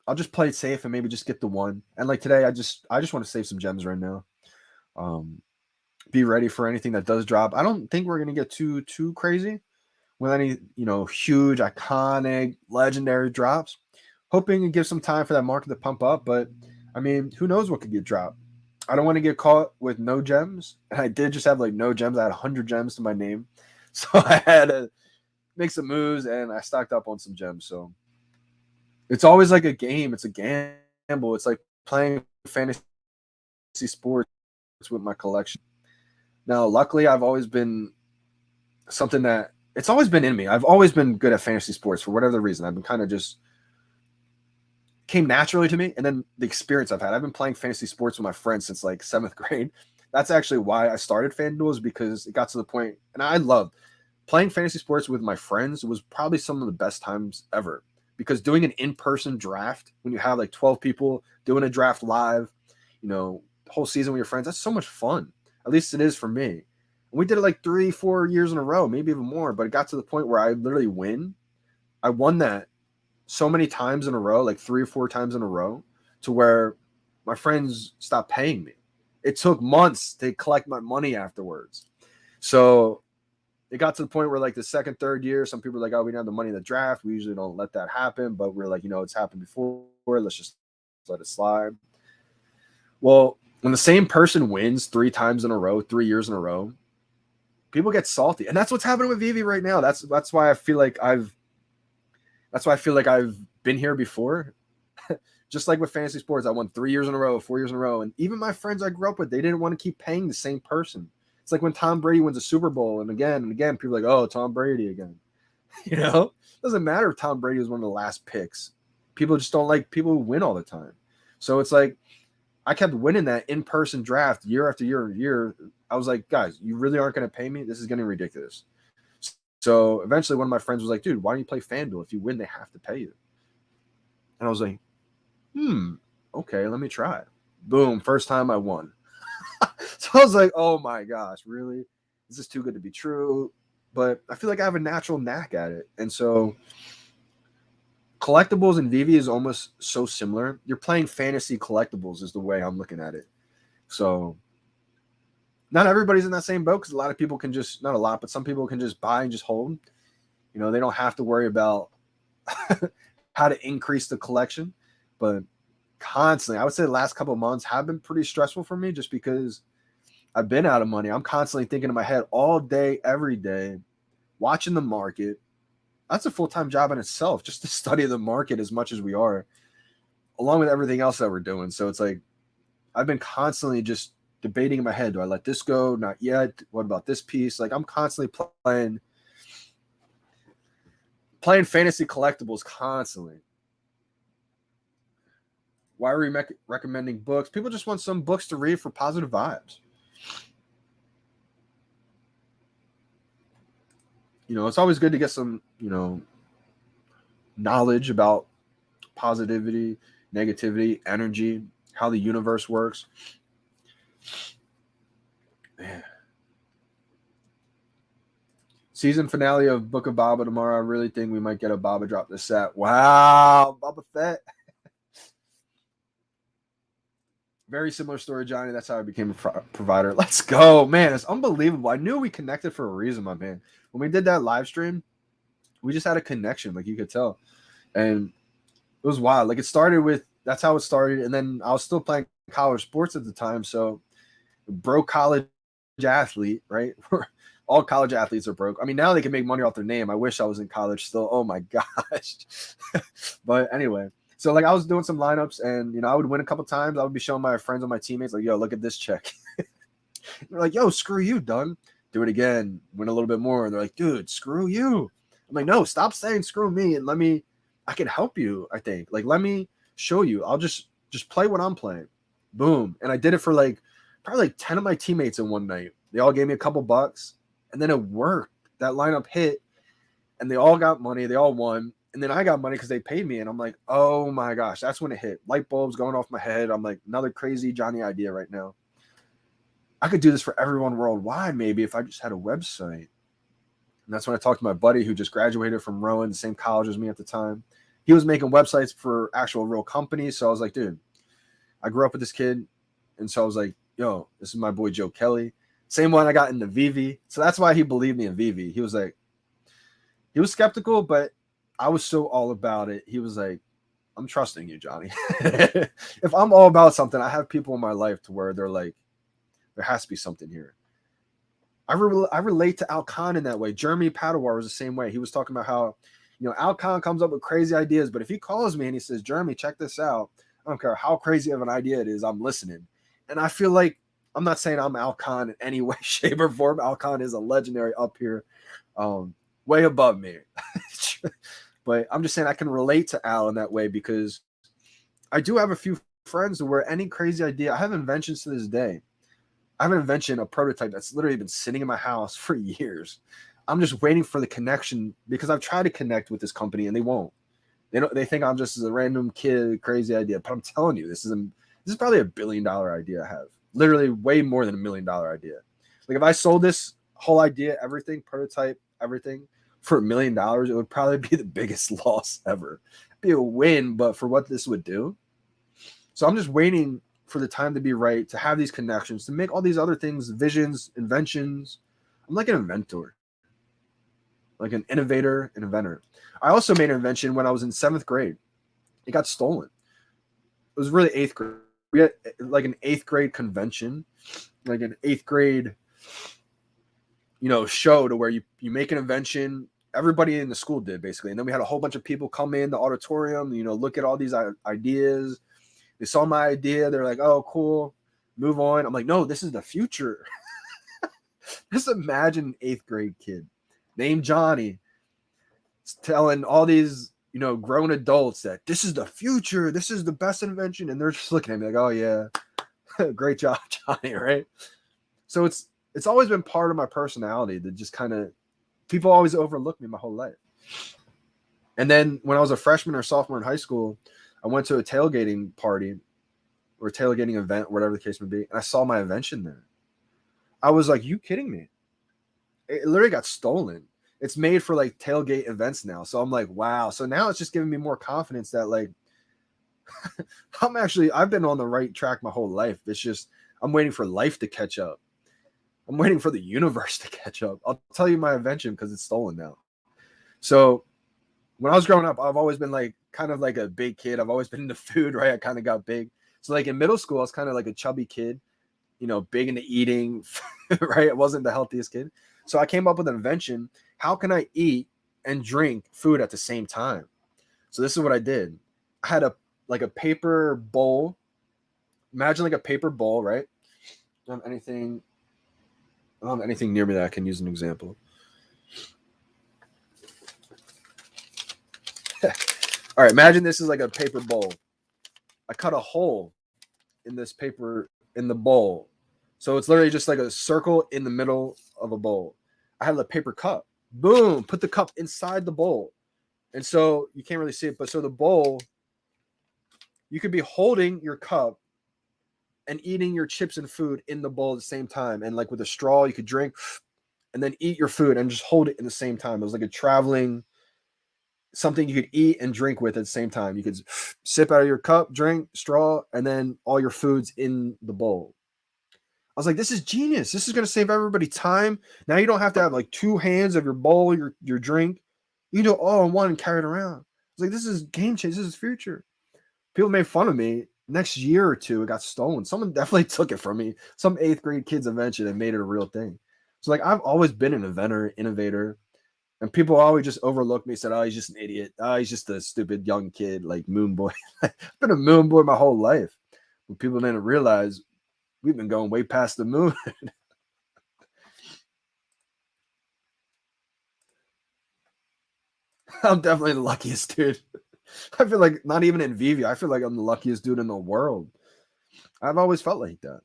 I'll just play it safe and maybe just get the 1. And like today, I just want to save some gems right now. Be ready for anything that does drop. I don't think we're gonna get too crazy with any huge, iconic, legendary drops. Hoping to give some time for that market to pump up, but I mean, who knows what could get dropped? I don't want to get caught with no gems. And I did just have like no gems. I had 100 gems to my name, so I had to make some moves and I stocked up on some gems. So it's always like a game. It's a gamble. It's like playing fantasy sports. with my collection. Now, luckily, I've always been something that it's always been in me. I've always been good at fantasy sports for whatever reason. I've been kind of just came naturally to me. And then the experience I've had, I've been playing fantasy sports with my friends since like 7th grade. That's actually why I started FanDuel, is because it got to the point, and I loved playing fantasy sports with my friends. Was probably some of the best times ever, because doing an in-person draft when you have like 12 people doing a draft live, the whole season with your friends, that's so much fun. At least it is for me. And we did it like 3-4 years in a row, maybe even more, but it got to the point where I literally I won that so many times in a row, like 3 or 4 times in a row, to where my friends stopped paying me. It took months to collect my money afterwards. So it got to the point where like the second, third year, some people were like, oh, we don't have the money in the draft. We usually don't let that happen. But we're like, it's happened before. Let's just let it slide. Well, when the same person wins 3 times in a row, 3 years in a row, people get salty. And that's what's happening with VeVe right now. That's why I feel like I've been here before. Just like with fantasy sports, I won 3 years in a row, 4 years in a row. And even my friends I grew up with, they didn't want to keep paying the same person. It's like when Tom Brady wins a Super Bowl, and again, people are like, oh, Tom Brady again. It doesn't matter if Tom Brady was one of the last picks. People just don't like people who win all the time. So it's like I kept winning that in-person draft year after year after year. I was like, guys, you really aren't going to pay me? This is getting ridiculous. So eventually one of my friends was like, dude, why don't you play FanDuel? If you win, they have to pay you. And I was like, okay, let me try it. Boom, first time I won. So I was like, oh my gosh, really? This is too good to be true. But I feel like I have a natural knack at it. And so collectibles and VeVe is almost so similar. You're playing fantasy collectibles is the way I'm looking at it. So not everybody's in that same boat, because a lot of people can just, not a lot, but some people can just buy and just hold. They don't have to worry about how to increase the collection. But constantly, I would say the last couple of months have been pretty stressful for me, just because I've been out of money. I'm constantly thinking in my head all day, every day, watching the market. That's a full-time job in itself, just to study the market as much as we are, along with everything else that we're doing. So it's like I've been constantly just debating in my head, do I let this go? Not yet. What about this piece? Like I'm constantly playing fantasy collectibles constantly. Why are we recommending books? People just want some books to read for positive vibes. It's always good to get some, knowledge about positivity, negativity, energy, how the universe works. Man. Season finale of Book of Baba tomorrow. I really think we might get a Baba drop this set. Wow, Baba Fett. Very similar story, Johnny. That's how I became a provider. Let's go, man. It's unbelievable. I knew we connected for a reason, my man. When we did that live stream, we just had a connection, like you could tell. And it was wild. Like that's how it started. And then I was still playing college sports at the time. So broke college athlete, right? All college athletes are broke. I mean, now they can make money off their name. I wish I was in college still. Oh my gosh. But anyway. So like I was doing some lineups, and I would win a couple times. I would be showing my friends and my teammates like, yo, look at this check. They're like, yo, screw you, Dunn. Do it again, win a little bit more. And they're like, dude, screw you. I'm like, no, stop saying screw me, and I can help you, I think. Like, let me show you. I'll just play what I'm playing. Boom. And I did it for probably 10 of my teammates in one night. They all gave me a couple bucks, and then it worked. That lineup hit, and they all got money. They all won. And then I got money because they paid me. And I'm like, oh my gosh, that's when it hit. Light bulbs going off my head. I'm like, another crazy Johnny idea right now. I could do this for everyone worldwide, maybe, if I just had a website. And that's when I talked to my buddy who just graduated from Rowan, the same college as me at the time. He was making websites for actual real companies. So I was like, dude, I grew up with this kid. And so I was like, yo, this is my boy Joe Kelly. Same one I got into VeVe. So that's why he believed me in VeVe. He was like, he was skeptical, but I was so all about it. He was like, I'm trusting you, Johnny. If I'm all about something, I have people in my life to where they're like, there has to be something here. I relate to Al Khan in that way. Jeremy Padawar was the same way. He was talking about how, Al Khan comes up with crazy ideas, but if he calls me and he says, Jeremy, check this out, I don't care how crazy of an idea it is, I'm listening. And I feel like I'm not saying I'm Alcon in any way, shape, or form. Alcon is a legendary up here, way above me. But I'm just saying I can relate to Al in that way because I do have a few friends where any crazy idea, I have inventions to this day. I have an invention, a prototype that's literally been sitting in my house for years. I'm just waiting for the connection because I've tried to connect with this company and they won't. They think I'm just a random kid, crazy idea. But I'm telling you, this is probably $1 billion idea I have. Literally way more than $1 million idea. Like if I sold this whole idea, everything, prototype, everything for $1 million, it would probably be the biggest loss ever. It'd be a win, but for what this would do. So I'm just waiting for the time to be right, to have these connections, to make all these other things, visions, inventions. I'm like an inventor, like an innovator, an inventor. I also made an invention when I was in 7th grade. It got stolen. It was really 8th grade. We had like an 8th grade convention, like an 8th grade, show to where you make an invention. Everybody in the school did basically. And then we had a whole bunch of people come in the auditorium, look at all these ideas. They saw my idea. They're like, oh, cool. Move on. I'm like, no, this is the future. Just imagine an 8th grade kid named Johnny telling all these, grown adults that this is the future. This is the best invention. And they're just looking at me like, oh, yeah, great job, Johnny. Right. So it's always been part of my personality that just kind of people always overlook me my whole life. And then when I was a freshman or sophomore in high school, I went to a tailgating party or a tailgating event, whatever the case may be, and I saw my invention there. I was like, you kidding me? It literally got stolen. It's made for like tailgate events now. So I'm like, wow. So now it's just giving me more confidence that like I've been on the right track my whole life. It's just I'm waiting for life to catch up. I'm waiting for the universe to catch up. I'll tell you my invention because it's stolen now. So when I was growing up, I've always been like kind of like a big kid. I've always been into food, right? I kind of got big. So like in middle school, I was kind of like a chubby kid, big into eating, right? I wasn't the healthiest kid. So I came up with an invention. How can I eat and drink food at the same time? So this is what I did. I had a paper bowl. Imagine like a paper bowl, right? I don't have anything near me that I can use an example. All right, imagine this is like a paper bowl. I cut a hole in this paper in the bowl. So it's literally just like a circle in the middle of a bowl. I have a paper cup. Boom, put the cup inside the bowl. And so you can't really see it, but so the bowl, you could be holding your cup and eating your chips and food in the bowl at the same time. And like with a straw, you could drink and then eat your food and just hold it in the same time. It was like a traveling something you could eat and drink with at the same time. You could sip out of your cup, drink, straw, and then all your food's in the bowl. I was like, this is genius. This is going to save everybody time. Now you don't have to have like 2 hands of your bowl, your drink. You can do it all in one and carry it around. I was like, this is game change. This is future. People made fun of me. Next year or two, it got stolen. Someone definitely took it from me. Some 8th grade kid's invention and made it a real thing. So like, I've always been an inventor, innovator. And people always just overlook me, said, oh, he's just an idiot. Oh, he's just a stupid young kid, like moon boy. I've been a moon boy my whole life. But people didn't realize we've been going way past the moon. I'm definitely the luckiest dude. I feel like not even in VeVe, I feel like I'm the luckiest dude in the world. I've always felt like that.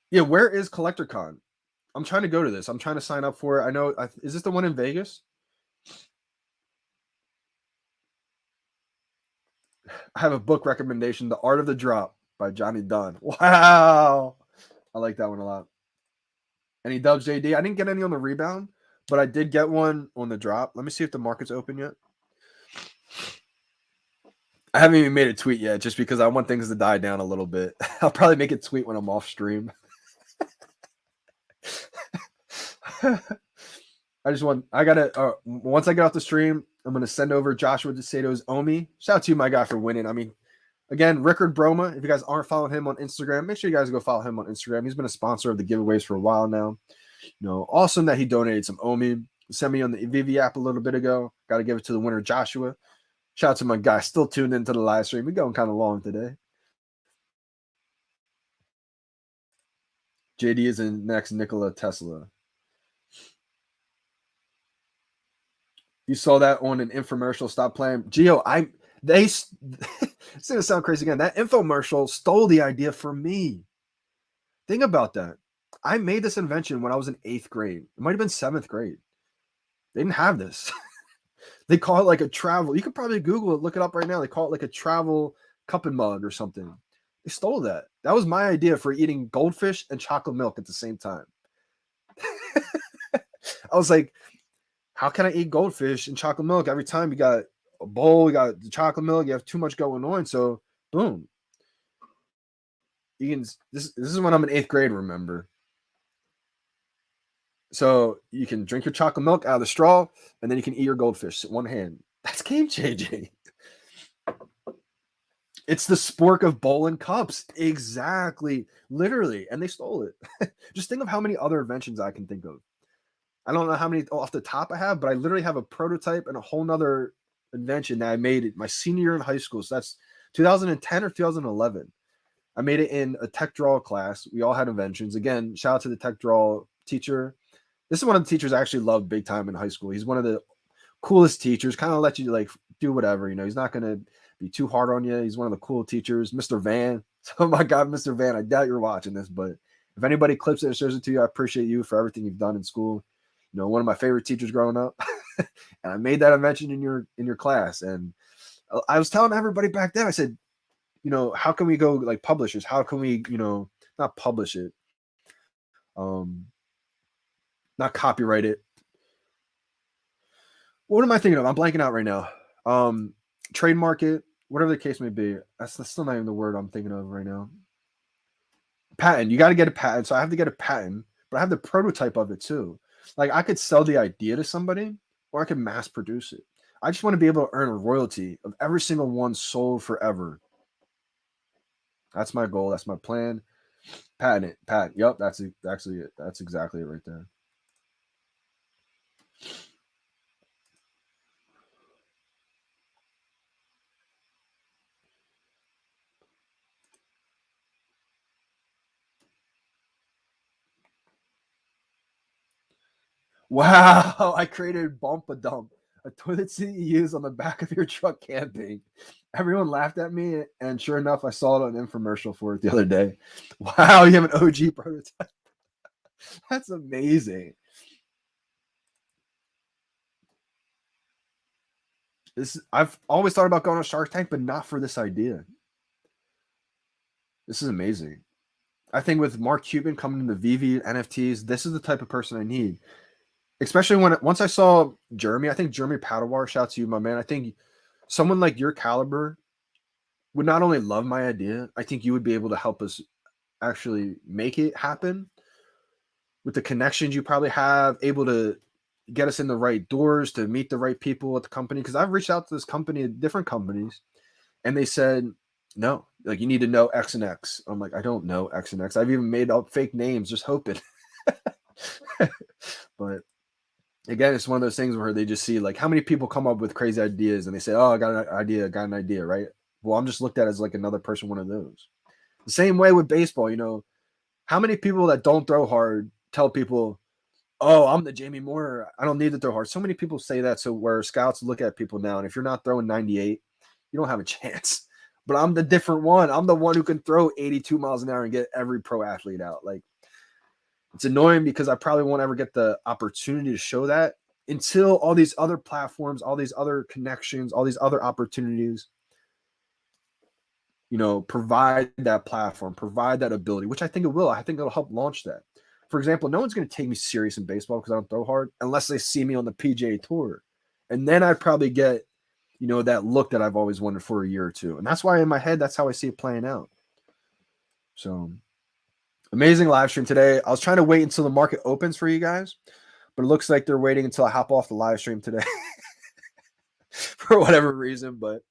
Yeah, where is CollectorCon? I'm trying to go to this. I'm trying to sign up for it. I know. Is this the one in Vegas? I have a book recommendation, The Art of the Drop by Johnny Dunn. Wow. I like that one a lot. Any dubs, JD? I didn't get any on the rebound, but I did get one on the drop. Let me see if the market's open yet. I haven't even made a tweet yet just because I want things to die down a little bit. I'll probably make a tweet when I'm off stream. Once I get off the stream, I'm going to send over Joshua DeSato's Omi. Shout out to you, my guy, for winning. I mean, again, Rickard Broma, if you guys aren't following him on Instagram, make sure you guys go follow him on Instagram. He's been a sponsor of the giveaways for a while now. Awesome that he donated some Omi. Sent me on the VeVe app a little bit ago. Got to give it to the winner, Joshua. Shout out to my guy still tuned into the live stream. We're going kind of long today. JD is in next Nikola Tesla. You saw that on an infomercial. Stop playing. Gio, it's going to sound crazy again. That infomercial stole the idea from me. Think about that. I made this invention when I was in 8th grade. It might have been 7th grade. They didn't have this. They call it like a travel. You could probably Google it, look it up right now. They call it like a travel cup and mug or something. They stole that. That was my idea for eating goldfish and chocolate milk at the same time. I was like, how can I eat goldfish and chocolate milk every time? You got a bowl, you got the chocolate milk, you have too much going on. So boom. You can this is when I'm in 8th grade, remember. So you can drink your chocolate milk out of the straw, and then you can eat your goldfish one hand. That's game changing. It's the spork of bowl and cups. Exactly. Literally. And they stole it. Just think of how many other inventions I can think of. I don't know how many off the top I have, but I literally have a prototype and a whole nother invention that I made my senior year in high school. So that's 2010 or 2011. I made it in a tech draw class. We all had inventions. Again, shout out to the tech draw teacher. This is one of the teachers I actually loved big time in high school. He's one of the coolest teachers, kind of let you like do whatever, you know, he's not going to be too hard on you. He's one of the cool teachers, Mr. Van. Oh my God, Mr. Van, I doubt you're watching this, but if anybody clips it or shows it to you, I appreciate you for everything you've done in school. You know, one of my favorite teachers growing up. And I made that invention in your class. And I was telling everybody back then, I said, you know, how can we go like publishers? How can we, you know, not publish it? Not copyright it. What am I thinking of? I'm blanking out right now. Trademark it, whatever the case may be. That's still not even the word I'm thinking of right now. Patent. You got to get a patent. So I have to get a patent, but I have the prototype of it too. Like I could sell the idea to somebody, or I could mass produce it. I just want to be able to earn a royalty of every single one sold forever. That's my goal. That's my plan. Patent it. Patent. Yep, that's actually it. That's exactly it right there. Wow, I created Bump a Dump, a toilet seat you use on the back of your truck camping. Everyone laughed at me, and sure enough, I saw it on an infomercial for it the other day. Wow, you have an OG prototype. That's amazing. I've always thought about going on Shark Tank, but not for this idea. This is amazing. I think with Mark Cuban coming to the VeVe NFTs, this is the type of person I need. Especially once I saw Jeremy, I think Jeremy Padawar, shout out to you, my man. I think someone like your caliber would not only love my idea, I think you would be able to help us actually make it happen with the connections you probably have, able to get us in the right doors to meet the right people at the company. Because I've reached out to this company, different companies, and they said, no, like you need to know X and X. I'm like, I don't know X and X. I've even made up fake names just hoping. But again, it's one of those things where they just see like how many people come up with crazy ideas and they say, oh, I got an idea, right? Well, I'm just looked at as like another person, one of those. The same way with baseball, you know, how many people that don't throw hard tell people, oh, I'm the Jamie Moore, I don't need to throw hard. So many people say that. So where scouts look at people now, and if you're not throwing 98, you don't have a chance. But I'm the different one. I'm the one who can throw 82 miles an hour and get every pro athlete out. Like, it's annoying because I probably won't ever get the opportunity to show that until all these other platforms, all these other connections, all these other opportunities, you know, provide that platform, provide that ability, which I think it will. I think it'll help launch that. For example, no one's going to take me serious in baseball because I don't throw hard unless they see me on the PGA Tour. And then I'd probably get, you know, that look that I've always wanted for a year or two. And that's why in my head, that's how I see it playing out. So amazing live stream today. I was trying to wait until the market opens for you guys, but it looks like they're waiting until I hop off the live stream today for whatever reason. But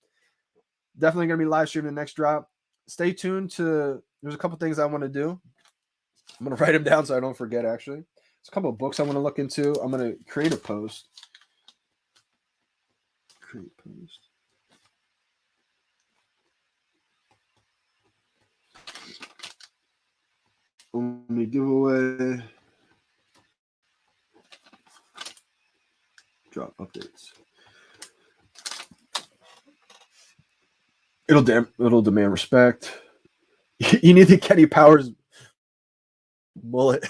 definitely going to be live streaming the next drop. Stay tuned to, there's a couple things I want to do. I'm going to write them down so I don't forget, actually. There's a couple of books I want to look into. I'm going to create a post. Create post. only giveaway. Drop updates. It'll demand respect. You need the Kenny Powers mullet.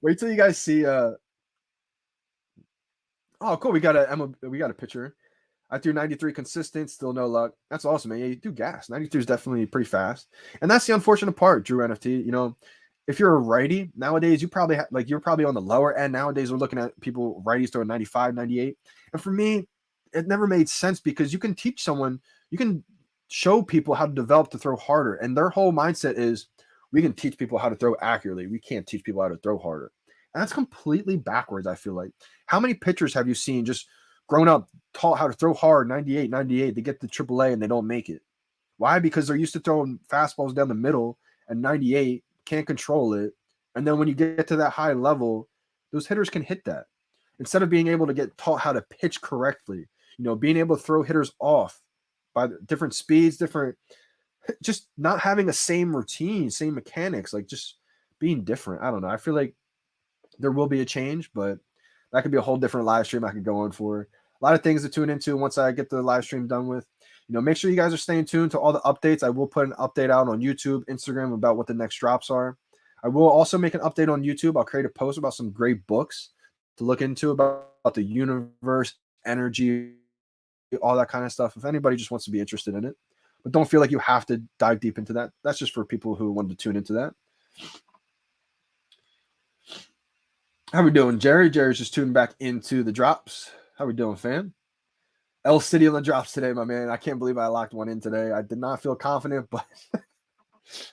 Wait till you guys see. Oh, cool. We got a picture. I threw 93 consistent, still no luck. That's awesome, man. Yeah, you do gas. 93 is definitely pretty fast, and that's the unfortunate part, Drew NFT. You know, if you're a righty nowadays, you probably you're probably on the lower end. Nowadays, we're looking at people righties throwing 95, 98, and for me, it never made sense because you can teach someone, you can show people how to develop to throw harder, and their whole mindset is we can teach people how to throw accurately. We can't teach people how to throw harder, and that's completely backwards. I feel like how many pitchers have you seen just grown up taught how to throw hard 98, 98? They get the AAA and they don't make it. Why? Because they're used to throwing fastballs down the middle and 98 can't control it. And then when you get to that high level, those hitters can hit that. Instead of being able to get taught how to pitch correctly, you know, being able to throw hitters off by different speeds, just not having a same routine, same mechanics, like just being different. I don't know. I feel like there will be a change, but that could be a whole different live stream I could go on for. A lot of things to tune into once I get the live stream done with. You know, make sure you guys are staying tuned to all the updates. I will put an update out on YouTube, Instagram about what the next drops are. I will also make an update on YouTube. I'll create a post about some great books to look into about the universe, energy, all that kind of stuff. If anybody just wants to be interested in it, but don't feel like you have to dive deep into that. That's just for people who want to tune into that. How we doing, Jerry? Jerry's just tuning back into the drops. How we doing, fam? L City on the drops today, my man. I can't believe I locked one in today. I did not feel confident, but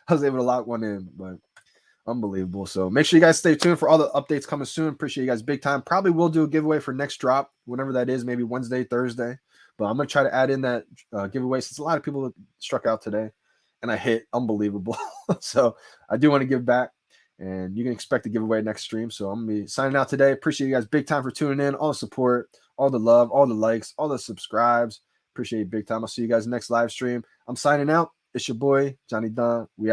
I was able to lock one in. But unbelievable. So make sure you guys stay tuned for all the updates coming soon. Appreciate you guys big time. Probably will do a giveaway for next drop, whenever that is, maybe Wednesday, Thursday. But I'm going to try to add in that giveaway since a lot of people struck out today and I hit unbelievable. So I do want to give back. And you can expect a giveaway next stream. So I'm going to be signing out today. Appreciate you guys big time for tuning in. All the support, all the love, all the likes, all the subscribes. Appreciate it big time. I'll see you guys next live stream. I'm signing out. It's your boy, Johnny Dunn. We out.